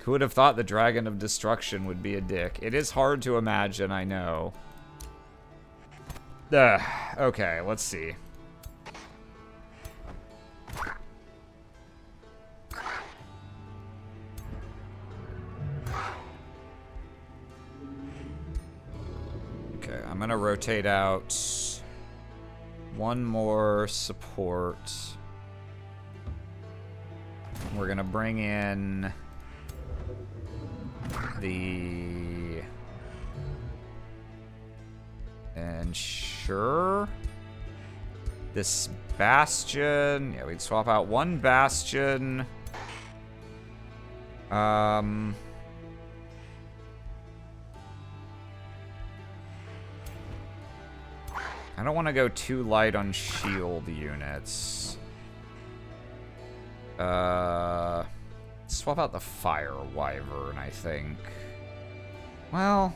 Who would have thought the Dragon of Destruction would be a dick? It is hard to imagine, I know. Okay, let's see. Okay, I'm gonna rotate out one more support. We're gonna bring in the... And sure. This bastion. Yeah, we'd swap out one bastion. I don't want to go too light on shield units. Swap out the fire wyvern, I think. Well,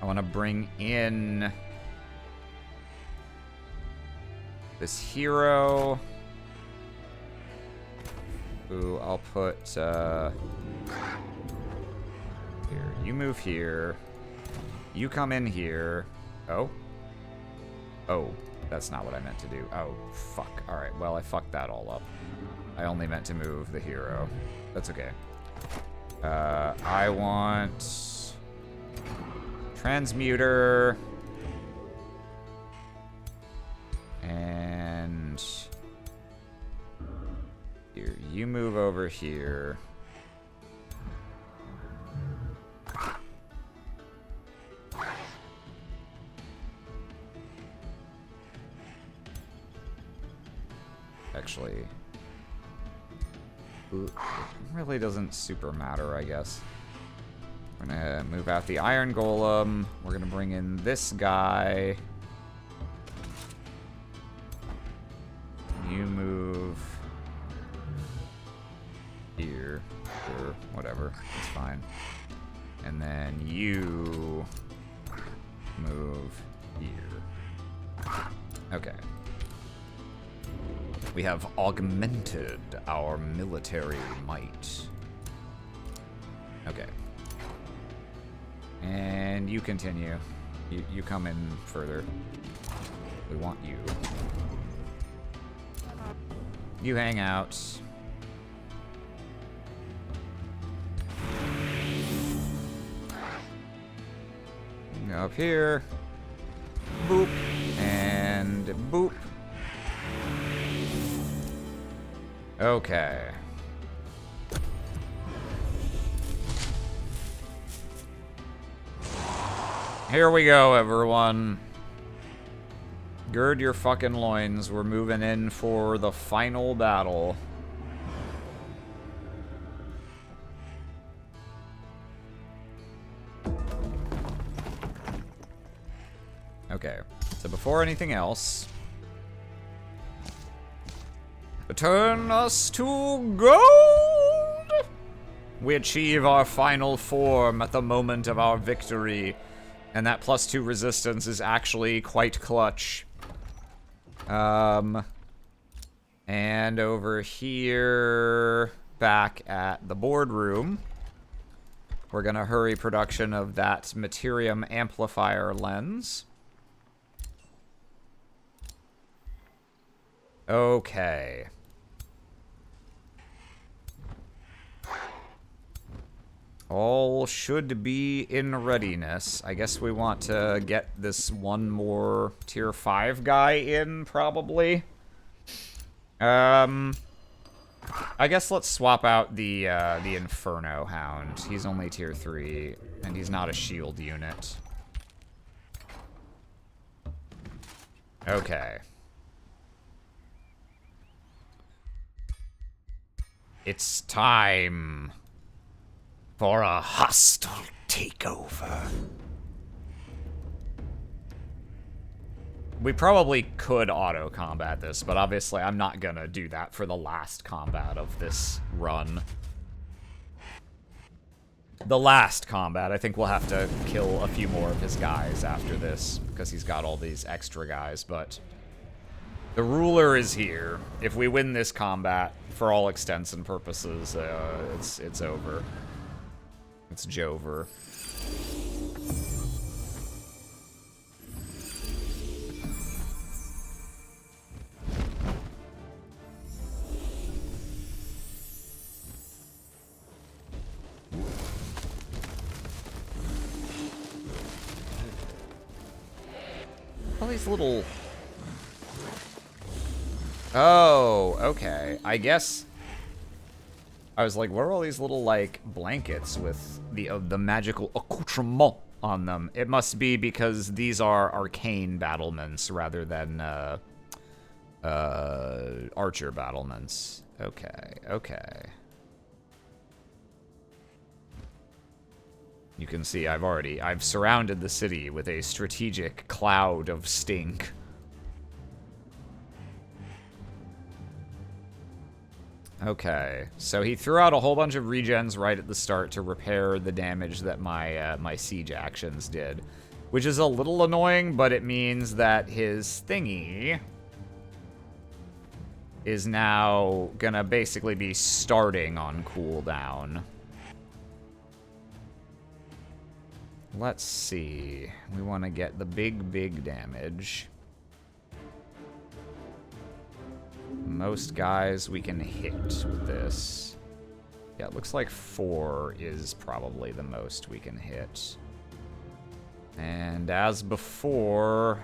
I want to bring in this hero. Ooh, I'll put, here, you move here. You come in here. Oh? Oh, that's not what I meant to do. Oh, fuck. Alright, well, I fucked that all up. I only meant to move the hero. That's okay. I want... Transmuter. And... Here, you move over here. Actually, it really doesn't super matter, I guess. We're gonna move out the Iron Golem. We're gonna bring in this guy. You move here, or whatever, it's fine. And then you move here. Okay. We have augmented our military might. Okay. And you continue. You come in further. We want you. You hang out. Go up here. Boop. And boop. Okay. Here we go, everyone. Gird your fucking loins. We're moving in for the final battle. Okay. So before anything else... Turn us to gold! We achieve our final form at the moment of our victory. And that +2 resistance is actually quite clutch. And over here, back at the boardroom, we're gonna hurry production of that Materium Amplifier lens. Okay. All should be in readiness. I guess we want to get this one more tier 5 guy in, probably. I guess let's swap out the Inferno Hound. He's only tier 3, and he's not a shield unit. Okay. It's time for a hostile takeover. We probably could auto-combat this, but obviously I'm not gonna do that for the last combat of this run. The last combat, I think we'll have to kill a few more of his guys after this, because he's got all these extra guys, but the ruler is here. If we win this combat, for all extents and purposes, it's over. It's Jover. All these little... Oh, okay. I guess... I was like, what are all these little, like, blankets with the magical accoutrement on them? It must be because these are arcane battlements rather than, archer battlements. Okay, okay. You can see I've surrounded the city with a strategic cloud of stink. Okay, so he threw out a whole bunch of regens right at the start to repair the damage that my siege actions did, which is a little annoying, but it means that his thingy is now gonna basically be starting on cooldown. Let's see. We want to get the big damage. Most guys we can hit with this. Yeah, it looks like 4 is probably the most we can hit. And as before,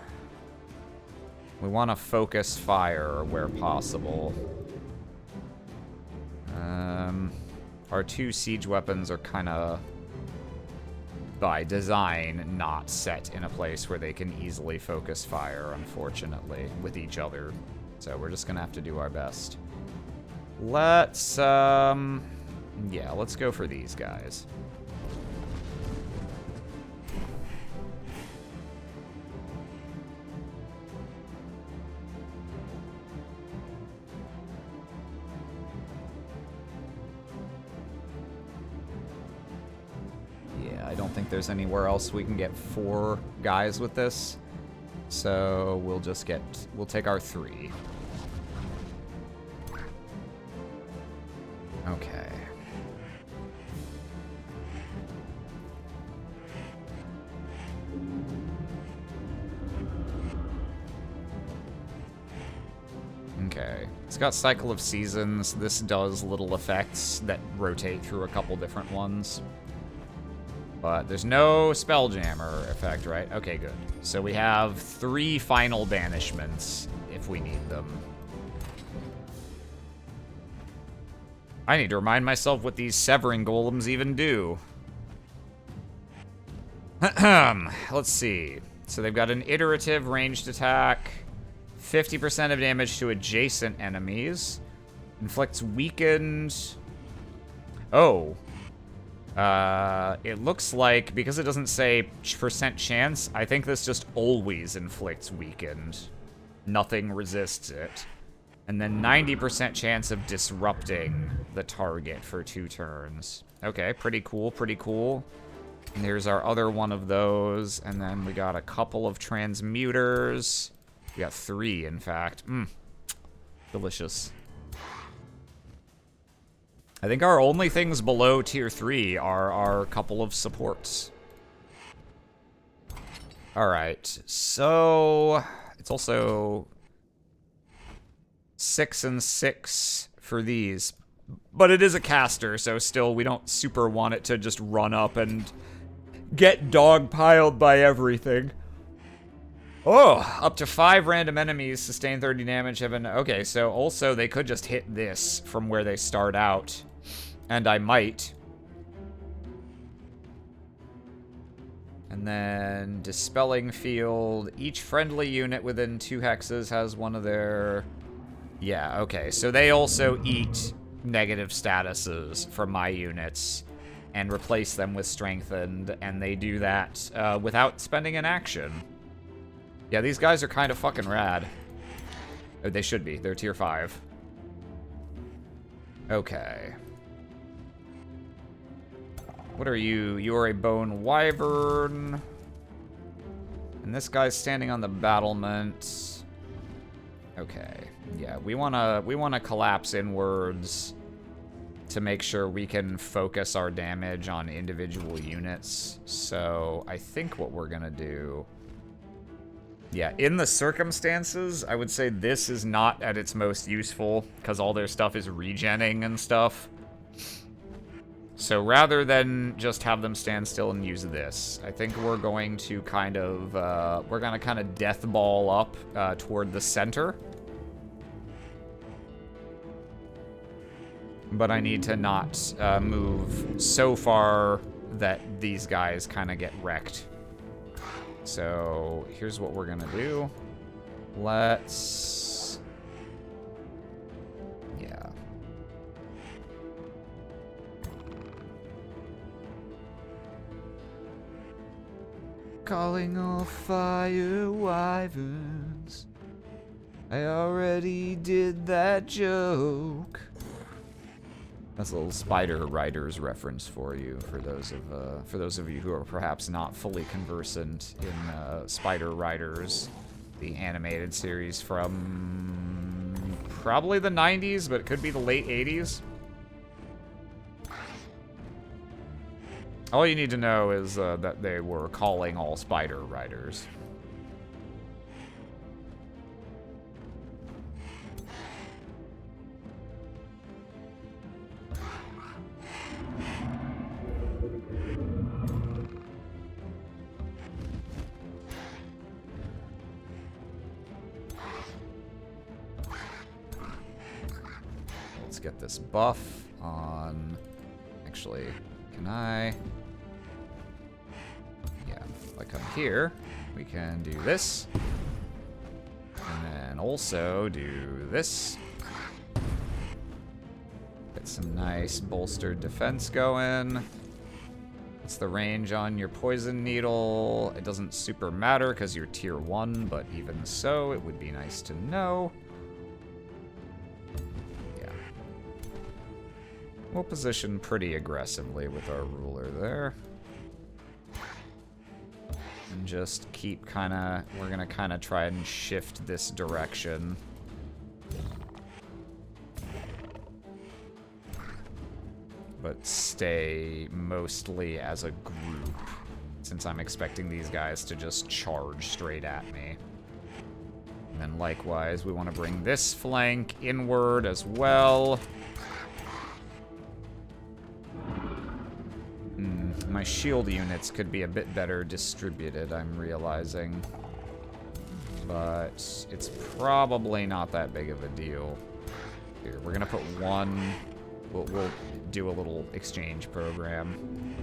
we want to focus fire where possible. Our 2 siege weapons are kind of, by design, not set in a place where they can easily focus fire, unfortunately, with each other. So we're just gonna have to do our best. Let's, yeah, let's go for these guys. Yeah, I don't think there's anywhere else we can get 4 guys with this. So we'll take our 3. Okay. Okay. It's got Cycle of Seasons. This does little effects that rotate through a couple different ones. But there's no Spelljammer effect, right? Okay, good. So we have 3 final banishments if we need them. I need to remind myself what these Severing Golems even do. Let's see. So they've got an iterative ranged attack, 50% of damage to adjacent enemies, inflicts weakened... Oh. It looks like, because it doesn't say % chance, I think this just always inflicts weakened. Nothing resists it. And then 90% chance of disrupting the target for 2 turns. Okay, pretty cool, pretty cool. And here's our other one of those. And then we got a couple of transmuters. We got 3, in fact. Delicious. I think our only things below tier 3 are our couple of supports. Alright, so it's also 6 and 6 for these. But it is a caster, so still we don't super want it to just run up and get dogpiled by everything. Oh, up to 5 random enemies sustain 30 damage. Okay, so also they could just hit this from where they start out. And I might. And And then Dispelling Field. Each friendly unit within 2 hexes has one of their... Yeah, okay. So they also eat negative statuses from my units and replace them with Strengthened, and they do that without spending an action. Yeah, these guys are kind of fucking rad. Or they should be. They're tier 5. Okay. What are you? You are a Bone Wyvern. And this guy's standing on the battlement. Okay. Yeah, we wanna collapse inwards to make sure we can focus our damage on individual units. So I think what we're gonna do... Yeah, in the circumstances, I would say this is not at its most useful, because all their stuff is regenning and stuff. So rather than just have them stand still and use this, I think we're going to kind of, death ball up toward the center. But I need to not move so far that these guys kind of get wrecked. So here's what we're gonna do. Let's... Yeah. Calling all fire wyverns. I already did that joke. That's a little Spider Riders reference for you, for those of you who are perhaps not fully conversant in Spider Riders, the animated series from probably the 90s, but it could be the late 80s. All you need to know is that they were calling all Spider Riders. Let's get this buff on... Actually, can I... Yeah, if I come here, we can do this. And then also do this. Get some nice bolstered defense going. What's the range on your poison needle? It doesn't super matter because you're tier 1, but even so, it would be nice to know. Yeah. We'll position pretty aggressively with our ruler there. And just keep we're gonna kinda try and shift this direction. But stay mostly as a group, since I'm expecting these guys to just charge straight at me. And then likewise, we want to bring this flank inward as well. My shield units could be a bit better distributed, I'm realizing. But it's probably not that big of a deal. Here, we're gonna put one... We'll do a little exchange program.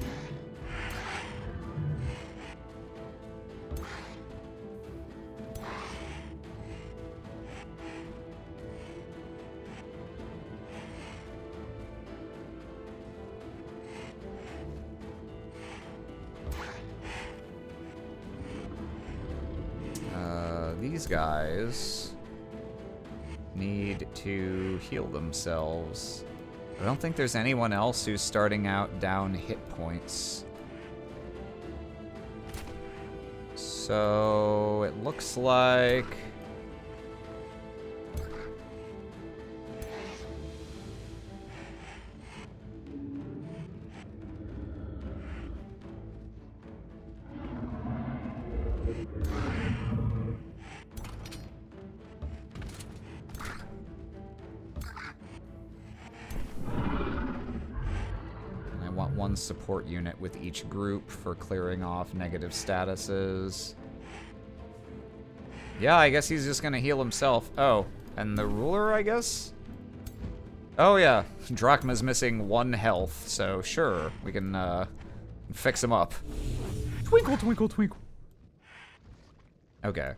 These guys need to heal themselves. I don't think there's anyone else who's starting out down hit points. So it looks like... one support unit with each group for clearing off negative statuses. Yeah, I guess he's just gonna heal himself. Oh, and the ruler, I guess? Oh yeah, Drachma's missing 1 health, so sure, we can fix him up. Twinkle, twinkle, twinkle. Okay.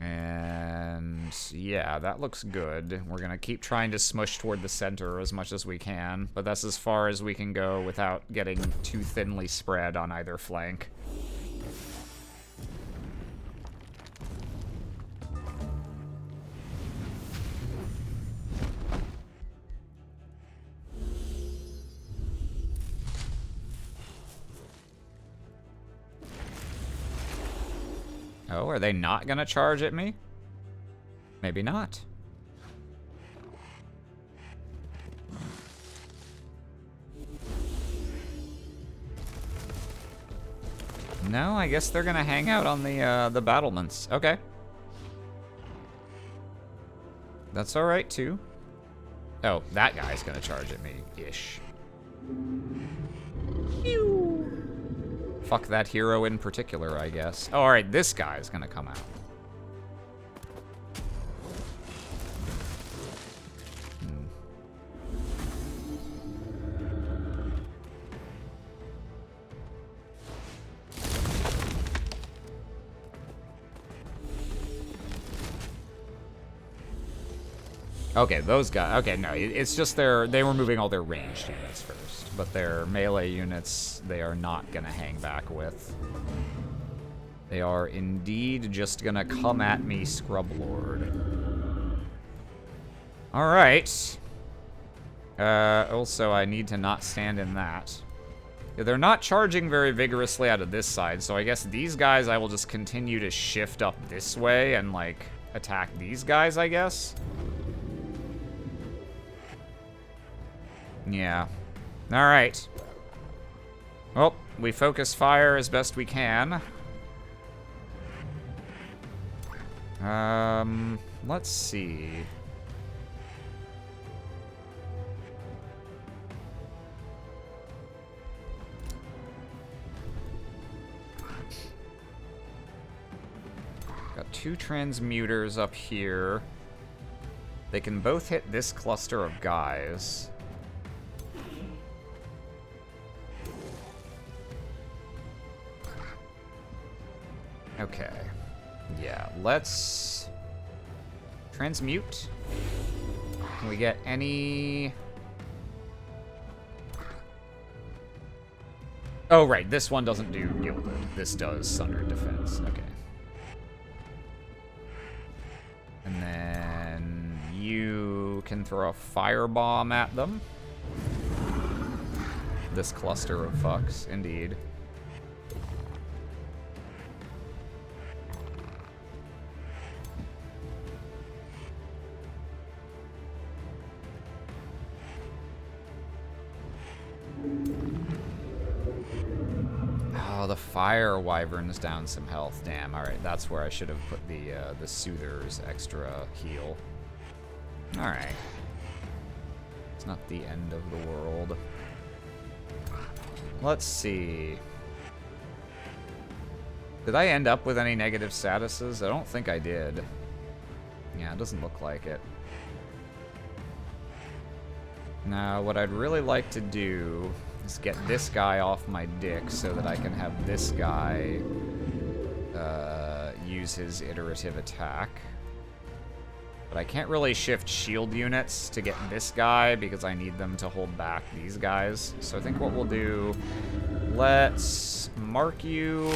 And yeah, that looks good. We're gonna keep trying to smush toward the center as much as we can, but that's as far as we can go without getting too thinly spread on either flank. Oh, are they not gonna charge at me? Maybe not. No, I guess they're gonna hang out on the battlements. Okay. That's alright, too. Oh, that guy's gonna charge at me, ish. Pew! Fuck that hero in particular, I guess. Oh, alright, this guy's gonna come out. Okay, those guys. Okay, no, it's just they were moving all their ranged units first, but their melee units they are not gonna hang back with. They are indeed just gonna come at me, Scrub Lord. All right. Also, I need to not stand in that. Yeah, they're not charging very vigorously out of this side, so I guess these guys I will just continue to shift up this way and like attack these guys, I guess. Yeah. Alright. Well, we focus fire as best we can. Let's see. Got 2 transmuters up here. They can both hit this cluster of guys. Okay. Yeah, let's transmute. Can we get any... Oh, right, this one doesn't do gilded. This does sundered defense. Okay. And then you can throw a firebomb at them. This cluster of fucks, indeed. Oh, the fire wyvern's down some health. Damn. All right, that's where I should have put the soother's extra heal. All right. It's not the end of the world. Let's see. Did I end up with any negative statuses? I don't think I did. Yeah, it doesn't look like it. Now, what I'd really like to do is get this guy off my dick so that I can have this guy use his iterative attack. But I can't really shift shield units to get this guy because I need them to hold back these guys. So I think what we'll do, let's mark you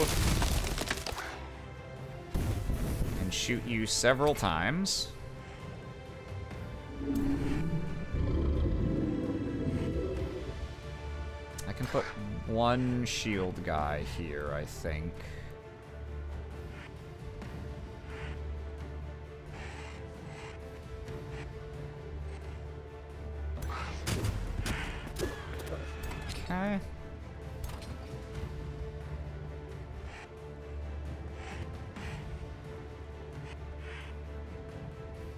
and shoot you several times. I can put one shield guy here, I think. Okay.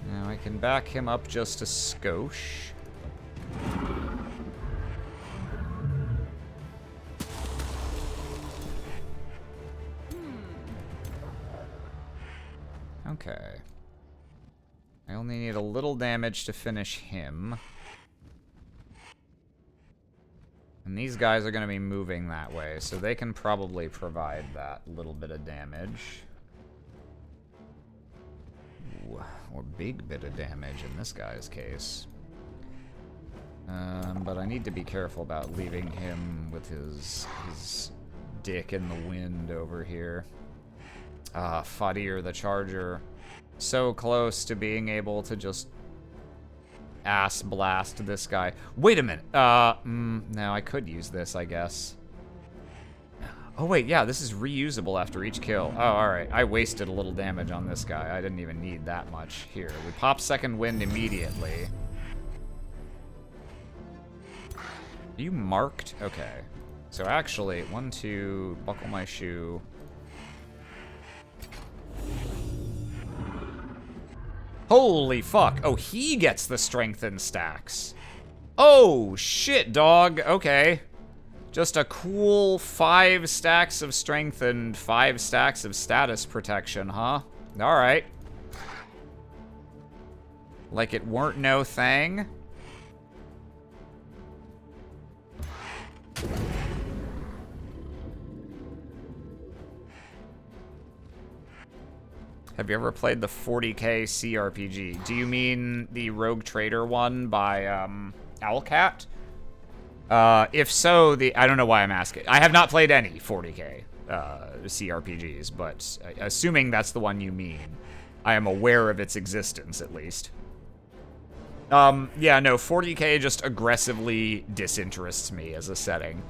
Now I can back him up just a skosh. Okay. I only need a little damage to finish him. And these guys are going to be moving that way, so they can probably provide that little bit of damage. Ooh, or big bit of damage in this guy's case. But I need to be careful about leaving him with his dick in the wind over here. Fadir the Charger. So close to being able to just ass blast this guy. Wait a minute. No, I could use this, I guess. Oh, wait, yeah, this is reusable after each kill. Oh, alright. I wasted a little damage on this guy. I didn't even need that much. Here, we pop second wind immediately. Are you marked? Okay. So actually, 1, 2, buckle my shoe. Holy fuck. Oh, he gets the strengthened stacks. Oh, shit, dog. Okay. Just a cool 5 stacks of strength and 5 stacks of status protection, huh? Alright. Like it weren't no thing. Have you ever played the 40k CRPG? Do you mean the Rogue Trader one by Owlcat? If so, I don't know why I'm asking. I have not played any 40k CRPGs, but assuming that's the one you mean, I am aware of its existence at least. Yeah, no, 40k just aggressively disinterests me as a setting.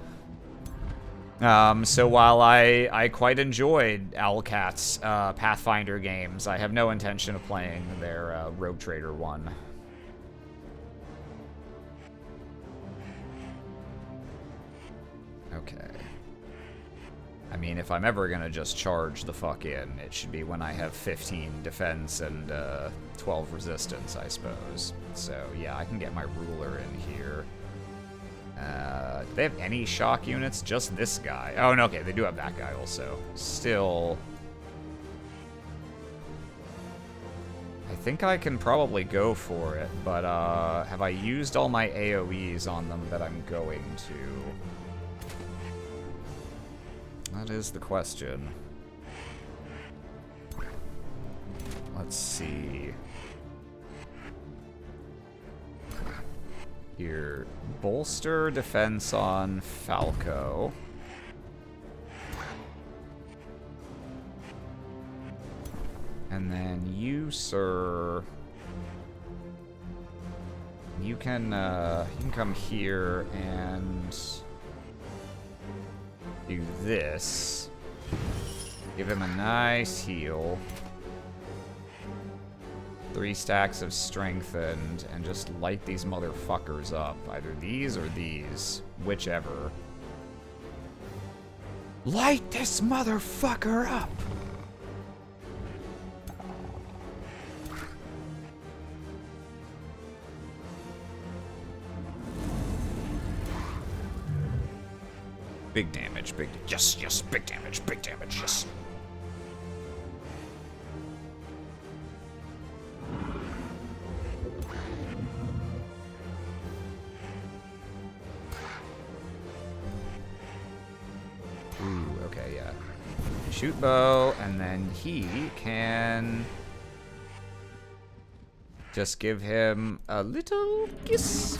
So while I quite enjoyed Owlcat's Pathfinder games, I have no intention of playing their Rogue Trader one. Okay. I mean, if I'm ever gonna just charge the fuck in, it should be when I have 15 defense and 12 resistance, I suppose. So yeah, I can get my ruler in here. Do they have any shock units? Just this guy. Oh, no, okay, they do have that guy also. Still... I think I can probably go for it, but have I used all my AoEs on them that I'm going to? That is the question. Let's see. Here, bolster defense on Falco. And then you, sir, you can come here and do this. Give him a nice heal. 3 stacks of strengthened, and just light these motherfuckers up. Either these or these. Whichever. Light this motherfucker up! Big damage, yes, yes, big damage, yes. Ooh, okay, yeah. Shoot bow, and then he can just give him a little kiss.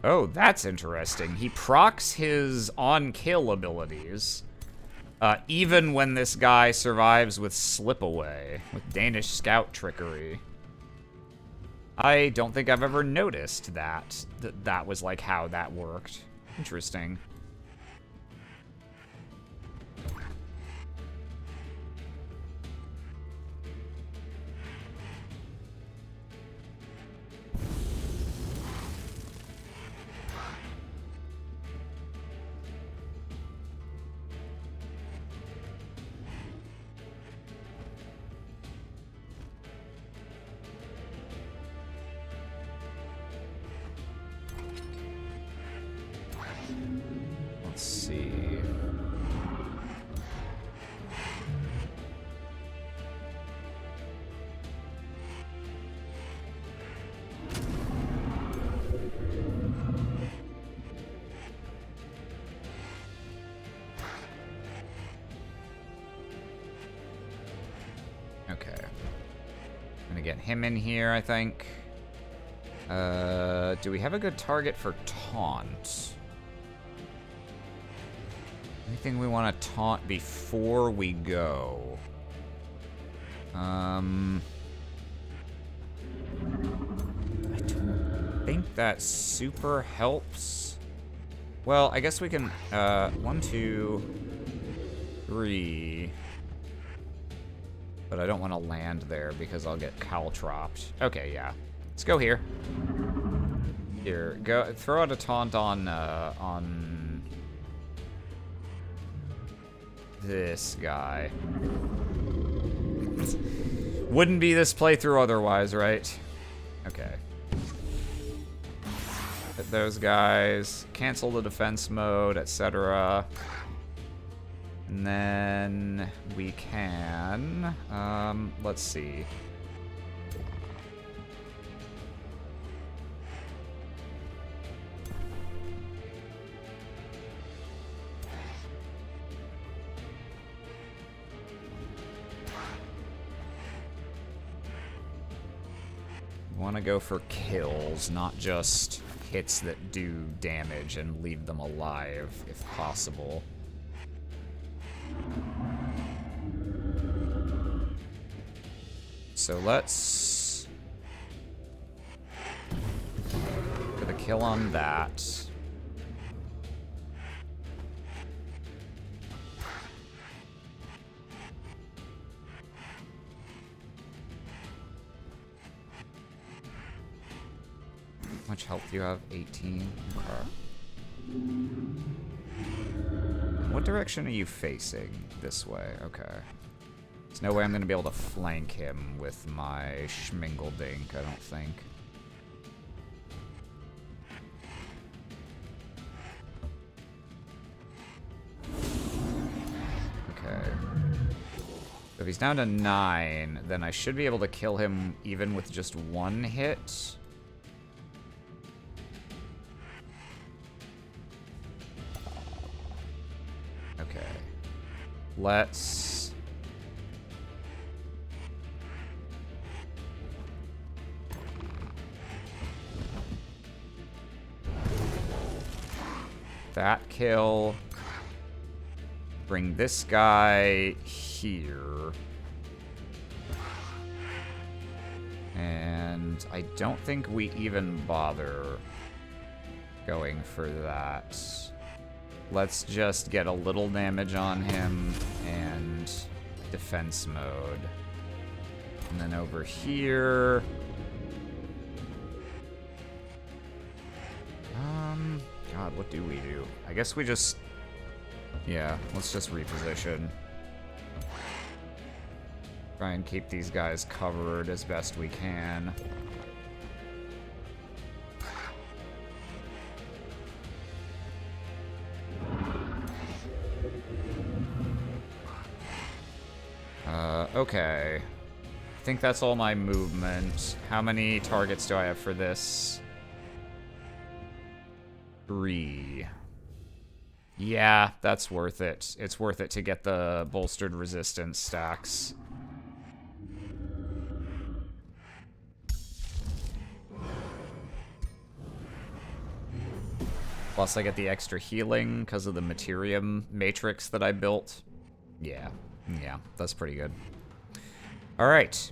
Oh, that's interesting. He procs his on-kill abilities, even when this guy survives with Slip Away, with Danish Scout Trickery. I don't think I've ever noticed that that was like how that worked. Interesting. Gonna get him in here, I think. Do we have a good target for taunt? Anything we want to taunt before we go? I don't think that super helps. Well, I guess we can, 1, 2, 3. But I don't want to land there because I'll get caltropped. Okay, yeah. Let's go here. Here, go, throw out a taunt on this guy. Wouldn't be this playthrough otherwise, right? Okay. Hit those guys, cancel the defense mode, etc. And then we can, let's see. Want to go for kills, not just hits that do damage and leave them alive, if possible. So let's get a kill on that. How much health do you have? 18. Okay. What direction are you facing? This way. Okay. There's no way I'm going to be able to flank him with my schmingledink, I don't think. Okay. So if he's down to 9, then I should be able to kill him even with just 1 hit. Okay. Let's... that kill. Bring this guy here. And I don't think we even bother going for that. Let's just get a little damage on him and defense mode. And then over here... God, what do we do? I guess we just... Yeah, let's just reposition. Try and keep these guys covered as best we can. Okay. I think that's all my movement. How many targets do I have for this? 3. Yeah, that's worth it. It's worth it to get the bolstered resistance stacks. Plus I get the extra healing because of the Materium matrix that I built. Yeah, that's pretty good. All right.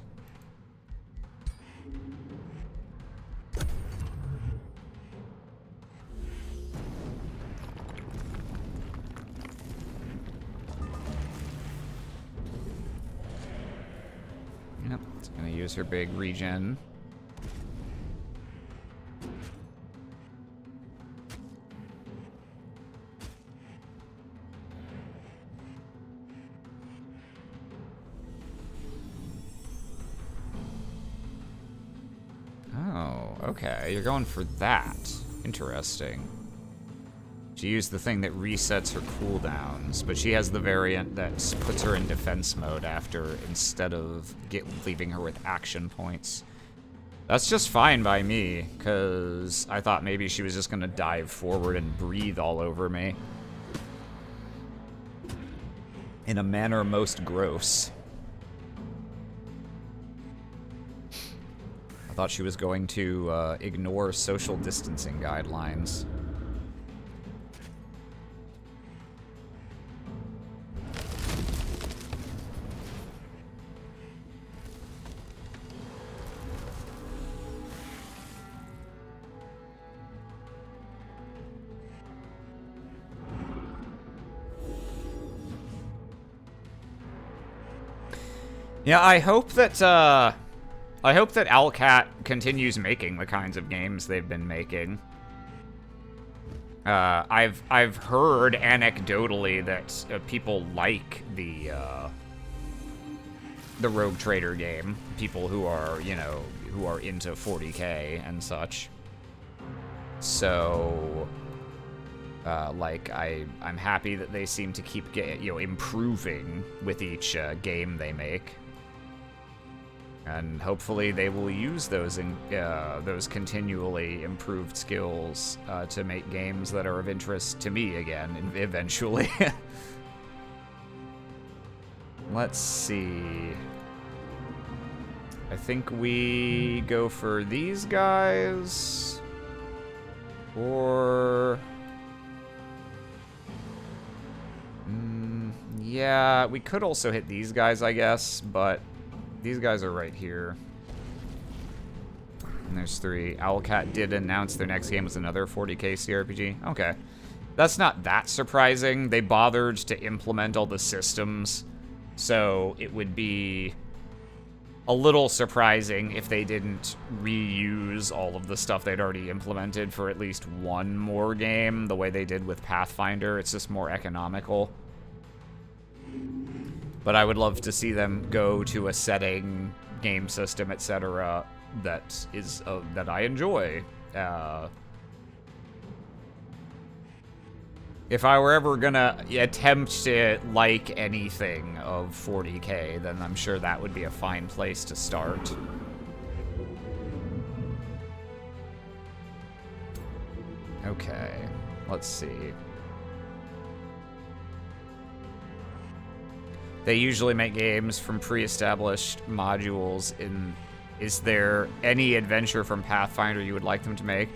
Yep, it's gonna use her big regen. Oh, okay, you're going for that. Interesting. She used the thing that resets her cooldowns, but she has the variant that puts her in defense mode after, instead of leaving her with action points. That's just fine by me, because I thought maybe she was just going to dive forward and breathe all over me. In a manner most gross. I thought she was going to ignore social distancing guidelines. Yeah, I hope that Owlcat continues making the kinds of games they've been making. I've heard anecdotally that people like the Rogue Trader game. People who are, you know, who are into 40K and such. So, like, I'm happy that they seem to keep improving with each game they make. And hopefully they will use those continually improved skills to make games that are of interest to me again, eventually. Let's see. I think we go for these guys. Or... yeah, we could also hit these guys, I guess, but... these guys are right here. And there's 3. Owlcat did announce their next game was another 40K CRPG. Okay. That's not that surprising. They bothered to implement all the systems, so it would be a little surprising if they didn't reuse all of the stuff they'd already implemented for at least one more game, the way they did with Pathfinder. It's just more economical. But I would love to see them go to a setting, game system, etc. that is that I enjoy. If I were ever gonna attempt to like anything of 40K, then I'm sure that would be a fine place to start. Okay, let's see. They usually make games from pre-established modules. Is there any adventure from Pathfinder you would like them to make?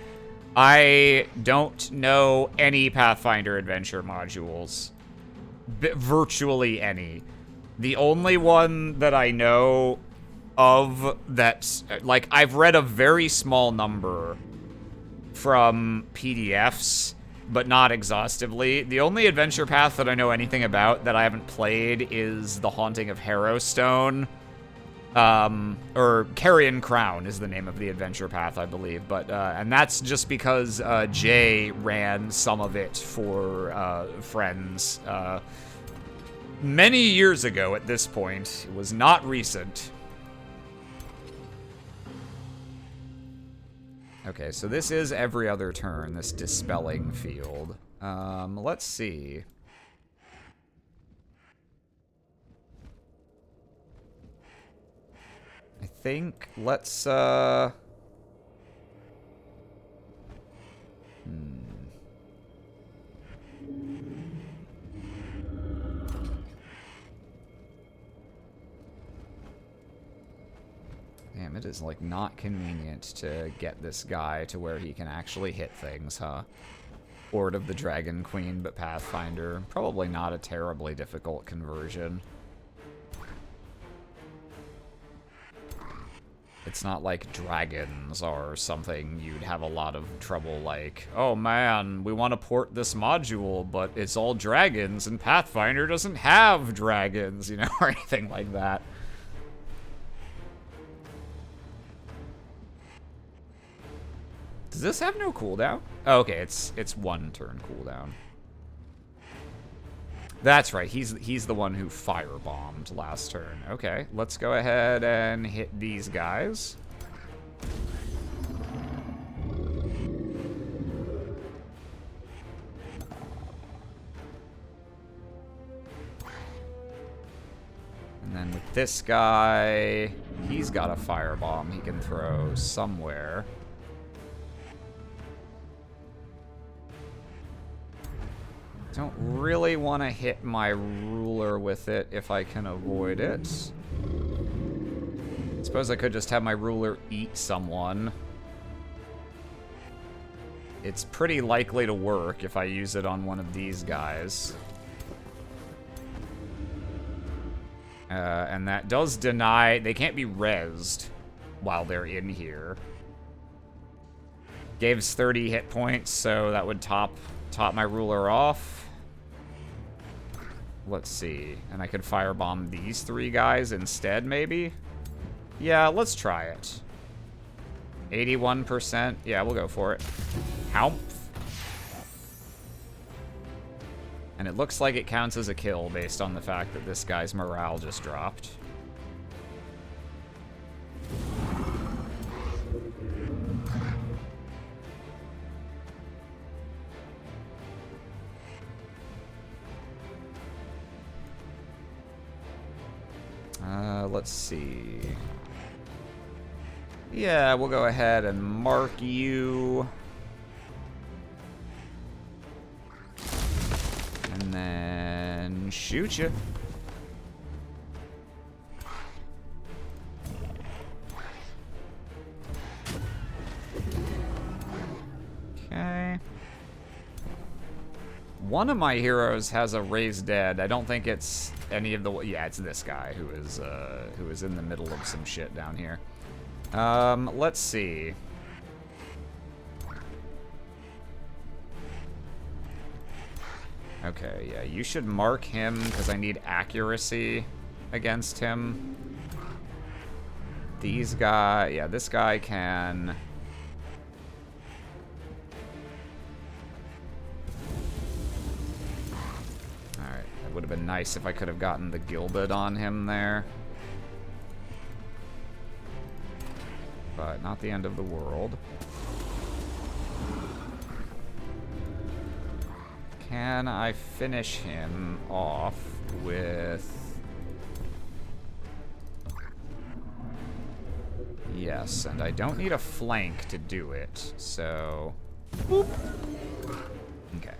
I don't know any Pathfinder adventure modules. Virtually any. The only one that I know of that's, like, I've read a very small number from PDFs, but not exhaustively. The only adventure path that I know anything about that I haven't played is The Haunting of Harrowstone. Or Carrion Crown is the name of the adventure path, I believe. But, and that's just because Jay ran some of it for friends many years ago at this point. It was not recent. Okay, so this is every other turn, this dispelling field. Let's see. I think let's, Damn, it is, like, not convenient to get this guy to where he can actually hit things, huh? Horde of the Dragon Queen, but Pathfinder. Probably not a terribly difficult conversion. It's not like dragons or something you'd have a lot of trouble, like, oh man, we want to port this module, but it's all dragons, and Pathfinder doesn't have dragons, you know, or anything like that. Does this have no cooldown? Oh, okay, it's 1 turn cooldown. That's right, he's the one who firebombed last turn. Okay, let's go ahead and hit these guys. And then with this guy, he's got a firebomb he can throw somewhere. Don't really want to hit my ruler with it if I can avoid it. Especially Suppose I could just have my ruler eat someone. It's pretty likely to work if I use it on one of these guys. And that does deny... They can't be rezzed while they're in here. Gives 30 hit points, so that would top my ruler off. Let's see. And I could firebomb these 3 guys instead, maybe? Yeah, let's try it. 81%. Yeah, we'll go for it. Humph. And it looks like it counts as a kill based on the fact that this guy's morale just dropped. Let's see. Yeah, we'll go ahead and mark you. And then shoot you. Okay. One of my heroes has a raised dead. I don't think it's any of the... Yeah, it's this guy who is in the middle of some shit down here. Let's see. Okay, yeah, you should mark him because I need accuracy against him. These guys... Yeah, this guy can... Would have been nice if I could have gotten the Gilded on him there. But not the end of the world. Can I finish him off with... Yes, and I don't need a flank to do it, so... Boop. Okay.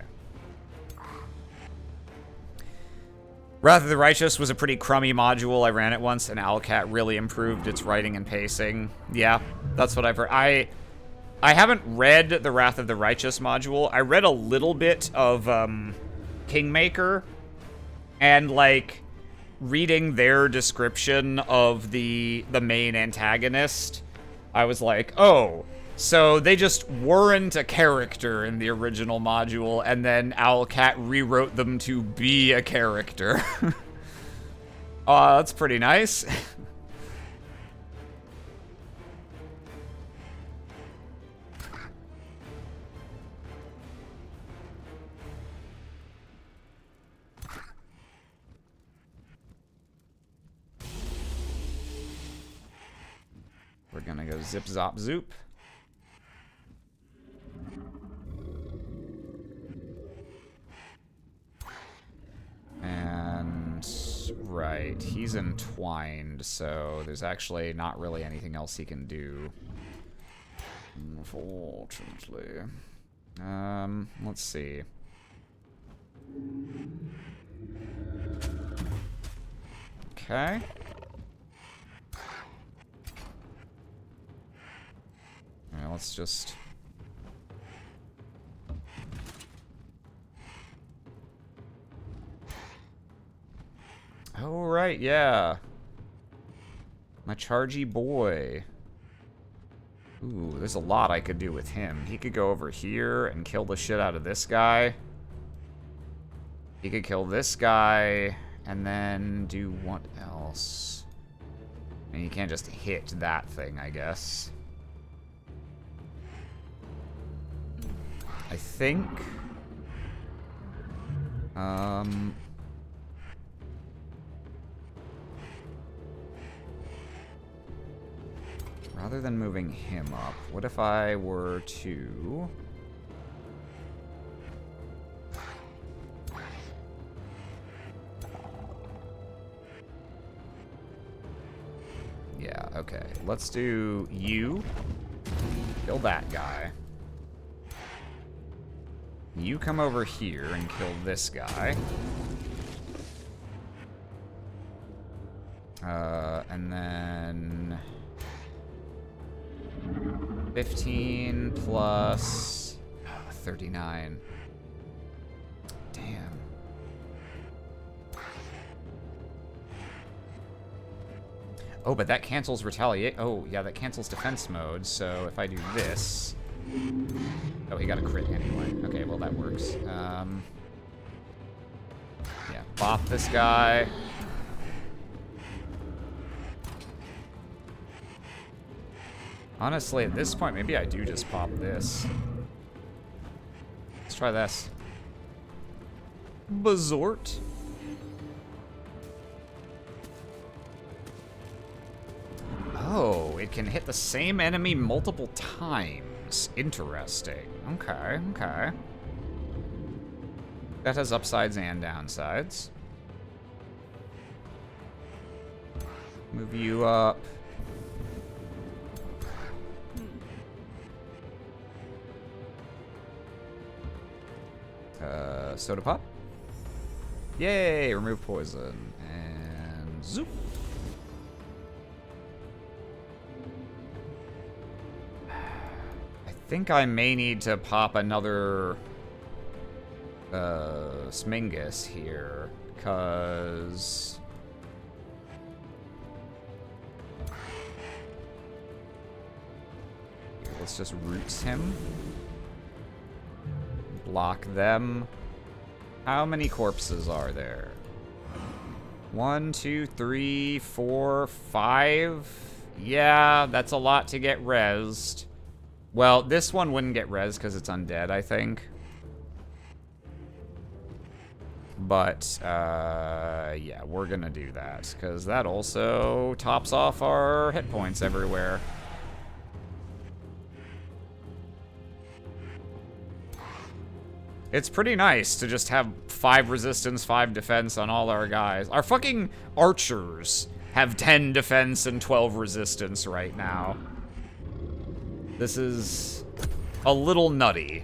Wrath of the Righteous was a pretty crummy module. I ran it once, and Owlcat really improved its writing and pacing. Yeah, that's what I've heard. I haven't read the Wrath of the Righteous module. I read a little bit of Kingmaker, and, like, reading their description of the main antagonist, I was like, oh, so they just weren't a character in the original module, and then Owlcat rewrote them to be a character. That's pretty nice. We're gonna go zip, zop, zoop. And, right, he's entwined, so there's actually not really anything else he can do. Unfortunately. Let's see. Okay. Alright, let's just... Oh, right, yeah. My chargy boy. Ooh, there's a lot I could do with him. He could go over here and kill the shit out of this guy. He could kill this guy, and then do what else? And you can't just hit that thing, I guess. I think... rather than moving him up, what if I were to... Yeah, okay. Let's do you. Kill that guy. You come over here and kill this guy. And then... 15 plus 39. Damn. Oh, but that cancels retaliate. Oh, yeah, that cancels defense mode. So if I do this... Oh, he got a crit anyway. Okay, well, that works. Yeah, bop this guy. Honestly, at this point, maybe I do just pop this. Let's try this. Bazort. Oh, it can hit the same enemy multiple times. Interesting. Okay, okay. That has upsides and downsides. Move you up. Soda pop. Yay, remove poison. And zoop. I think I may need to pop another Smingus here, because let's just roots him. Block them. How many corpses are there? 1, 2, 3, 4, 5. Yeah, that's a lot to get rezzed. Well, this one wouldn't get rezzed because it's undead, I think. But, yeah, we're gonna do that, because that also tops off our hit points everywhere. It's pretty nice to just have 5 resistance, 5 defense on all our guys. Our fucking archers have 10 defense and 12 resistance right now. This is a little nutty.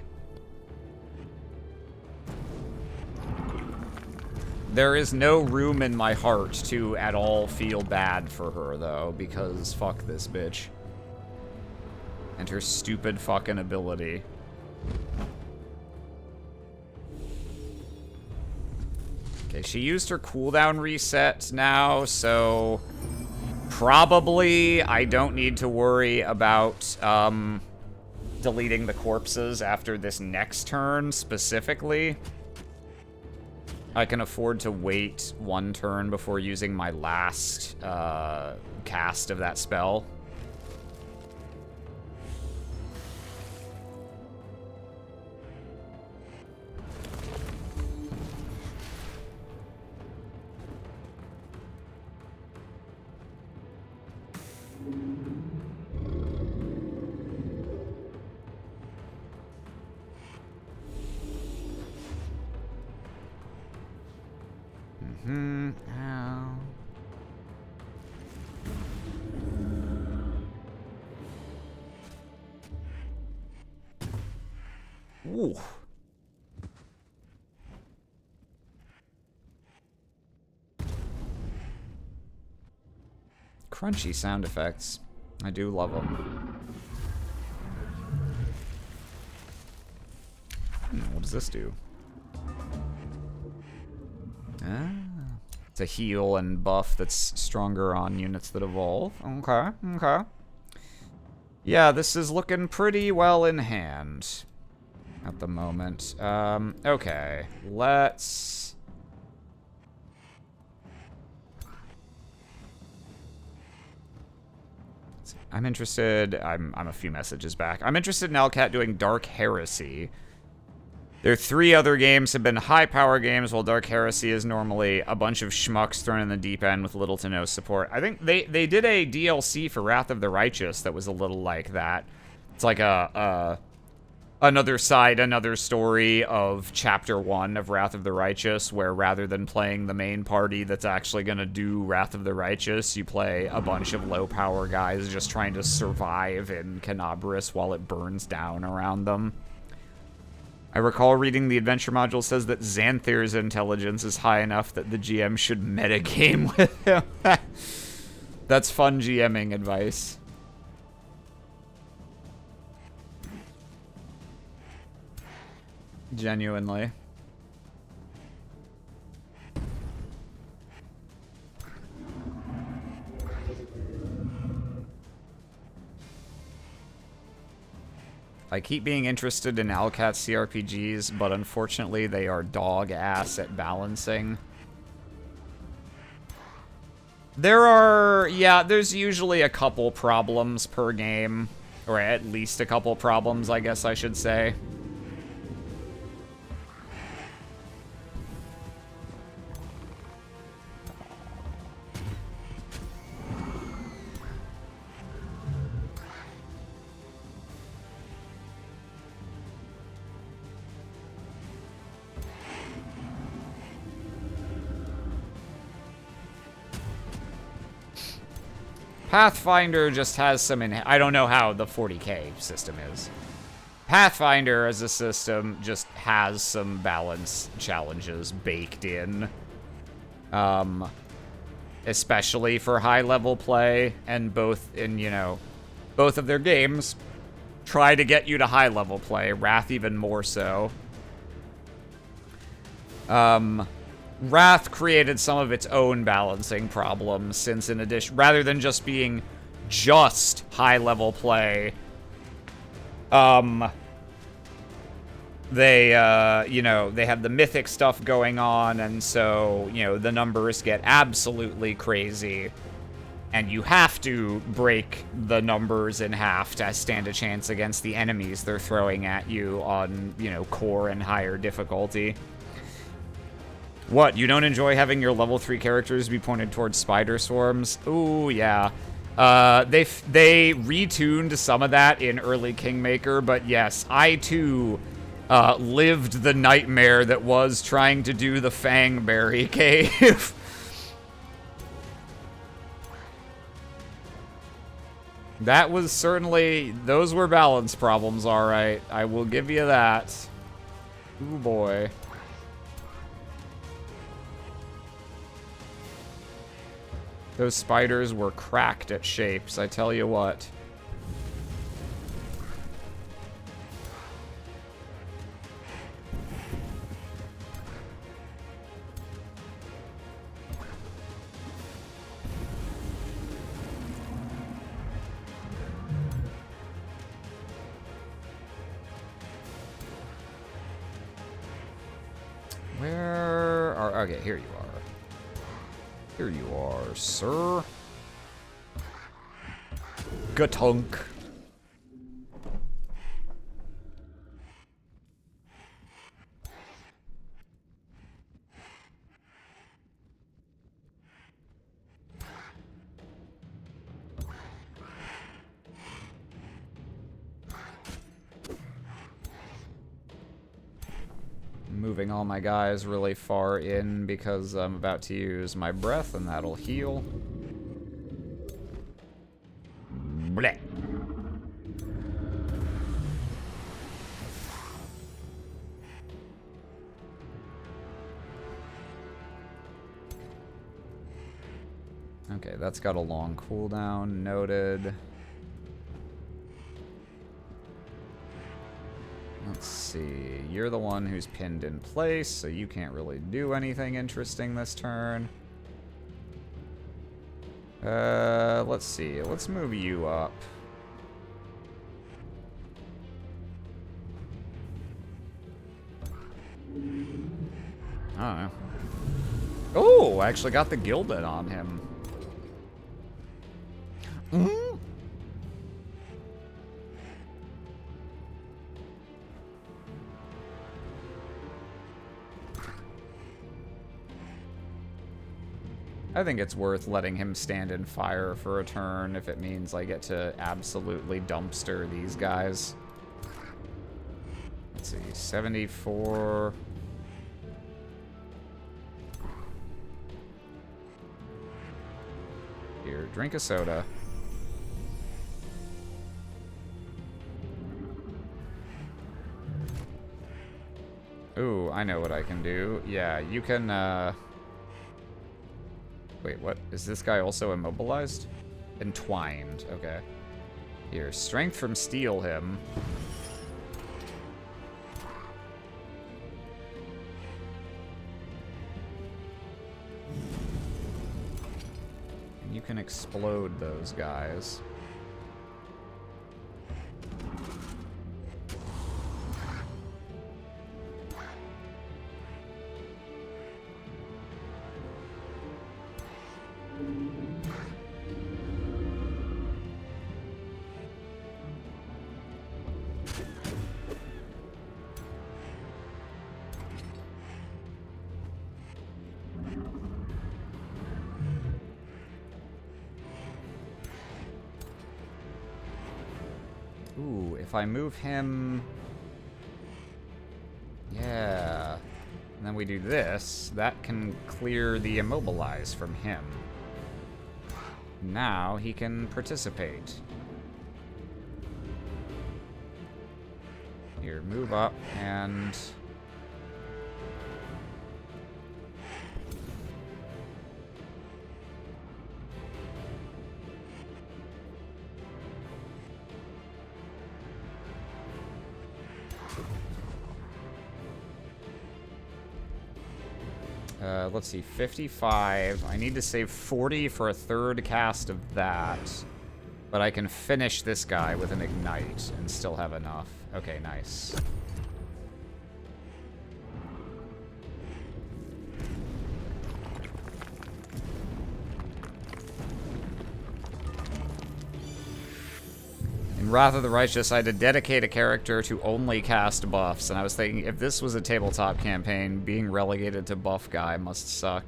There is no room in my heart to at all feel bad for her, though, because fuck this bitch. And her stupid fucking ability. Okay, she used her cooldown reset now, so probably I don't need to worry about deleting the corpses after this next turn specifically. I can afford to wait 1 turn before using my last cast of that spell. Ow. Ooh. Crunchy sound effects. I do love them. What does this do? Ah. It's a heal and buff that's stronger on units that evolve. Okay, okay. Yeah, this is looking pretty well in hand at the moment. Okay, let's... I'm interested... I'm a few messages back. I'm interested in Elcat doing Dark Heresy. Their 3 other games have been high-power games, while Dark Heresy is normally a bunch of schmucks thrown in the deep end with little to no support. I think they did a DLC for Wrath of the Righteous that was a little like that. It's like another side, another story of Chapter 1 of Wrath of the Righteous, where rather than playing the main party that's actually going to do Wrath of the Righteous, you play a bunch of low-power guys just trying to survive in Canabris while it burns down around them. I recall reading the adventure module says that Xanthir's intelligence is high enough that the GM should metagame with him. That's fun GMing advice. Genuinely. I keep being interested in Alcat CRPGs, but unfortunately they are dog ass at balancing. There's usually a couple problems per game. Or at least a couple problems, I guess I should say. Pathfinder just has some I don't know how the 40k system is. Pathfinder as a system just has some balance challenges baked in. Especially for high level play, and both of their games try to get you to high level play, Wrath even more so. Wrath created some of its own balancing problems, since in addition, rather than just being just high-level play, they have the mythic stuff going on, and so, the numbers get absolutely crazy, and you have to break the numbers in half to stand a chance against the enemies they're throwing at you on, core and higher difficulty. What, you don't enjoy having your level 3 characters be pointed towards spider swarms? Ooh, yeah. They retuned some of that in early Kingmaker, but yes, I too lived the nightmare that was trying to do the Fangberry Cave. That was certainly, those were balance problems, alright. I will give you that. Ooh boy. Those spiders were cracked at shapes, I tell you what. Where are... Okay, here you are. Here you are, sir. Gatunk. Moving all my guys really far in because I'm about to use my breath and that'll heal. Blech. Okay, that's got a long cooldown, noted. Let's see, you're the one who's pinned in place, so you can't really do anything interesting this turn. Let's see, let's move you up. I don't know. Oh, I actually got the Gilded on him. Mm-hmm. I think it's worth letting him stand in fire for a turn if it means I get to absolutely dumpster these guys. Let's see, 74. Here, drink a soda. Ooh, I know what I can do. Yeah, you can, Wait, what? Is this guy also immobilized? Entwined. Okay. Here, strength from steel him. can explode those guys. Ooh, if I move him... Yeah. And then we do this, that can clear the immobilize from him. Now he can participate. Here, move up and... let's see, 55. I need to save 40 for a third cast of that. But I can finish this guy with an ignite and still have enough. Okay, nice. In Wrath of the Righteous, I had to dedicate a character to only cast buffs, and I was thinking, if this was a tabletop campaign, being relegated to buff guy must suck.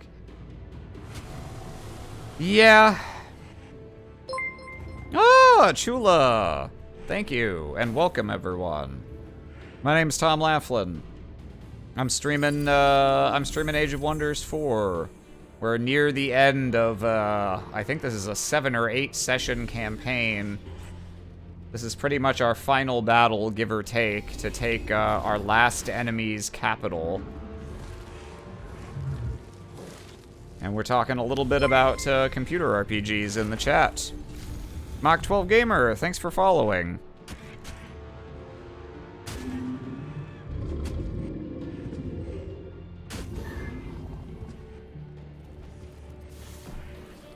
Yeah. Ah, Chula! Thank you, and welcome, everyone. My name's Tom Laughlin. I'm streaming Age of Wonders 4. We're near the end of, I think this is a 7 or 8 session campaign. This is pretty much our final battle, give or take, to take our last enemy's capital. And we're talking a little bit about computer RPGs in the chat. Mach 12 Gamer, thanks for following.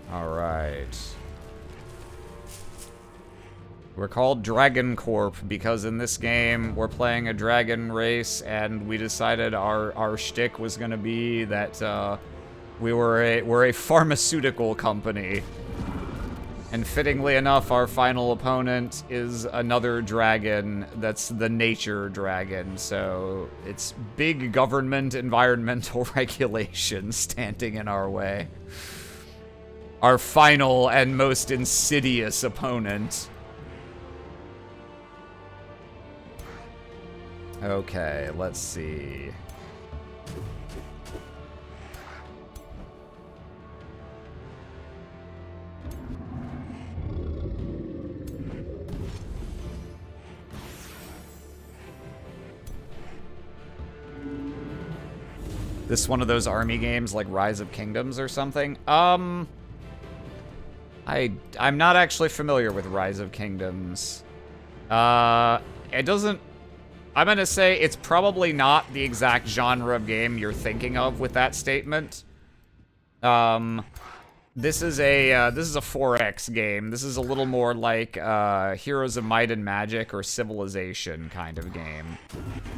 All right. We're called DragonCorp because in this game we're playing a dragon race, and we decided our shtick was going to be that we're a pharmaceutical company. And fittingly enough, our final opponent is another dragon that's the nature dragon. So it's big government environmental regulations standing in our way. Our final and most insidious opponent. Okay, let's see. This one of those army games like Rise of Kingdoms or something? I'm not actually familiar with Rise of Kingdoms. It doesn't... I'm gonna say it's probably not the exact genre of game you're thinking of with that statement. This is a 4X game. This is a little more like Heroes of Might and Magic or Civilization kind of game.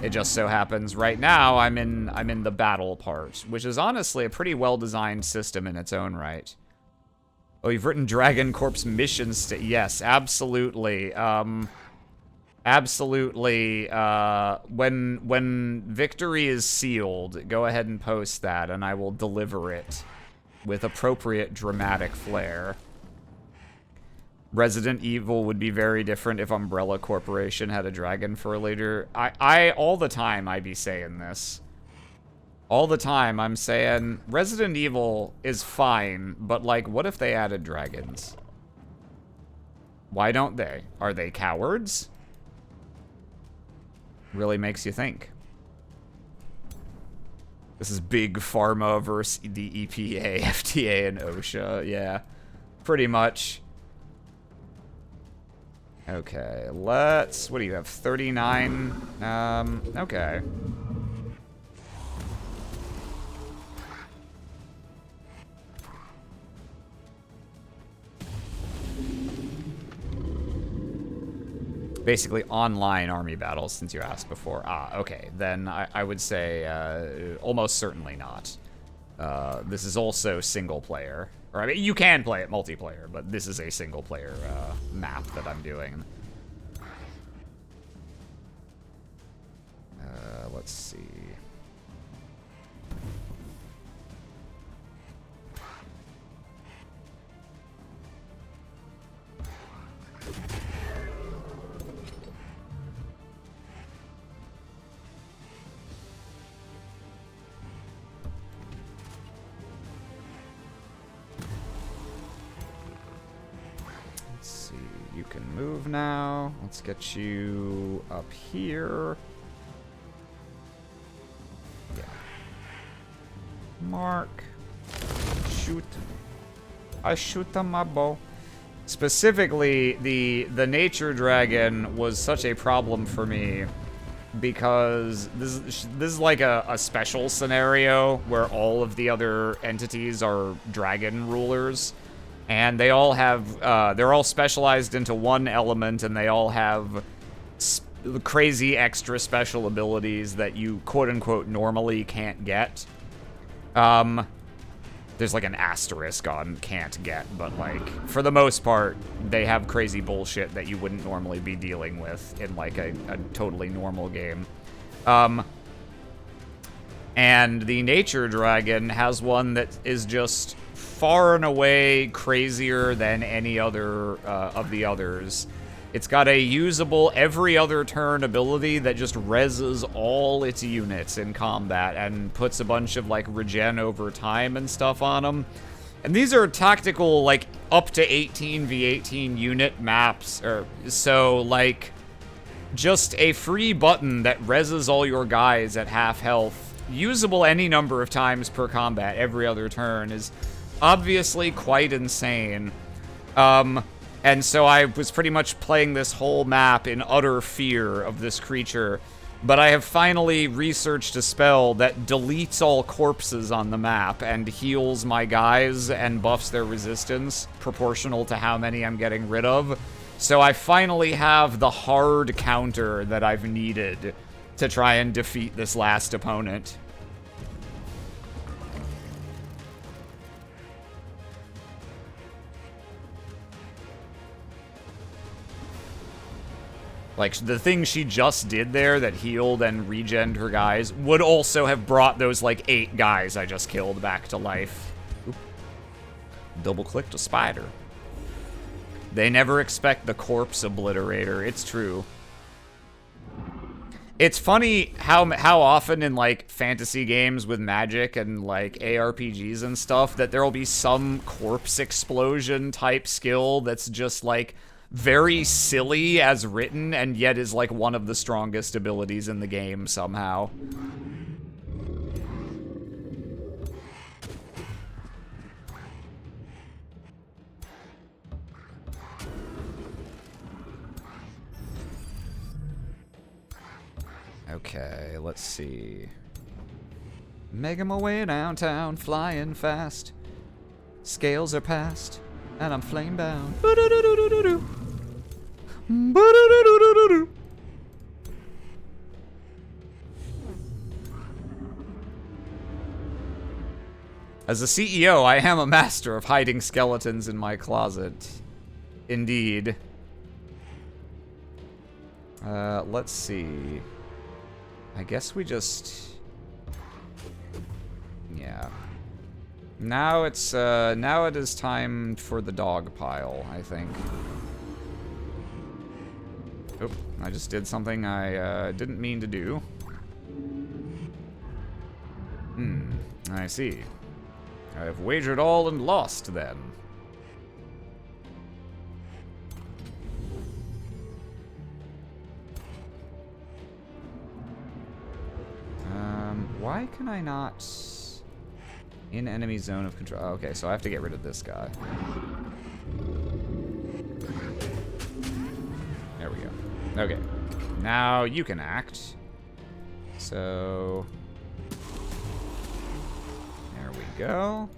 It just so happens right now I'm in the battle part, which is honestly a pretty well-designed system in its own right. Oh, you've written DragonCorp's missions. Yes, absolutely. Absolutely. When victory is sealed, go ahead and post that, and I will deliver it with appropriate dramatic flair. Resident Evil would be very different if Umbrella Corporation had a dragon for a leader. I all the time I be saying this. All the time I'm saying Resident Evil is fine, but like, what if they added dragons? Why don't they? Are they cowards? Really makes you think. This is big pharma versus the EPA, FDA, and OSHA. Yeah, pretty much. Okay, let's... What do you have? 39? Okay. Basically online army battles, since you asked before. Ah, okay. Then I would say almost certainly not. This is also single player. Or, I mean, you can play it multiplayer, but this is a single player map that I'm doing. Let's see. You can move now. Let's get you up here. Yeah. Mark. Shoot. I shoot on my bow. Specifically, the nature dragon was such a problem for me because this is like a special scenario where all of the other entities are dragon rulers. And they all have, they're all specialized into one element, and they all have crazy extra special abilities that you, quote-unquote, normally can't get. There's like an asterisk on can't get, but like, for the most part, they have crazy bullshit that you wouldn't normally be dealing with in like a totally normal game. And the nature dragon has one that is just far and away crazier than any other of the others. It's got a usable every other turn ability that just reses all its units in combat and puts a bunch of like regen over time and stuff on them. And these are tactical, like up to 18v18 unit maps, or so like just a free button that reses all your guys at half health, usable any number of times per combat every other turn, is obviously quite insane. And so I was pretty much playing this whole map in utter fear of this creature, but I have finally researched a spell that deletes all corpses on the map and heals my guys and buffs their resistance proportional to how many I'm getting rid of. So I finally have the hard counter that I've needed to try and defeat this last opponent. Like, the thing she just did there that healed and regened her guys would also have brought those, like, 8 guys I just killed back to life. Oop. Double-clicked a spider. They never expect the corpse obliterator. It's true. It's funny how often in, like, fantasy games with magic and, like, ARPGs and stuff that there'll be some corpse explosion type skill that's just, like, very silly as written, and yet is like one of the strongest abilities in the game somehow. Okay, let's see. Making my way downtown, flying fast. Scales are past, and I'm flame bound. As a CEO, I am a master of hiding skeletons in my closet. Indeed. Let's see. I guess we just... yeah. Now it's, now it is time for the dog pile, I think. Oop, I just did something I, didn't mean to do. I see. I've wagered all and lost, then. Why can I not... in enemy zone of control? Okay, so I have to get rid of this guy. There we go. Okay. Now you can act. So... there we go.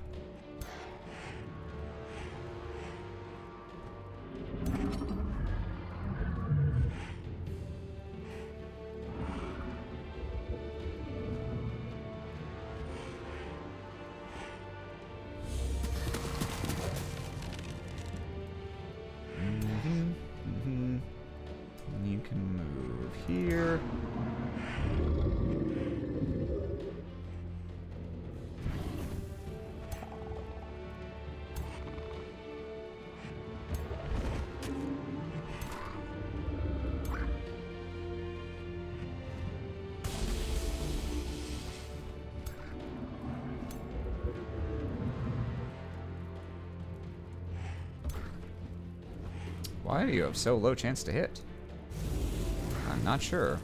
here. Why do you have so low chance to hit? I'm not sure.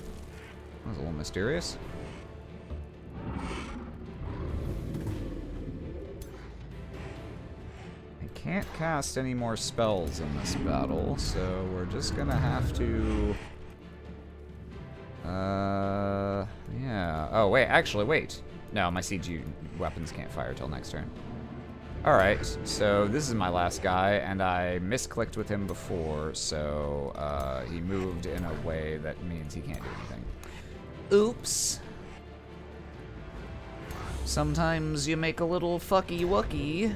That was a little mysterious. I can't cast any more spells in this battle, so we're just gonna have to... yeah. Oh, wait, actually, wait. No, my CG weapons can't fire till next turn. Alright, so this is my last guy, and I misclicked with him before, so he moved in a way that means he can't do anything. Oops. Sometimes you make a little fucky-wucky.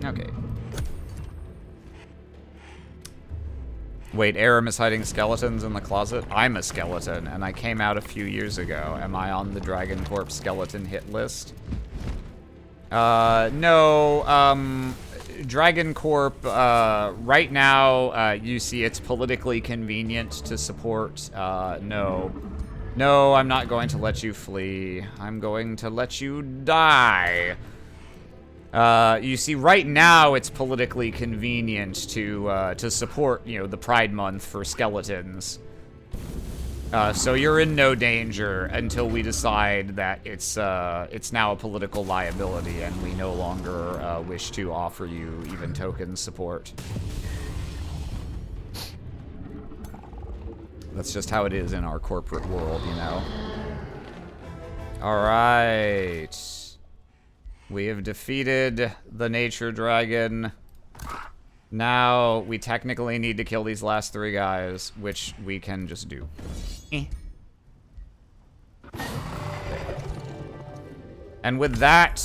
Okay. Wait, Aram is hiding skeletons in the closet? I'm a skeleton, and I came out a few years ago. Am I on the DragonCorp skeleton hit list? No, DragonCorp, right now, you see it's politically convenient to support, no. No, I'm not going to let you flee. I'm going to let you die. You see, right now it's politically convenient to support, you know, the Pride Month for skeletons. So you're in no danger until we decide that it's now a political liability and we no longer wish to offer you even token support. That's just how it is in our corporate world, you know. All right. We have defeated the nature dragon. Now, we technically need to kill these last 3 guys, which we can just do. And with that,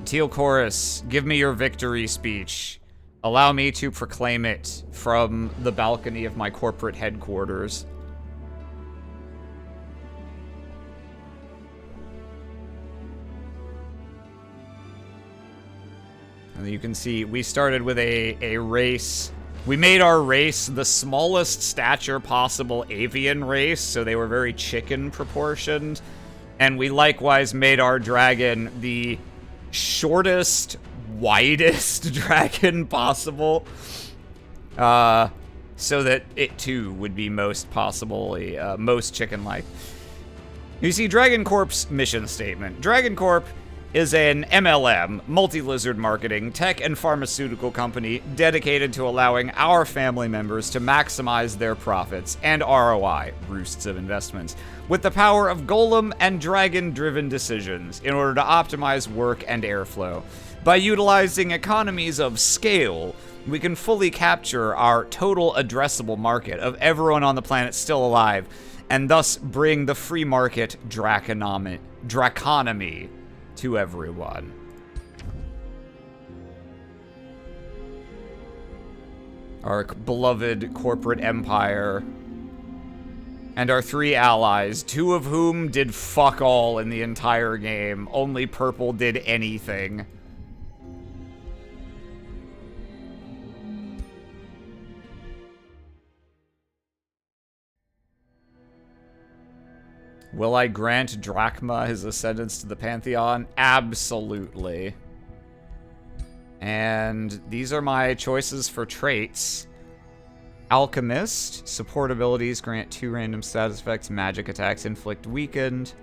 Teal Chorus, give me your victory speech. Allow me to proclaim it from the balcony of my corporate headquarters. And you can see we started with a race. We made our race the smallest stature possible avian race, so they were very chicken proportioned. And we likewise made our dragon the shortest, widest dragon possible. So that it too would be most possibly, most chicken-like. You see DragonCorp's mission statement. DragonCorp is an MLM, multi-lizard marketing, tech and pharmaceutical company dedicated to allowing our family members to maximize their profits and ROI, roosts of investments, with the power of golem and dragon-driven decisions in order to optimize work and airflow. By utilizing economies of scale, we can fully capture our total addressable market of everyone on the planet still alive, and thus bring the free market draconomy to everyone. Our beloved corporate empire. And our 3 allies, 2 of whom did fuck all in the entire game. Only purple did anything. Will I grant Drachma his ascendance to the Pantheon? Absolutely. And these are my choices for traits. Alchemist, support abilities, grant 2 random status effects, magic attacks, inflict weakened.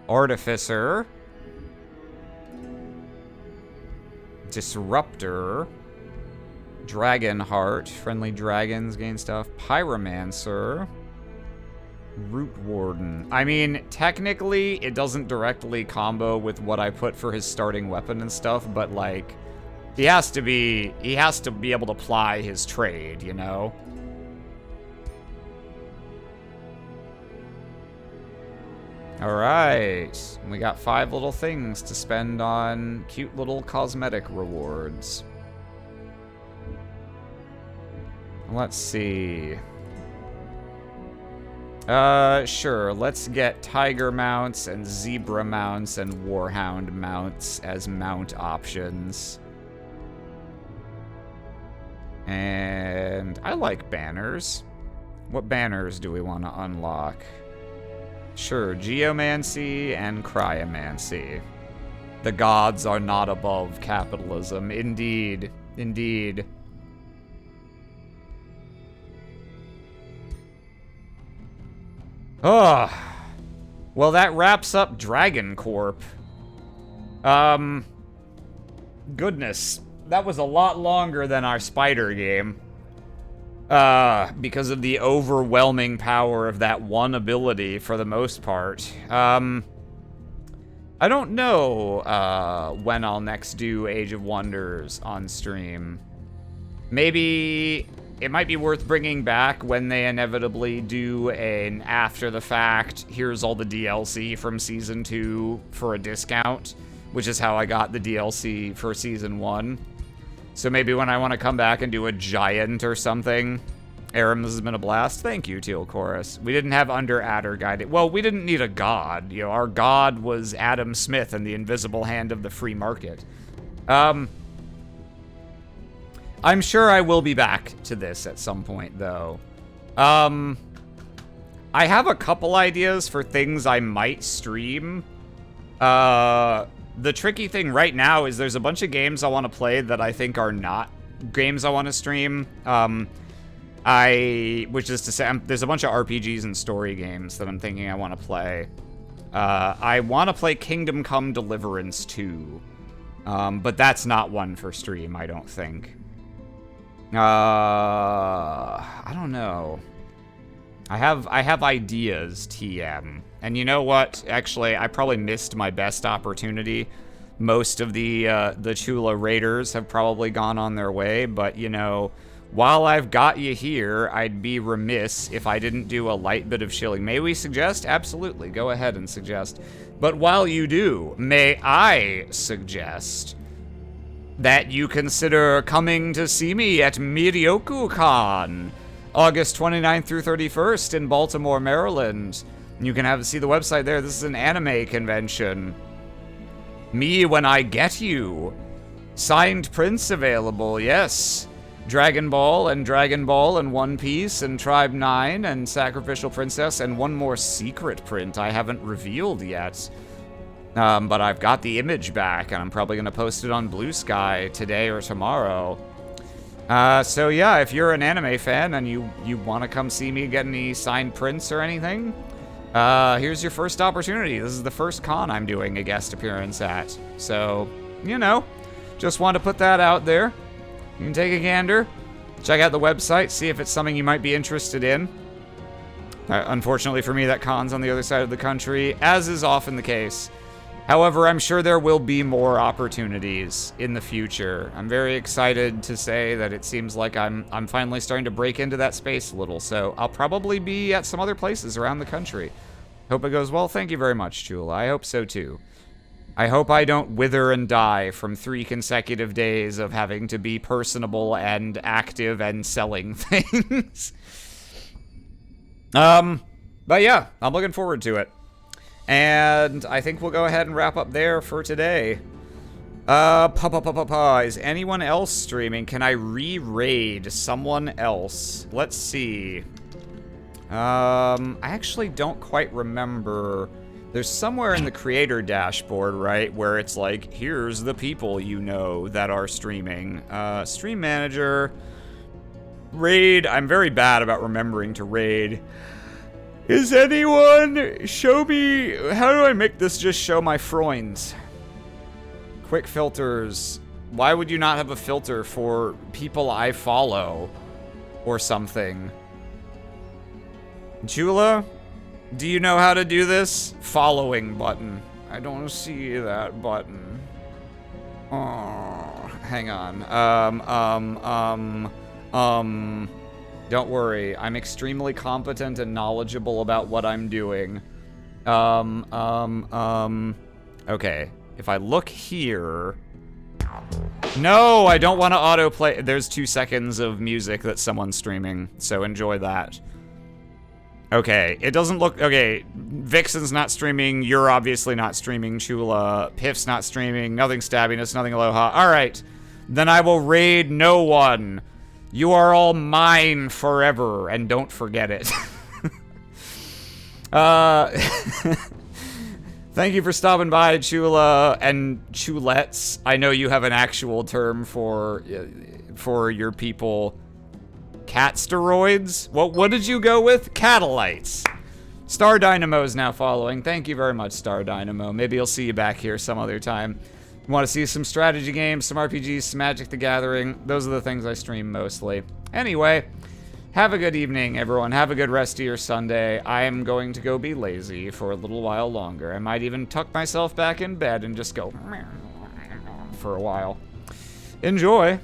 Artificer. Disruptor. Dragonheart, friendly dragons gain stuff. Pyromancer. Root Warden. I mean, technically, it doesn't directly combo with what I put for his starting weapon and stuff, but, like, he has to be able to ply his trade, you know? Alright. We got 5 little things to spend on cute little cosmetic rewards. Let's see. Sure. Let's get tiger mounts and zebra mounts and warhound mounts as mount options. And I like banners. What banners do we want to unlock? Sure, geomancy and cryomancy. The gods are not above capitalism. Indeed. Indeed. Oh. Well, that wraps up DragonCorp. Goodness. That was a lot longer than our spider game. Because of the overwhelming power of that one ability for the most part. I don't know, when I'll next do Age of Wonders on stream. Maybe it might be worth bringing back when they inevitably do an after the fact, here's all the DLC from Season 2 for a discount, which is how I got the DLC for Season 1. So maybe when I want to come back and do a giant or something. Aram, this has been a blast. Thank you, Teal Chorus. We didn't have Under Adder guided. Well, we didn't need a god. You know, our god was Adam Smith and the invisible hand of the free market. I'm sure I will be back to this at some point, though. I have a couple ideas for things I might stream. The tricky thing right now is there's a bunch of games I want to play that I think are not games I want to stream. Which is to say, there's a bunch of RPGs and story games that I'm thinking I want to play. I want to play Kingdom Come Deliverance 2. But that's not one for stream, I don't think. I don't know. I have ideas, TM. And you know what? Actually, I probably missed my best opportunity. Most of the Chula Raiders have probably gone on their way, but you know, while I've got you here, I'd be remiss if I didn't do a light bit of shilling. May we suggest? Absolutely. Go ahead and suggest. But while you do, may I suggest that you consider coming to see me at MiryokuCon, August 29th through 31st in Baltimore, Maryland. You can see the website there. This is an anime convention. Me when I get you. Signed prints available, yes. Dragon Ball and One Piece and Tribe 9 and Sacrificial Princess and one more secret print I haven't revealed yet. But I've got the image back, and I'm probably going to post it on Blue Sky today or tomorrow. So yeah, if you're an anime fan and you want to come see me get any signed prints or anything, here's your first opportunity. This is the first con I'm doing a guest appearance at. So, you know, just want to put that out there. You can take a gander, check out the website, see if it's something you might be interested in. Unfortunately for me, that con's on the other side of the country, as is often the case. However, I'm sure there will be more opportunities in the future. I'm very excited to say that it seems like I'm finally starting to break into that space a little, so I'll probably be at some other places around the country. Hope it goes well. Thank you very much, Chula. I hope so, too. I hope I don't wither and die from 3 consecutive days of having to be personable and active and selling things. But yeah, I'm looking forward to it. And I think we'll go ahead and wrap up there for today. Is anyone else streaming? Can I re-raid someone else? Let's see. I actually don't quite remember. There's somewhere in the creator dashboard, right, where it's like, here's the people you know that are streaming. Stream manager. Raid. I'm very bad about remembering to raid. Is anyone... Show me... How do I make this just show my Freunds? Quick filters. Why would you not have a filter for people I follow? Or something? Chula? Do you know how to do this? Following button. I don't see that button. Oh, hang on. Don't worry. I'm extremely competent and knowledgeable about what I'm doing. Okay. If I look here... No, I don't want to autoplay. There's 2 seconds of music that someone's streaming, so enjoy that. Okay, it doesn't look... Okay, Vixen's not streaming, you're obviously not streaming, Chula, Piff's not streaming, nothing Stabbiness, nothing Aloha. Alright, then I will raid no one. You are all mine forever, and don't forget it. Thank you for stopping by, Chula and Chulettes. I know you have an actual term for your people. Cat steroids? What did you go with? Catalites. Star Dynamo is now following. Thank you very much, Star Dynamo. Maybe I'll see you back here some other time. You want to see some strategy games, some RPGs, some Magic the Gathering? Those are the things I stream mostly. Anyway, have a good evening, everyone. Have a good rest of your Sunday. I am going to go be lazy for a little while longer. I might even tuck myself back in bed and just go for a while. Enjoy.